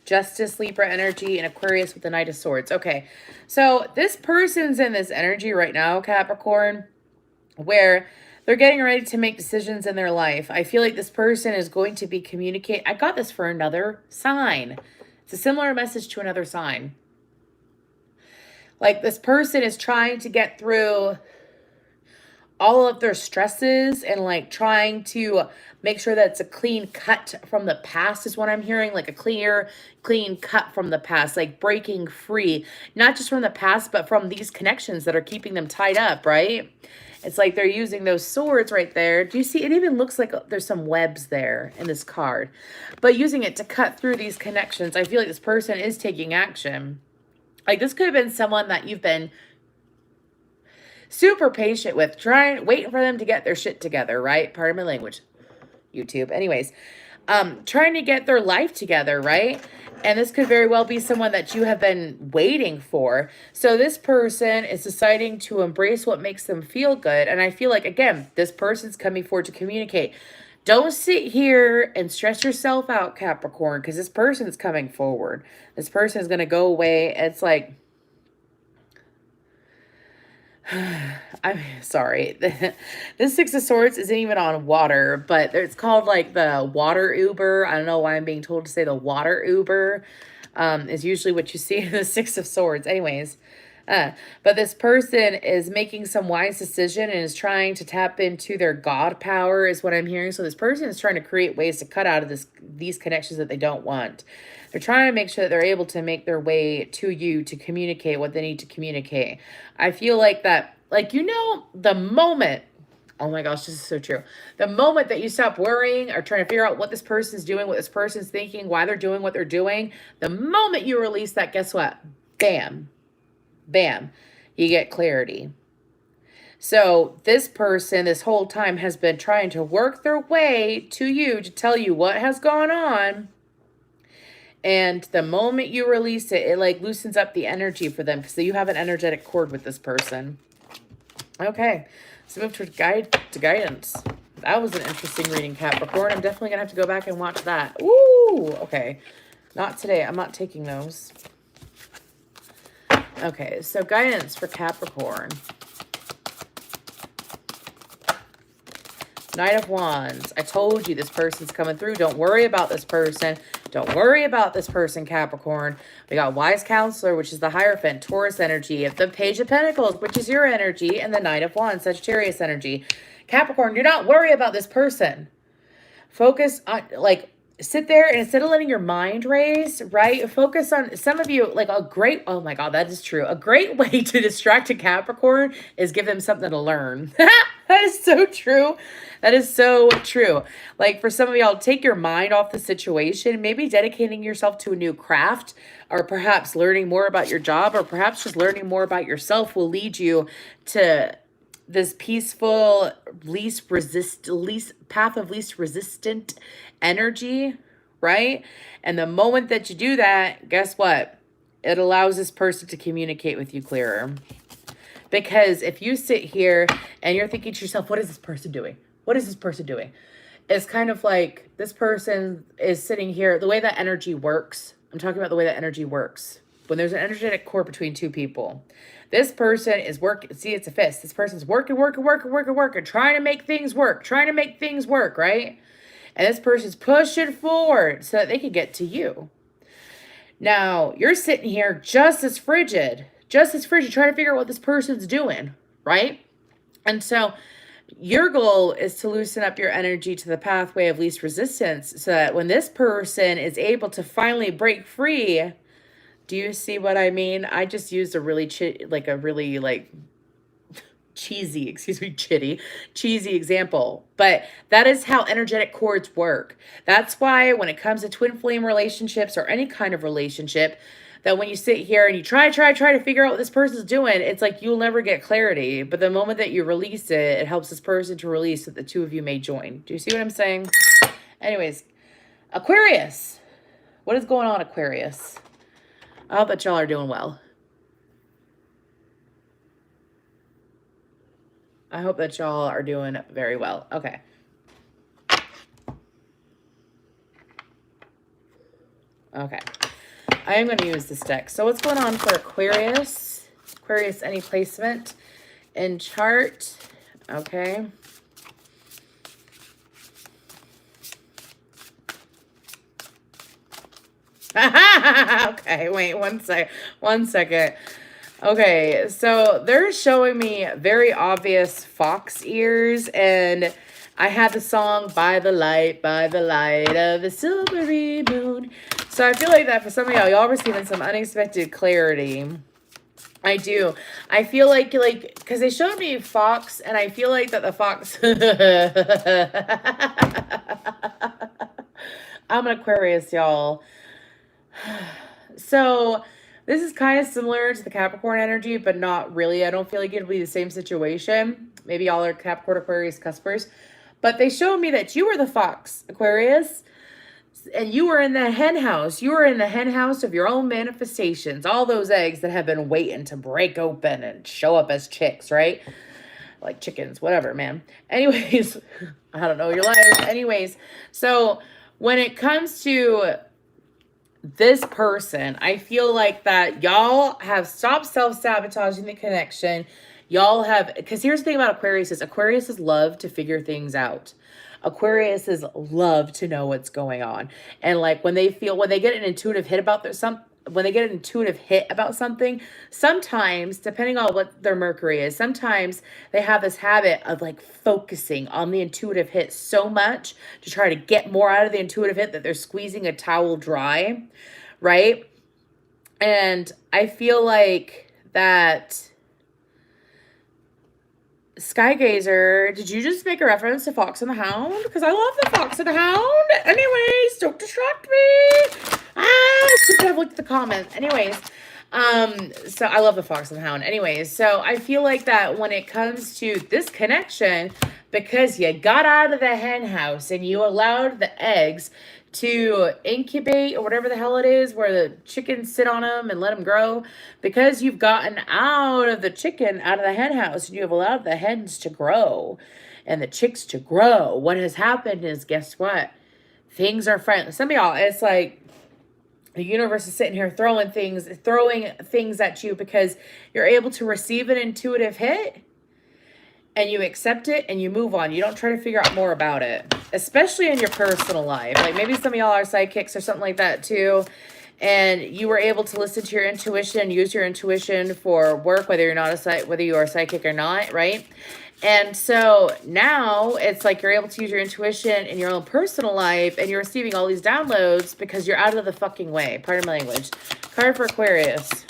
Justice, Libra energy, and Aquarius with the Knight of Swords. Okay. So this person's in this energy right now, Capricorn, where they're getting ready to make decisions in their life. I feel like this person is going to be communicating. I got this for another sign. It's a similar message to another sign. Like this person is trying to get through all of their stresses and like trying to make sure that it's a clean cut from the past is what I'm hearing, like a clean cut from the past, like breaking free, not just from the past, but from these connections that are keeping them tied up, right? It's like they're using those swords right there. Do you see? It even looks like there's some webs there in this card. But using it to cut through these connections, I feel like this person is taking action. Like this could have been someone that you've been super patient with, waiting for them to get their shit together, right? Pardon my language, YouTube. Anyways, trying to get their life together, right? And this could very well be someone that you have been waiting for. So this person is deciding to embrace what makes them feel good. And I feel like, again, this person's coming forward to communicate. Don't sit here and stress yourself out, Capricorn, because this person's coming forward. This person is going to go away. It's like, I'm sorry. This Six of Swords isn't even on water, but it's called like the water Uber. I don't know why I'm being told to say the water Uber. Is usually what you see in the Six of Swords. Anyways, but this person is making some wise decision and is trying to tap into their God power is what I'm hearing. So this person is trying to create ways to cut out of these connections that they don't want. They're trying to make sure that they're able to make their way to you to communicate what they need to communicate. I feel like that, like, you know, the moment, oh my gosh, this is so true. The moment that you stop worrying or trying to figure out what this person's doing, what this person's thinking, why they're doing what they're doing, the moment you release that, guess what? Bam, bam, you get clarity. So this person this whole time has been trying to work their way to you to tell you what has gone on. And the moment you release it, it like loosens up the energy for them because you have an energetic cord with this person. Okay, let's move to guidance. That was an interesting reading, Capricorn. I'm definitely going to have to go back and watch that. Ooh, okay. Not today. I'm not taking those. Okay, so guidance for Capricorn. Knight of Wands. I told you this person's coming through. Don't worry about this person. Don't worry about this person, Capricorn. We got Wise Counselor, which is the Hierophant, Taurus energy, the Page of Pentacles, which is your energy, and the Knight of Wands, Sagittarius energy. Capricorn, do not worry about this person. Focus on, like, sit there and instead of letting your mind race, right? Focus on, some of you, like oh my God, that is true. A great way to distract a Capricorn is give them something to learn. That is so true. That is so true. Like for some of y'all, take your mind off the situation, maybe dedicating yourself to a new craft, or perhaps learning more about your job, or perhaps just learning more about yourself will lead you to this peaceful, path of least resistant energy, right? And the moment that you do that, guess what? It allows this person to communicate with you clearer. Because if you sit here and you're thinking to yourself, what is this person doing? What is this person doing? It's kind of like this person is sitting here. The way that energy works, I'm talking about the way that energy works. When there's an energetic cord between two people, this person is working. See, it's a fist. This person's working, trying to make things work, right? And this person's pushing forward so that they can get to you. Now, you're sitting here just as frigid, trying to figure out what this person's doing, right? And so your goal is to loosen up your energy to the pathway of least resistance so that when this person is able to finally break free, do you see what I mean? I just used a really cheesy example, but that is how energetic cords work. That's why when it comes to twin flame relationships or any kind of relationship, that when you sit here and you try to figure out what this person's doing, it's like you'll never get clarity. But the moment that you release it, it helps this person to release that the two of you may join. Do you see what I'm saying? Anyways, Aquarius. What is going on, Aquarius? I hope that y'all are doing well. I hope that y'all are doing very well. Okay. Okay. I am going to use this deck. So what's going on for Aquarius? Aquarius, any placement in chart? Okay. Okay, wait, one second. Okay, so they're showing me very obvious fox ears, and I had the song by the light of the silvery moon. So I feel like that for some of y'all receiving some unexpected clarity. I do. I feel like, because they showed me fox, and I feel like that the fox. I'm an Aquarius, y'all. So this is kind of similar to the Capricorn energy, but not really. I don't feel like it'll be the same situation. Maybe y'all are Capricorn, Aquarius, cuspers. But they showed me that you were the fox, Aquarius, and you were in the hen house. You were in the hen house of your own manifestations. All those eggs that have been waiting to break open and show up as chicks, right? Like chickens, whatever, man. Anyways, I don't know your life. Anyways, so when it comes to this person, I feel like that y'all have stopped self-sabotaging the connection. Y'all have, because here's the thing about Aquarius is Aquarius love to figure things out. Aquarius love to know what's going on. And like when they get an intuitive hit about when they get an intuitive hit about something, sometimes, depending on what their Mercury is, sometimes they have this habit of like focusing on the intuitive hit so much to try to get more out of the intuitive hit that they're squeezing a towel dry, right? And I feel like that Skygazer, did you just make a reference to Fox and the Hound? Because I love the Fox and the Hound. Anyways, don't distract me. Should have looked at the comments. Anyways, so I love the Fox and the Hound. Anyways, so I feel like that when it comes to this connection, because you got out of the hen house and you allowed the eggs to incubate or whatever the hell it is, where the chickens sit on them and let them grow, because you've gotten out of the hen house, and you have allowed the hens to grow and the chicks to grow. What has happened is, guess what? Things are friendly. Some of y'all, it's like the universe is sitting here throwing things at you because you're able to receive an intuitive hit and you accept it and you move on. You don't try to figure out more about it, especially in your personal life. Like maybe some of y'all are psychics or something like that too. And you were able to listen to your intuition, use your intuition for work, whether you are psychic or not, right? And so now it's like you're able to use your intuition in your own personal life, and you're receiving all these downloads because you're out of the fucking way. Pardon my language. Card for Aquarius.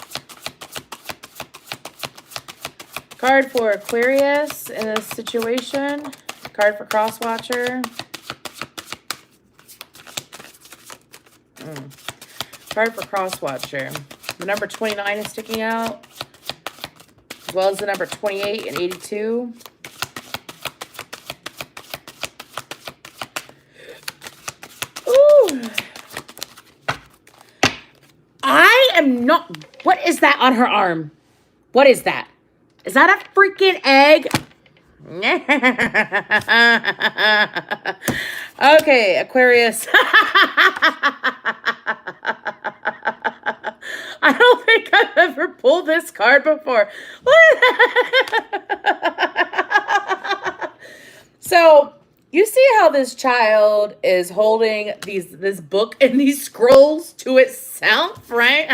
Card for Aquarius in this situation. Card for Crosswatcher. Card for Crosswatcher. The number 29 is sticking out, as well as the number 28 and 82. Ooh. I am not... What is that on her arm? What is that? Is that a freaking egg? Okay, Aquarius. I don't think I've ever pulled this card before. So, you see how this child is holding this book and these scrolls to itself, right?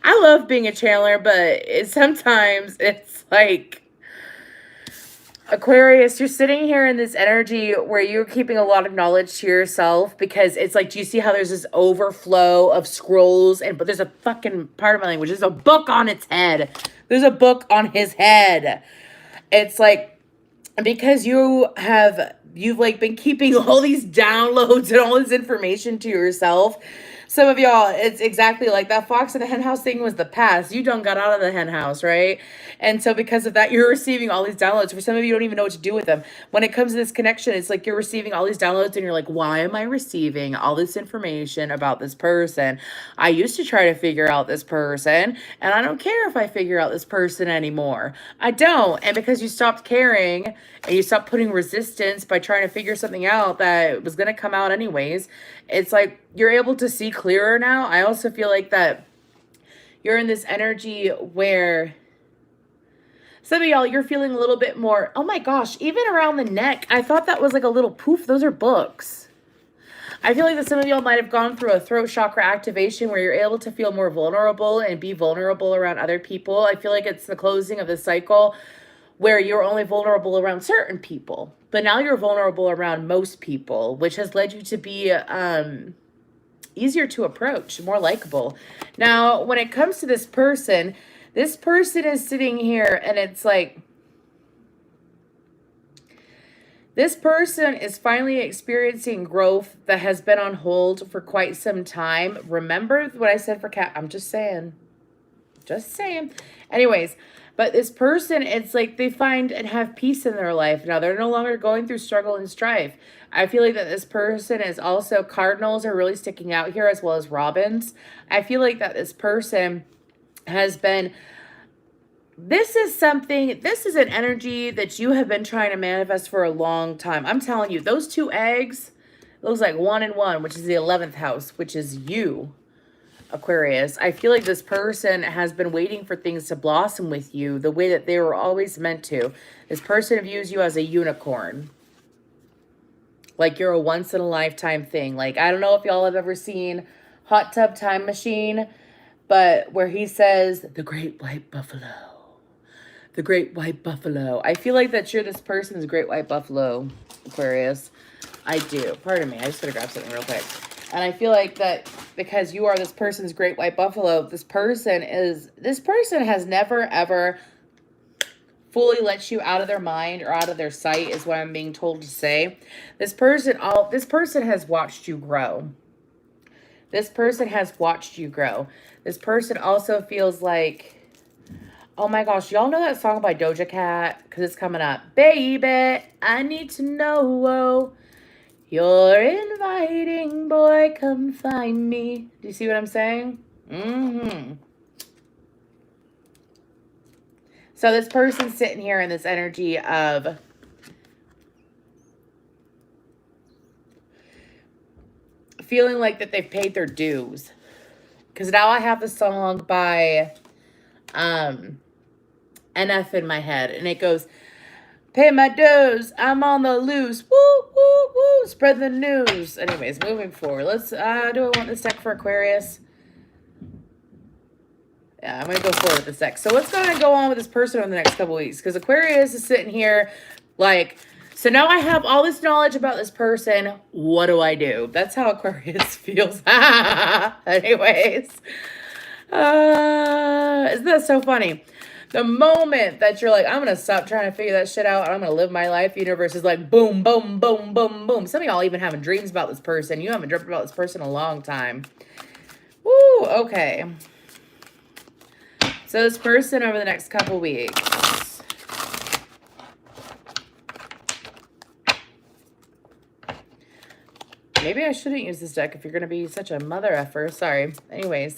I love being a channeler, but sometimes it's like, Aquarius, you're sitting here in this energy where you're keeping a lot of knowledge to yourself, because it's like, do you see how there's this overflow of scrolls? But there's a fucking, part of my language, there's a book on its head. There's a book on his head. It's like, because you've like been keeping all these downloads and all this information to yourself. Some of y'all, it's exactly like that fox in the hen house thing was the past. You done got out of the hen house, right? And so because of that, you're receiving all these downloads. For some of you, don't even know what to do with them. When it comes to this connection, it's like you're receiving all these downloads and you're like, why am I receiving all this information about this person? I used to try to figure out this person, and I don't care if I figure out this person anymore. I don't. And because you stopped caring and you stopped putting resistance by trying to figure something out that was going to come out anyways, it's like you're able to see clearer now. I also feel like that you're in this energy where some of y'all, you're feeling a little bit more, oh my gosh, even around the neck. I thought that was like a little poof. Those are books. I feel like that some of y'all might have gone through a throat chakra activation where you're able to feel more vulnerable and be vulnerable around other people. I feel like it's the closing of the cycle where you're only vulnerable around certain people, but now you're vulnerable around most people, which has led you to be easier to approach, more likable. Now, when it comes to this person is sitting here and it's like, this person is finally experiencing growth that has been on hold for quite some time. Remember what I said for Cat? I'm just saying. Just saying. Anyways, but this person, it's like they find and have peace in their life. Now, they're no longer going through struggle and strife. I feel like that this person is also, cardinals are really sticking out here as well as robins. I feel like that this person has been... This is an energy that you have been trying to manifest for a long time. I'm telling you, those two eggs, it looks like 1 and 1, which is the 11th house, which is you, Aquarius. I feel like this person has been waiting for things to blossom with you the way that they were always meant to. This person views you as a unicorn. Like you're a once-in-a-lifetime thing. Like, I don't know if y'all have ever seen Hot Tub Time Machine, but where he says, the great white buffalo. The great white buffalo. I feel like that you're this person's great white buffalo, Aquarius. I do. Pardon me. I just gotta grab something real quick. And I feel like that because you are this person's great white buffalo, this person has never, ever fully let you out of their mind or out of their sight is what I'm being told to say. This person has watched you grow. This person has watched you grow. This person also feels like, oh my gosh, y'all know that song by Doja Cat? Because it's coming up. Baby, I need to know. You're inviting, boy, come find me. Do you see what I'm saying? So this person's sitting here in this energy of feeling like that they've paid their dues. Because now I have the song by NF in my head, and it goes, pay my dues, I'm on the loose, woo, woo, woo, spread the news. Anyways, moving forward, let's, do I want this deck for Aquarius? Yeah, I'm going to go forward with this deck. So what's going to go on with this person over the next couple weeks? Because Aquarius is sitting here like, so now I have all this knowledge about this person. What do I do? That's how Aquarius feels. Anyways. Isn't that so funny? The moment that you're like, I'm going to stop trying to figure that shit out and I'm going to live my life, the universe is like, boom, boom, boom, boom, boom. Some of y'all even having dreams about this person. You haven't dreamt about this person in a long time. Woo, okay. So this person over the next couple weeks. Maybe I shouldn't use this deck if you're going to be such a mother effer. Sorry. Anyways.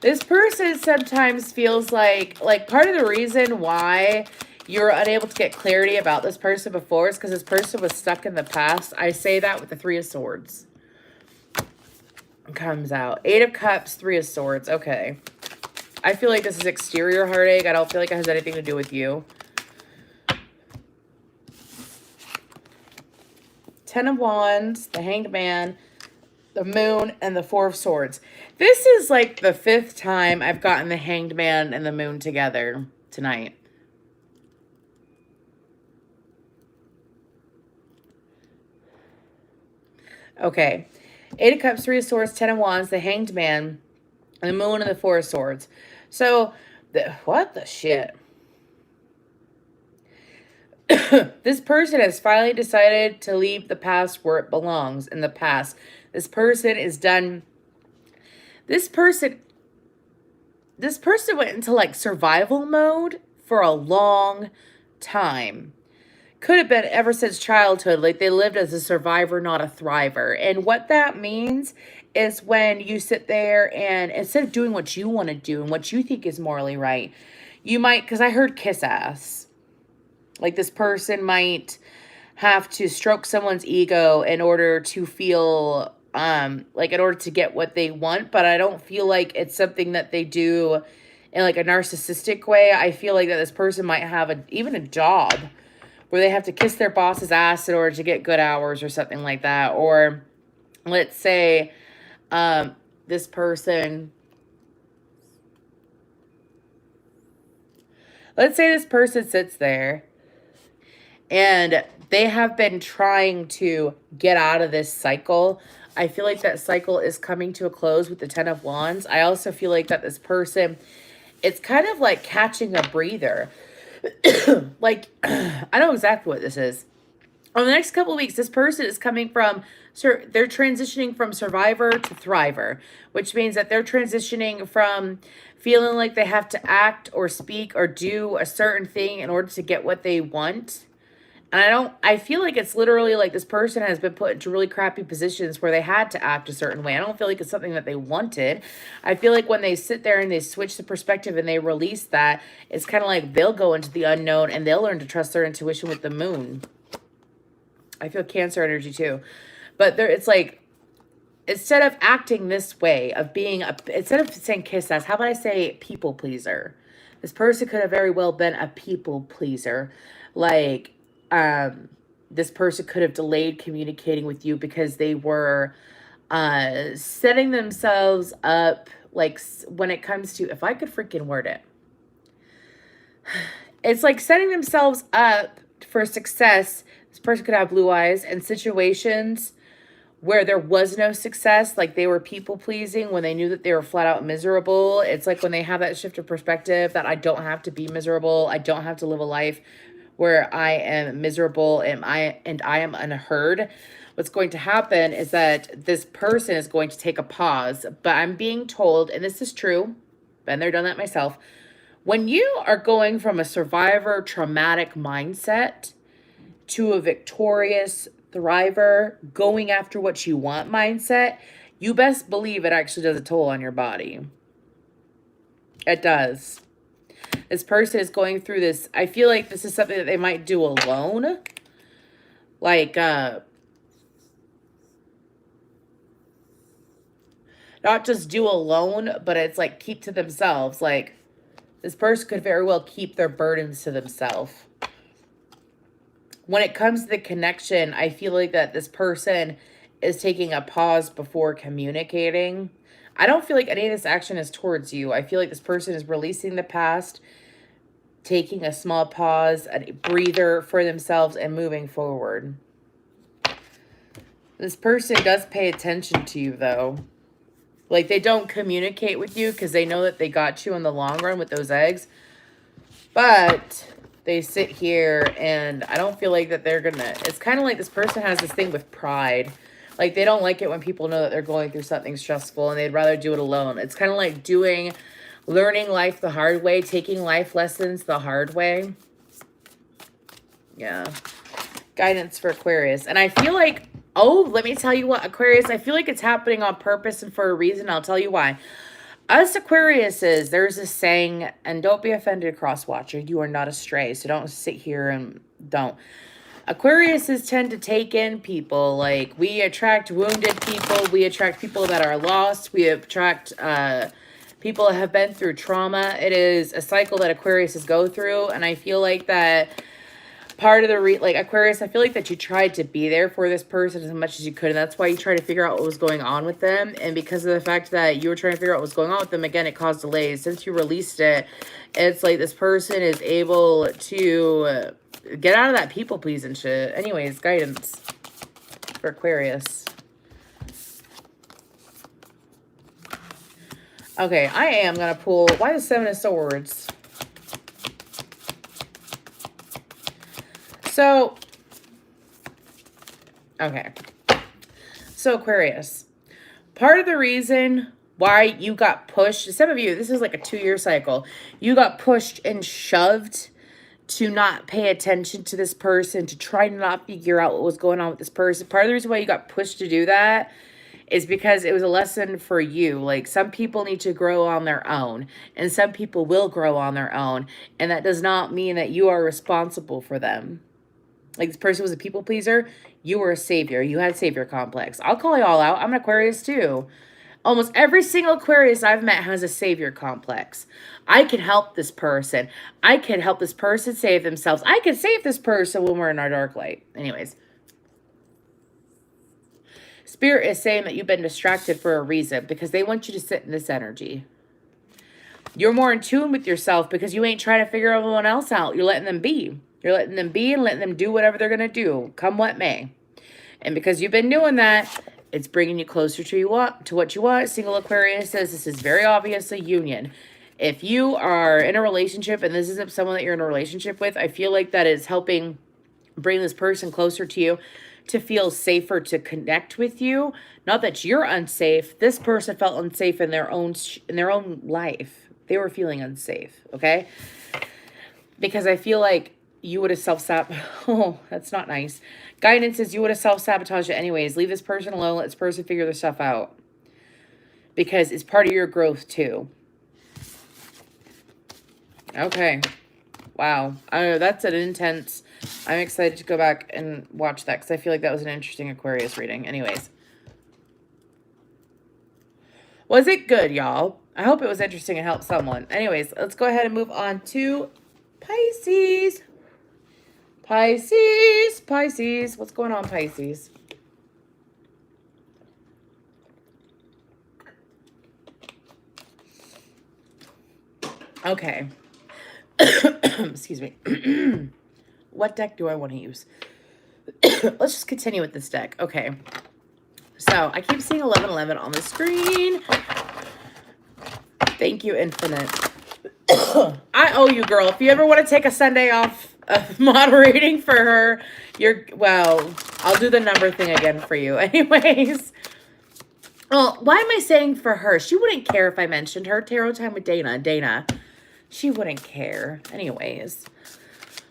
This person sometimes feels like part of the reason why you're unable to get clarity about this person before is because this person was stuck in the past. I say that with the 3 of Swords. It comes out. 8 of Cups, 3 of Swords. Okay. I feel like this is exterior heartache. I don't feel like it has anything to do with you. 10 of Wands, the Hanged Man, the Moon, and the 4 of Swords. This is like the 5th time I've gotten the Hanged Man and the Moon together tonight. Okay. 8 of Cups, 3 of Swords, 10 of Wands, the Hanged Man, and the Moon, and the 4 of Swords. So, what the shit? This person has finally decided to leave the past where it belongs, in the past. This person is done. This person went into like survival mode for a long time. Could have been ever since childhood. Like they lived as a survivor, not a thriver. And what that means is when you sit there and instead of doing what you want to do and what you think is morally right, you might, because I heard kiss ass. Like this person might have to stroke someone's ego in order to feel, like in order to get what they want. But I don't feel like it's something that they do in like a narcissistic way. I feel like that this person might have even a job where they have to kiss their boss's ass in order to get good hours or something like that. Or let's say this person, sits there and they have been trying to get out of this cycle. I feel like that cycle is coming to a close with the Ten of Wands. I also feel like that this person, it's kind of like catching a breather. Like, I know exactly what this is. On the next couple of weeks, this person is coming from, they're transitioning from survivor to thriver, which means that they're transitioning from feeling like they have to act or speak or do a certain thing in order to get what they want. And I feel like it's literally like this person has been put into really crappy positions where they had to act a certain way. I don't feel like it's something that they wanted. I feel like when they sit there and they switch the perspective and they release that, it's kind of like they'll go into the unknown and they'll learn to trust their intuition with the moon. I feel Cancer energy too. But it's like, instead of acting this way, of being instead of saying kiss ass, how about I say people pleaser? This person could have very well been a people pleaser. Like, this person could have delayed communicating with you because they were setting themselves up, like, when it comes to, if I could freaking word it, it's like setting themselves up for success. This person could have blue eyes in situations where there was no success, like they were people pleasing when they knew that they were flat out miserable. It's like when they have that shift of perspective that I don't have to be miserable. I don't have to live a life where I am miserable and I am unheard. What's going to happen is that this person is going to take a pause. But I'm being told, and this is true, been there, done that myself, when you are going from a survivor traumatic mindset to a victorious thriver, going after what you want mindset, you best believe it actually does a toll on your body. It does. This person is going through this. I feel like this is something that they might do alone. Like, not just do alone, but it's like keep to themselves. Like, this person could very well keep their burdens to themselves. When it comes to the connection, I feel like that this person is taking a pause before communicating. I don't feel like any of this action is towards you. I feel like this person is releasing the past, taking a small pause, a breather for themselves, and moving forward. This person does pay attention to you, though. Like, they don't communicate with you because they know that they got you in the long run with those eggs. But they sit here, and I don't feel like that they're gonna... It's kind of like this person has this thing with pride. Like, they don't like it when people know that they're going through something stressful, and they'd rather do it alone. It's kind of like learning life the hard way, taking life lessons the hard way. Yeah. Guidance for Aquarius. And I feel like, oh, let me tell you what, Aquarius, I feel like it's happening on purpose and for a reason. I'll tell you why. Us Aquariuses, there's a saying, and don't be offended, cross-watcher. You are not astray, so don't sit here and don't. Aquariuses tend to take in people. Like, we attract wounded people. We attract people that are lost. We attract people that have been through trauma. It is a cycle that Aquariuses go through, and I feel like that part of the like, Aquarius, I feel like that you tried to be there for this person as much as you could, and that's why you tried to figure out what was going on with them. And because of the fact that you were trying to figure out what was going on with them, again, it caused delays. Since you released it, it's like this person is able to get out of that people pleasing shit. Anyways, guidance for Aquarius. Okay, I am gonna pull, why the Seven of Swords? So, okay. So, Aquarius, part of the reason why you got pushed, some of you, this is like a 2-year cycle, you got pushed and shoved to not pay attention to this person, to try to not figure out what was going on with this person. Part of the reason why you got pushed to do that is because it was a lesson for you. Like, some people need to grow on their own, and some people will grow on their own, and that does not mean that you are responsible for them. Like, this person was a people pleaser. You were a savior. You had savior complex. I'll call you all out. I'm an Aquarius too. Almost every single Aquarius I've met has a savior complex. I can help this person. I can help this person save themselves. I can save this person when we're in our dark light. Anyways. Spirit is saying that you've been distracted for a reason because they want you to sit in this energy. You're more in tune with yourself because you ain't trying to figure everyone else out. You're letting them be. You're letting them be and letting them do whatever they're going to do, come what may. And because you've been doing that, it's bringing you closer to what you want. Single Aquarius says this is very obviously union. If you are in a relationship and this isn't someone that you're in a relationship with, I feel like that is helping bring this person closer to you, to feel safer, to connect with you. Not that you're unsafe. This person felt unsafe in their own life. They were feeling unsafe, okay? Because I feel like you would have self-sabotaged. Oh, that's not nice. Guidance says you would have self-sabotaged it anyways. Leave this person alone. Let this person figure their stuff out. Because it's part of your growth too. Okay. Wow. That's an intense... I'm excited to go back and watch that because I feel like that was an interesting Aquarius reading. Anyways. Was it good, y'all? I hope it was interesting and helped someone. Anyways, let's go ahead and move on to Pisces. Pisces. What's going on, Pisces? Okay. Excuse me. What deck do I want to use? Let's just continue with this deck. Okay. So, I keep seeing 1111 on the screen. Thank you, Infinite. I owe you, girl. If you ever want to take a Sunday off of moderating for her, well, I'll do the number thing again for you. Anyways. Well, why am I saying for her? She wouldn't care if I mentioned her. Tarot time with Dana. She wouldn't care. Anyways.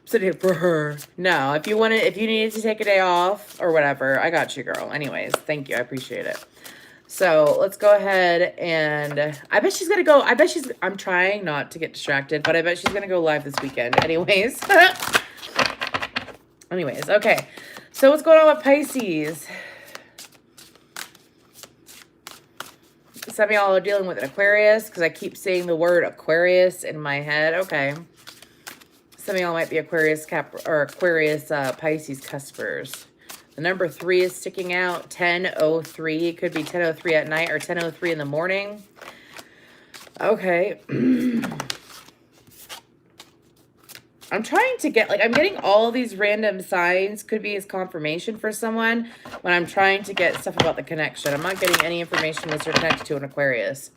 Sitting for her. No, if you needed to take a day off or whatever, I got you, girl. Anyways, thank you. I appreciate it. So let's go ahead and I bet she's going to go. I'm trying not to get distracted, but I bet she's going to go live this weekend. Anyways. Anyways, okay. So what's going on with Pisces? Some of y'all are dealing with an Aquarius because I keep seeing the word Aquarius in my head. Okay. Some of y'all might be Aquarius Pisces cuspers. The number 3 is sticking out. 10:03. It could be 10:03 at night or 10:03 in the morning. Okay. I'm trying to get, I'm getting all these random signs. Could be as confirmation for someone when I'm trying to get stuff about the connection. I'm not getting any information unless you're connected to an Aquarius.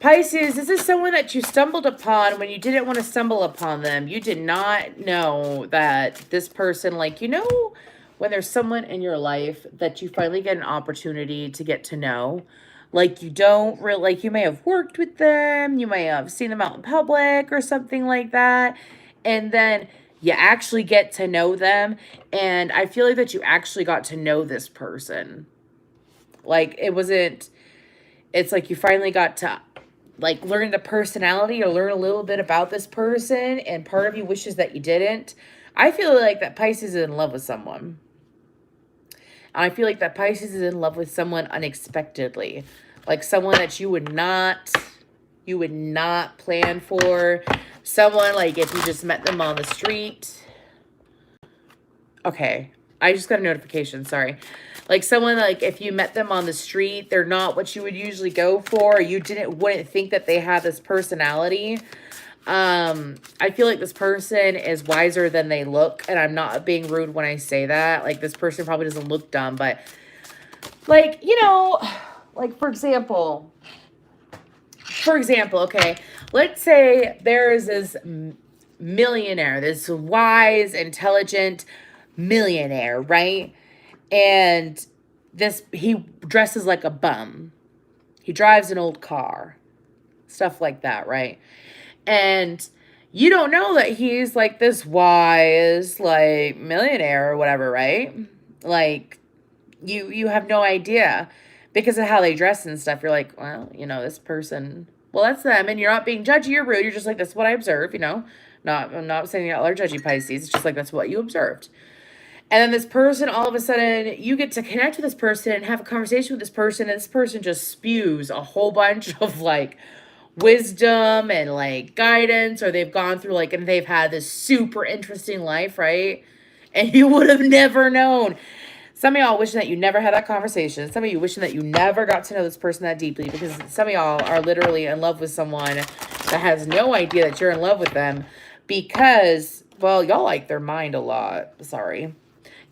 Pisces, this is someone that you stumbled upon when you didn't want to stumble upon them. You did not know that this person, when there's someone in your life that you finally get an opportunity to get to know, you may have worked with them, you may have seen them out in public or something like that, and then you actually get to know them, and I feel like that you actually got to know this person. It's like you finally got to learn the personality or learn a little bit about this person, and part of you wishes that you didn't. I feel like that Pisces is in love with someone. And I feel like that Pisces is in love with someone unexpectedly. Like someone that you would not plan for. Someone if you just met them on the street. Okay. I just got a notification, sorry. Someone, if you met them on the street, they're not what you would usually go for. You wouldn't think that they have this personality. I feel like this person is wiser than they look, and I'm not being rude when I say that. This person probably doesn't look dumb, but, for example, okay, let's say there is this millionaire, this wise, intelligent millionaire, right? And he dresses like a bum. He drives an old car. Stuff like that, right? And you don't know that he's this wise, millionaire or whatever, right? You have no idea because of how they dress and stuff. You're well, this person, well, that's them. And you're not being judgy or rude. You're just that's what I observe, I'm not saying y'all are judgy Pisces. It's just like that's what you observed. And then this person, all of a sudden, you get to connect with this person and have a conversation with this person, and this person just spews a whole bunch of like wisdom and like guidance, or they've gone through like, and they've had this super interesting life, right? And you would have never known. Some of y'all wishing that you never had that conversation. Some of you wishing that you never got to know this person that deeply, because some of y'all are literally in love with someone that has no idea that you're in love with them because, well, y'all like their mind a lot. Sorry.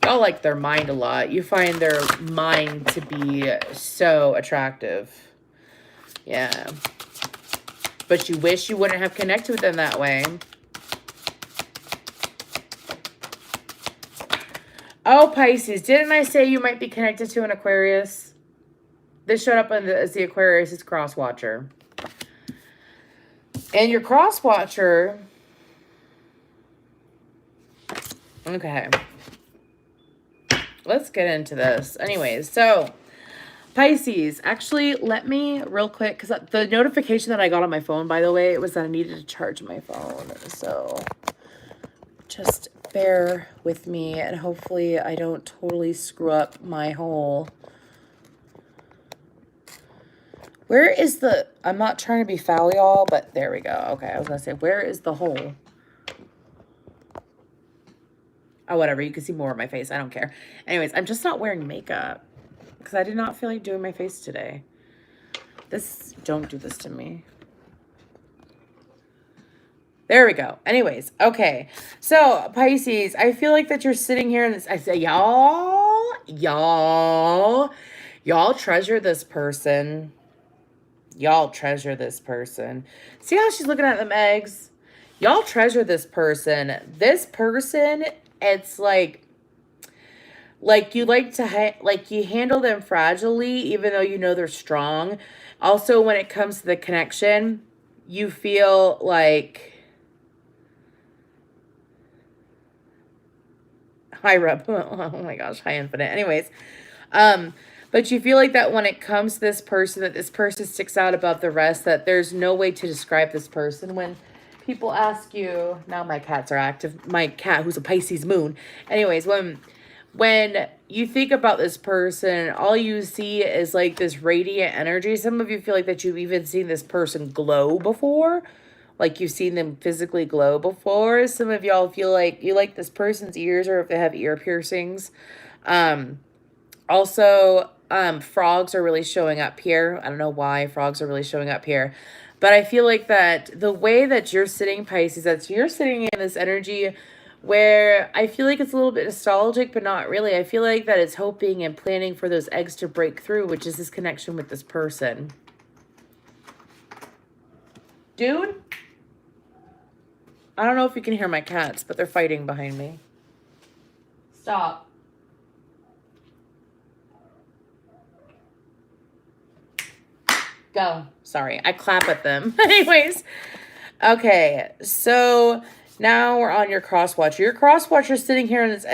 Y'all like their mind a lot. You find their mind to be so attractive. Yeah. But you wish you wouldn't have connected with them that way. Oh, Pisces, didn't I say you might be connected to an Aquarius? This showed up as the Aquarius' cross watcher. And your cross watcher... Okay. Let's get into this. Anyways, so... Pisces, actually, let me real quick, because the notification that I got on my phone, by the way, it was that I needed to charge my phone. So just bear with me, and hopefully I don't totally screw up my whole... Where is the... I'm not trying to be foul, y'all, but there we go. Okay, I was going to say, where is the hole? Oh, whatever. You can see more of my face. I don't care. Anyways, I'm just not wearing makeup because I did not feel like doing my face today. Don't do this to me. There we go. Anyways, okay. So, Pisces, I feel like that you're sitting here and I say, y'all treasure this person. Y'all treasure this person. See how she's looking at them eggs? Y'all treasure this person. This person, it's like you like to, you handle them fragilely, even though you know they're strong. Also, when it comes to the connection, you feel like... Hi, Rub. Oh my gosh. Hi, Infinite. Anyways, but you feel like that when it comes to this person, that this person sticks out above the rest, that there's no way to describe this person. When people ask you... Now my cats are active. My cat, who's a Pisces moon. Anyways, when you think about this person, all you see is like this radiant energy. Some of you feel like that you've even seen this person glow before. Like you've seen them physically glow before. Some of y'all feel like you like this person's ears, or if they have ear piercings. Also, frogs are really showing up here. I don't know why frogs are really showing up here. But I feel like that the way that you're sitting, Pisces, that you're sitting in this energy where I feel like it's a little bit nostalgic, but not really. I feel like that it's hoping and planning for those eggs to break through, which is this connection with this person. Dude? I don't know if you can hear my cats, but they're fighting behind me. Stop. Go. Sorry, I clap at them. Anyways, okay, so now we're on your cross watcher. Your cross watcher is sitting here in this...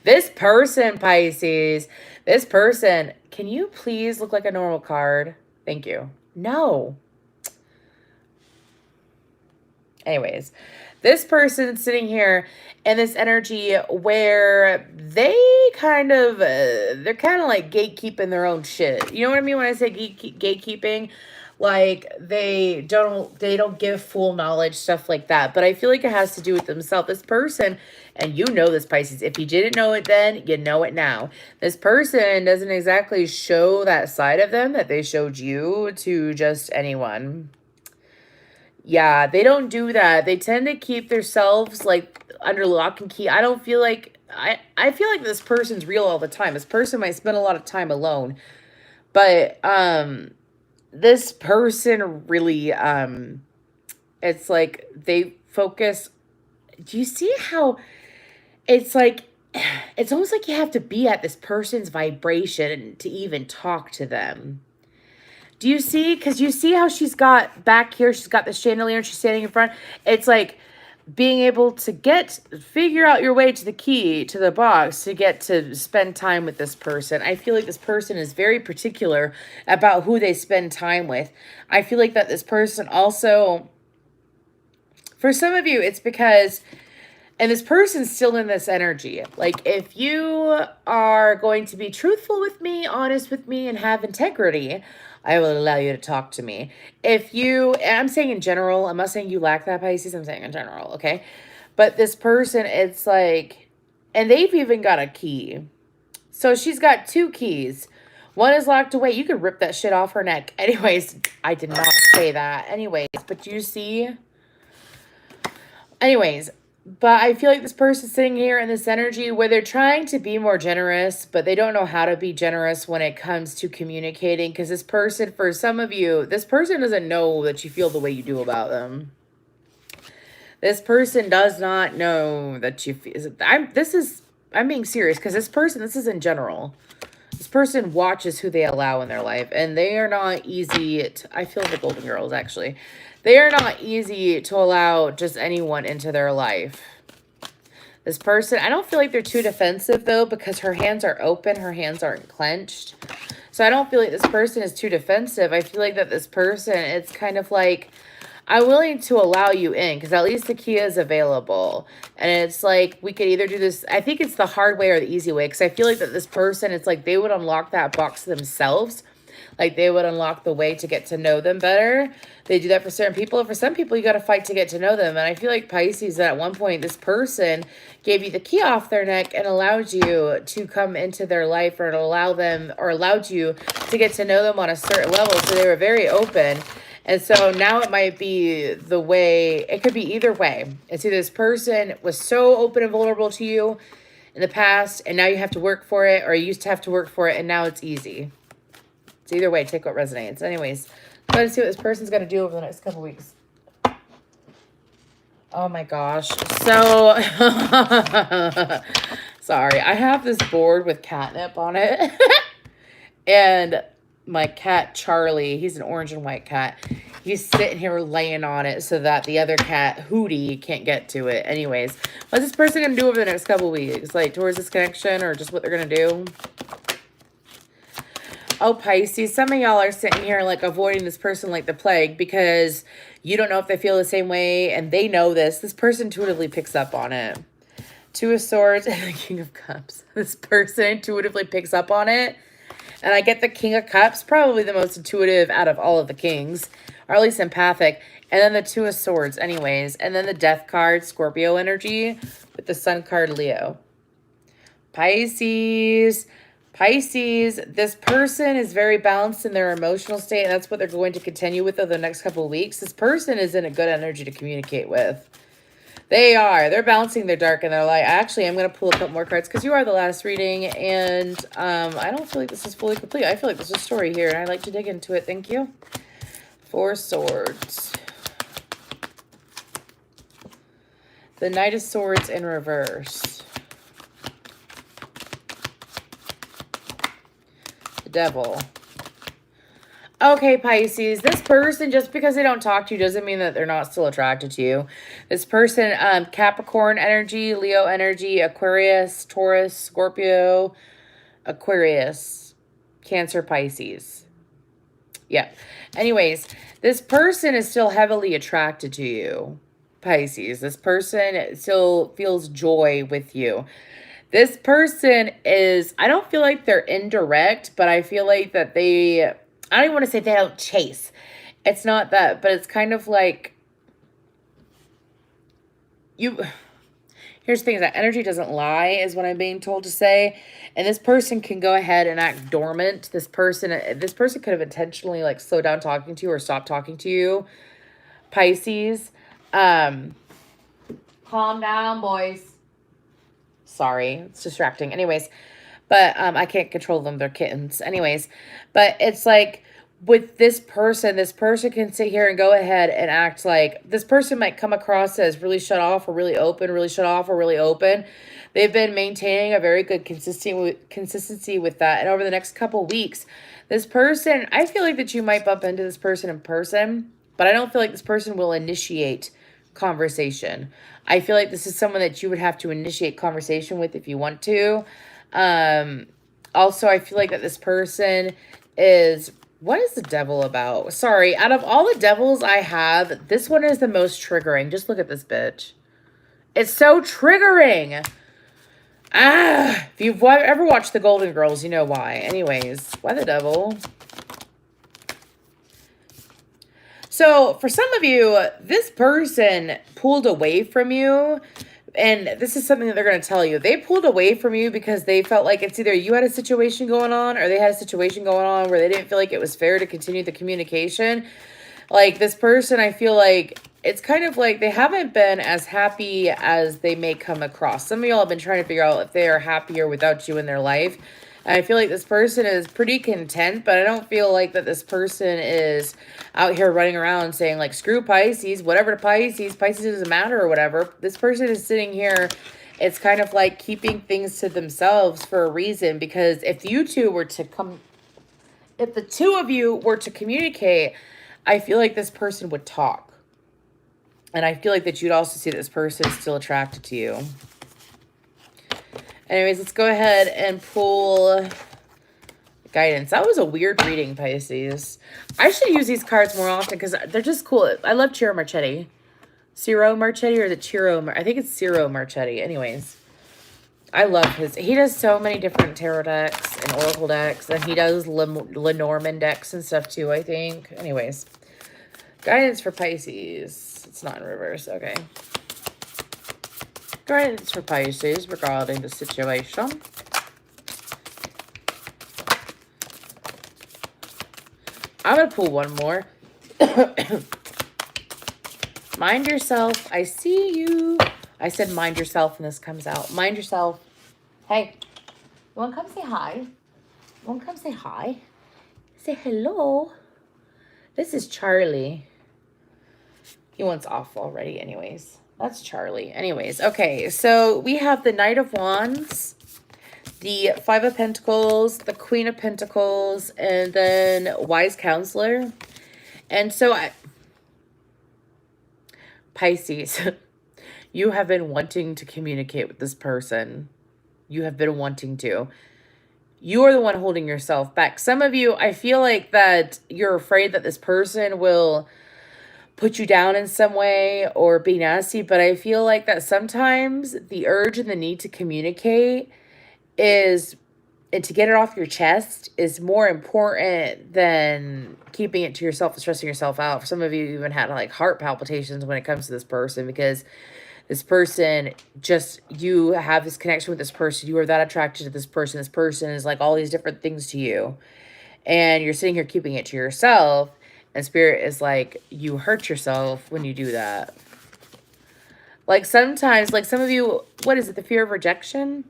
This person, Pisces, this person, can you please look like a normal card? Thank you. No. Anyways, this person sitting here in this energy where they kind of, they're kind of like gatekeeping their own shit. You know what I mean when I say gatekeeping? Like they don't give full knowledge, stuff like that. But I feel like it has to do with themselves. This person, and you know this, Pisces, if you didn't know it then, you know it now. This person doesn't exactly show that side of them that they showed you to just anyone. Yeah, they don't do that. They tend to keep themselves like under lock and key. I don't feel like... I feel like this person's real all the time. This person might spend a lot of time alone. But this person really... it's like they focus... Do you see how... It's like... It's almost like you have to be at this person's vibration to even talk to them. Do you see? Because you see how she's got back here, she's got the chandelier and she's standing in front. It's like being able to figure out your way to the key, to the box, to get to spend time with this person. I feel like this person is very particular about who they spend time with. I feel like that this person also For some of you, it's because, and this person's still in this energy. Like, if you are going to be truthful with me, honest with me, and have integrity, I will allow you to talk to me. If you, and I'm saying in general, I'm not saying you lack that, Pisces, I'm saying in general, okay? But this person, it's like, and they've even got a key. So she's got 2 keys. One is locked away. You could rip that shit off her neck. Anyways, I did not say that. Anyways, but you see... Anyways, but I feel like this person's sitting here in this energy where they're trying to be more generous, but they don't know how to be generous when it comes to communicating. Because this person, for some of you, this person doesn't know that you feel the way you do about them. This person does not know that you feel... I'm being serious, because this person, this is in general. This person watches who they allow in their life, and they are not easy to, I feel the Golden Girls, actually. They are not easy to allow just anyone into their life. This person, I don't feel like they're too defensive, though, because her hands are open. Her hands aren't clenched. So I don't feel like this person is too defensive. I feel like that this person, it's kind of like, I'm willing to allow you in, because at least the key is available. And it's like, we could either do this, I think it's the hard way or the easy way, because I feel like that this person, it's like they would unlock that box themselves. Like, they would unlock the way to get to know them better. They do that for certain people. And for some people, you got to fight to get to know them. And I feel like Pisces, that at one point, this person gave you the key off their neck and allowed you to come into their life, or allowed you to get to know them on a certain level. So they were very open. And so now it might be the way, it could be either way. It's either this person was so open and vulnerable to you in the past, and now you have to work for it, or you used to have to work for it, and now it's easy. It's either way, take what resonates. Anyways, let's see what this person's going to do over the next couple weeks. Oh my gosh. So, sorry. I have this board with catnip on it. And my cat, Charlie, he's an orange and white cat. He's sitting here laying on it so that the other cat, Hootie, can't get to it. Anyways, what's this person going to do over the next couple weeks? Like, towards this connection, or just what they're going to do? Oh, Pisces, some of y'all are sitting here like avoiding this person like the plague because you don't know if they feel the same way, and they know this. This person intuitively picks up on it. 2 of Swords and the King of Cups. This person intuitively picks up on it. And I get the King of Cups, probably the most intuitive out of all of the kings, or at least empathic. And then the 2 of Swords anyways. And then the Death card, Scorpio energy, with the Sun card, Leo. Pisces, this person is very balanced in their emotional state, and that's what they're going to continue with over the next couple of weeks. This person is in a good energy to communicate with. They're balancing their dark and their light. Actually, I'm going to pull a couple more cards because you are the last reading, and I don't feel like this is fully complete. I feel like there's a story here, and I like to dig into it. Thank you. 4 Swords. The Knight of Swords in reverse. The Devil. Okay, Pisces, this person, just because they don't talk to you doesn't mean that they're not still attracted to you. This person, Capricorn energy, Leo energy, Aquarius, Taurus, Scorpio, Aquarius, Cancer, Pisces. Yeah. Anyways, this person is still heavily attracted to you, Pisces. This person still feels joy with you. This person is, I don't feel like they're indirect, but I feel like that they... I don't even want to say they don't chase. It's not that, but it's kind of like you. Here's the thing, is that energy doesn't lie, is what I'm being told to say. And this person can go ahead and act dormant. This person could have intentionally like slowed down talking to you or stopped talking to you. Pisces. Calm down, boys. Sorry, it's distracting. Anyways. But I can't control them. They're kittens. Anyways, but it's like with this person can sit here and go ahead and act like this person might come across as really shut off or really open, really shut off or really open. They've been maintaining a very good consistency with that. And over the next couple weeks, this person, I feel like that you might bump into this person in person, but I don't feel like this person will initiate conversation. I feel like this is someone that you would have to initiate conversation with if you want to. Also, I feel like that this person is What is the devil about? Sorry, out of all the devils I have, this one is the most triggering. Just look at this bitch. It's so triggering. Ah, if you've ever watched The Golden Girls, you know why. Anyways, why the devil? So for some of you, this person pulled away from you. And this is something that they're going to tell you. They pulled away from you because they felt like it's either you had a situation going on or they had a situation going on where they didn't feel like it was fair to continue the communication. Like this person, I feel like it's kind of like they haven't been as happy as they may come across. Some of y'all have been trying to figure out if they are happier without you in their life. And I feel like this person is pretty content, but I don't feel like that this person is out here running around saying like, screw Pisces, whatever to Pisces, Pisces doesn't matter or whatever. This person is sitting here. It's kind of like keeping things to themselves for a reason, because if you two were to if the two of you were to communicate, I feel like this person would talk. And I feel like that you'd also see that this person is still attracted to you. Anyways, let's go ahead and pull guidance. That was a weird reading, Pisces. I should use these cards more often because they're just cool. I love Ciro Marchetti. Ciro Marchetti, or is it Ciro? I think it's Ciro Marchetti. Anyways, I love he does so many different tarot decks and oracle decks. And he does Lenormand decks and stuff too, I think. Anyways, guidance for Pisces. It's not in reverse. Okay. Guidance for Pisces regarding the situation. I'm going to pull one more. Mind yourself. I see you. I said mind yourself and this comes out. Mind yourself. Hey, you want to come say hi? You want to come say hi? Say hello. This is Charlie. He wants off already anyways. That's Charlie. Anyways, okay. So we have the Knight of Wands, the Five of Pentacles, the Queen of Pentacles, and then Wise Counselor. And so Pisces, you have been wanting to communicate with this person. You have been wanting to. You are the one holding yourself back. Some of you, I feel like that you're afraid that this person will put you down in some way or be nasty, but I feel like that sometimes the urge and the need to communicate and to get it off your chest is more important than keeping it to yourself and stressing yourself out. Some of you even had like heart palpitations when it comes to this person, because this person, you have this connection with this person. You are that attracted to this person. This person is like all these different things to you, and you're sitting here keeping it to yourself. And Spirit is like, you hurt yourself when you do that. Like sometimes, like some of you, what is it? The fear of rejection?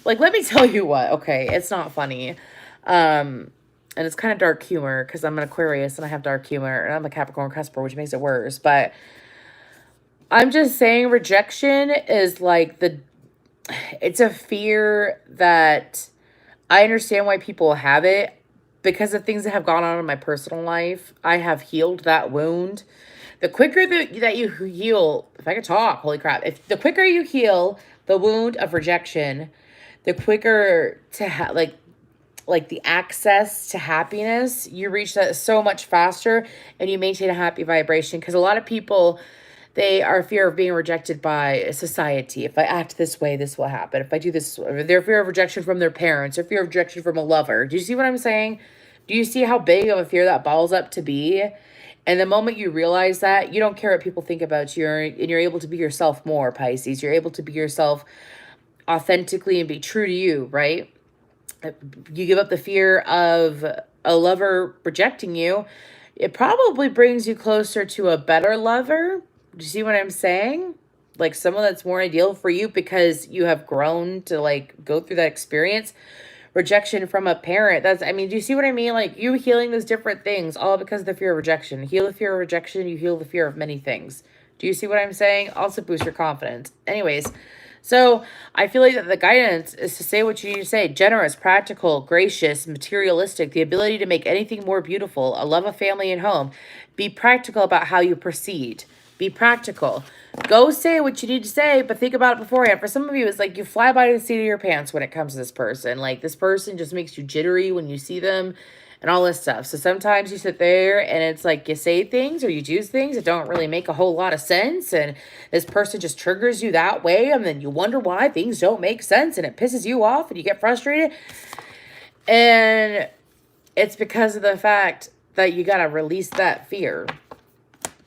Like, let me tell you what. Okay, it's not funny. And it's kind of dark humor because I'm an Aquarius and I have dark humor. And I'm a Capricorn cusper, which makes it worse. But I'm just saying rejection is like it's a fear that I understand why people have it. Because of things that have gone on in my personal life, I have healed that wound. The quicker that you heal, if I could talk, holy crap. The quicker you heal the wound of rejection, the quicker to like the access to happiness, you reach that so much faster and you maintain a happy vibration. Because a lot of people, they are fear of being rejected by society. If I act this way, this will happen. If I do this, their fear of rejection from their parents, or fear of rejection from a lover. Do you see what I'm saying? Do you see how big of a fear that balls up to be? And the moment you realize that, you don't care what people think about you, and you're able to be yourself more, Pisces. You're able to be yourself authentically and be true to you, right? You give up the fear of a lover rejecting you. It probably brings you closer to a better lover. Do you see what I'm saying? Like someone that's more ideal for you because you have grown to like go through that experience. Rejection from a parent. Do you see what I mean? Like you healing those different things all because of the fear of rejection. Heal the fear of rejection. You heal the fear of many things. Do you see what I'm saying? Also boost your confidence. Anyways, so I feel like that the guidance is to say what you need to say. Generous, practical, gracious, materialistic, the ability to make anything more beautiful, a love of family and home. Be practical about how you proceed. Be practical. Go say what you need to say, but think about it beforehand. For some of you, it's like you fly by the seat of your pants when it comes to this person. Like this person just makes you jittery when you see them. and all this stuff. So sometimes you sit there and it's like you say things or you do things that don't really make a whole lot of sense. And this person just triggers you that way. And then you wonder why things don't make sense and it pisses you off and you get frustrated. And it's because of the fact that you got to release that fear.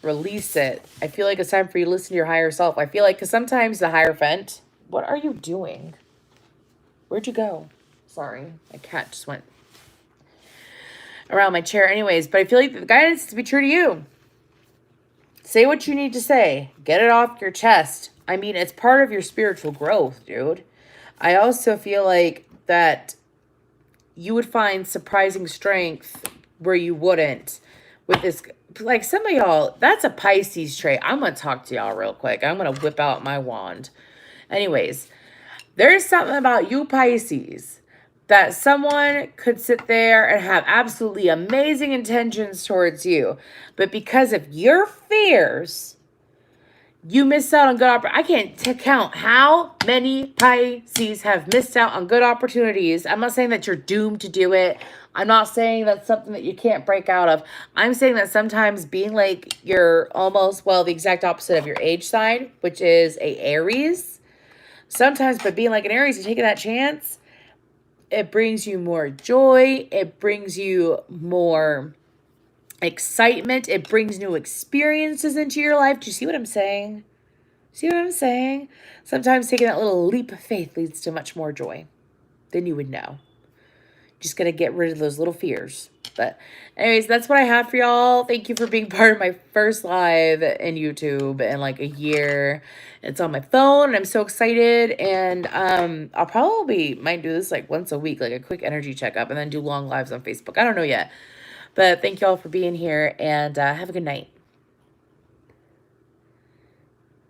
Release it. I feel like it's time for you to listen to your higher self. I feel like, because sometimes the Hierophant, what are you doing? Where'd you go? Sorry, my cat just went around my chair. Anyways, but I feel like the guidance is to be true to you. Say what you need to say. Get it off your chest. I mean, it's part of your spiritual growth, dude. I also feel like that you would find surprising strength where you wouldn't with this. Like some of y'all, that's a Pisces trait. I'm going to talk to y'all real quick. I'm going to whip out my wand. Anyways, there's something about you Pisces that someone could sit there and have absolutely amazing intentions towards you. But because of your fears, you miss out on good opportunities. I can't count how many Pisces have missed out on good opportunities. I'm not saying that you're doomed to do it. I'm not saying that's something that you can't break out of. I'm saying that sometimes being like you're almost, well, the exact opposite of your age sign, which is a Aries. Sometimes by being like an Aries and taking that chance, it brings you more joy. It brings you more excitement. It brings new experiences into your life. Do you see what I'm saying? See what I'm saying? Sometimes taking that little leap of faith leads to much more joy than you would know. Just got to get rid of those little fears. But anyways, that's what I have for y'all. Thank you for being part of my first live in YouTube in like a year. It's on my phone and I'm so excited. And I'll probably might do this like once a week, like a quick energy checkup, and then do long lives on Facebook. I don't know yet. But thank y'all for being here and have a good night.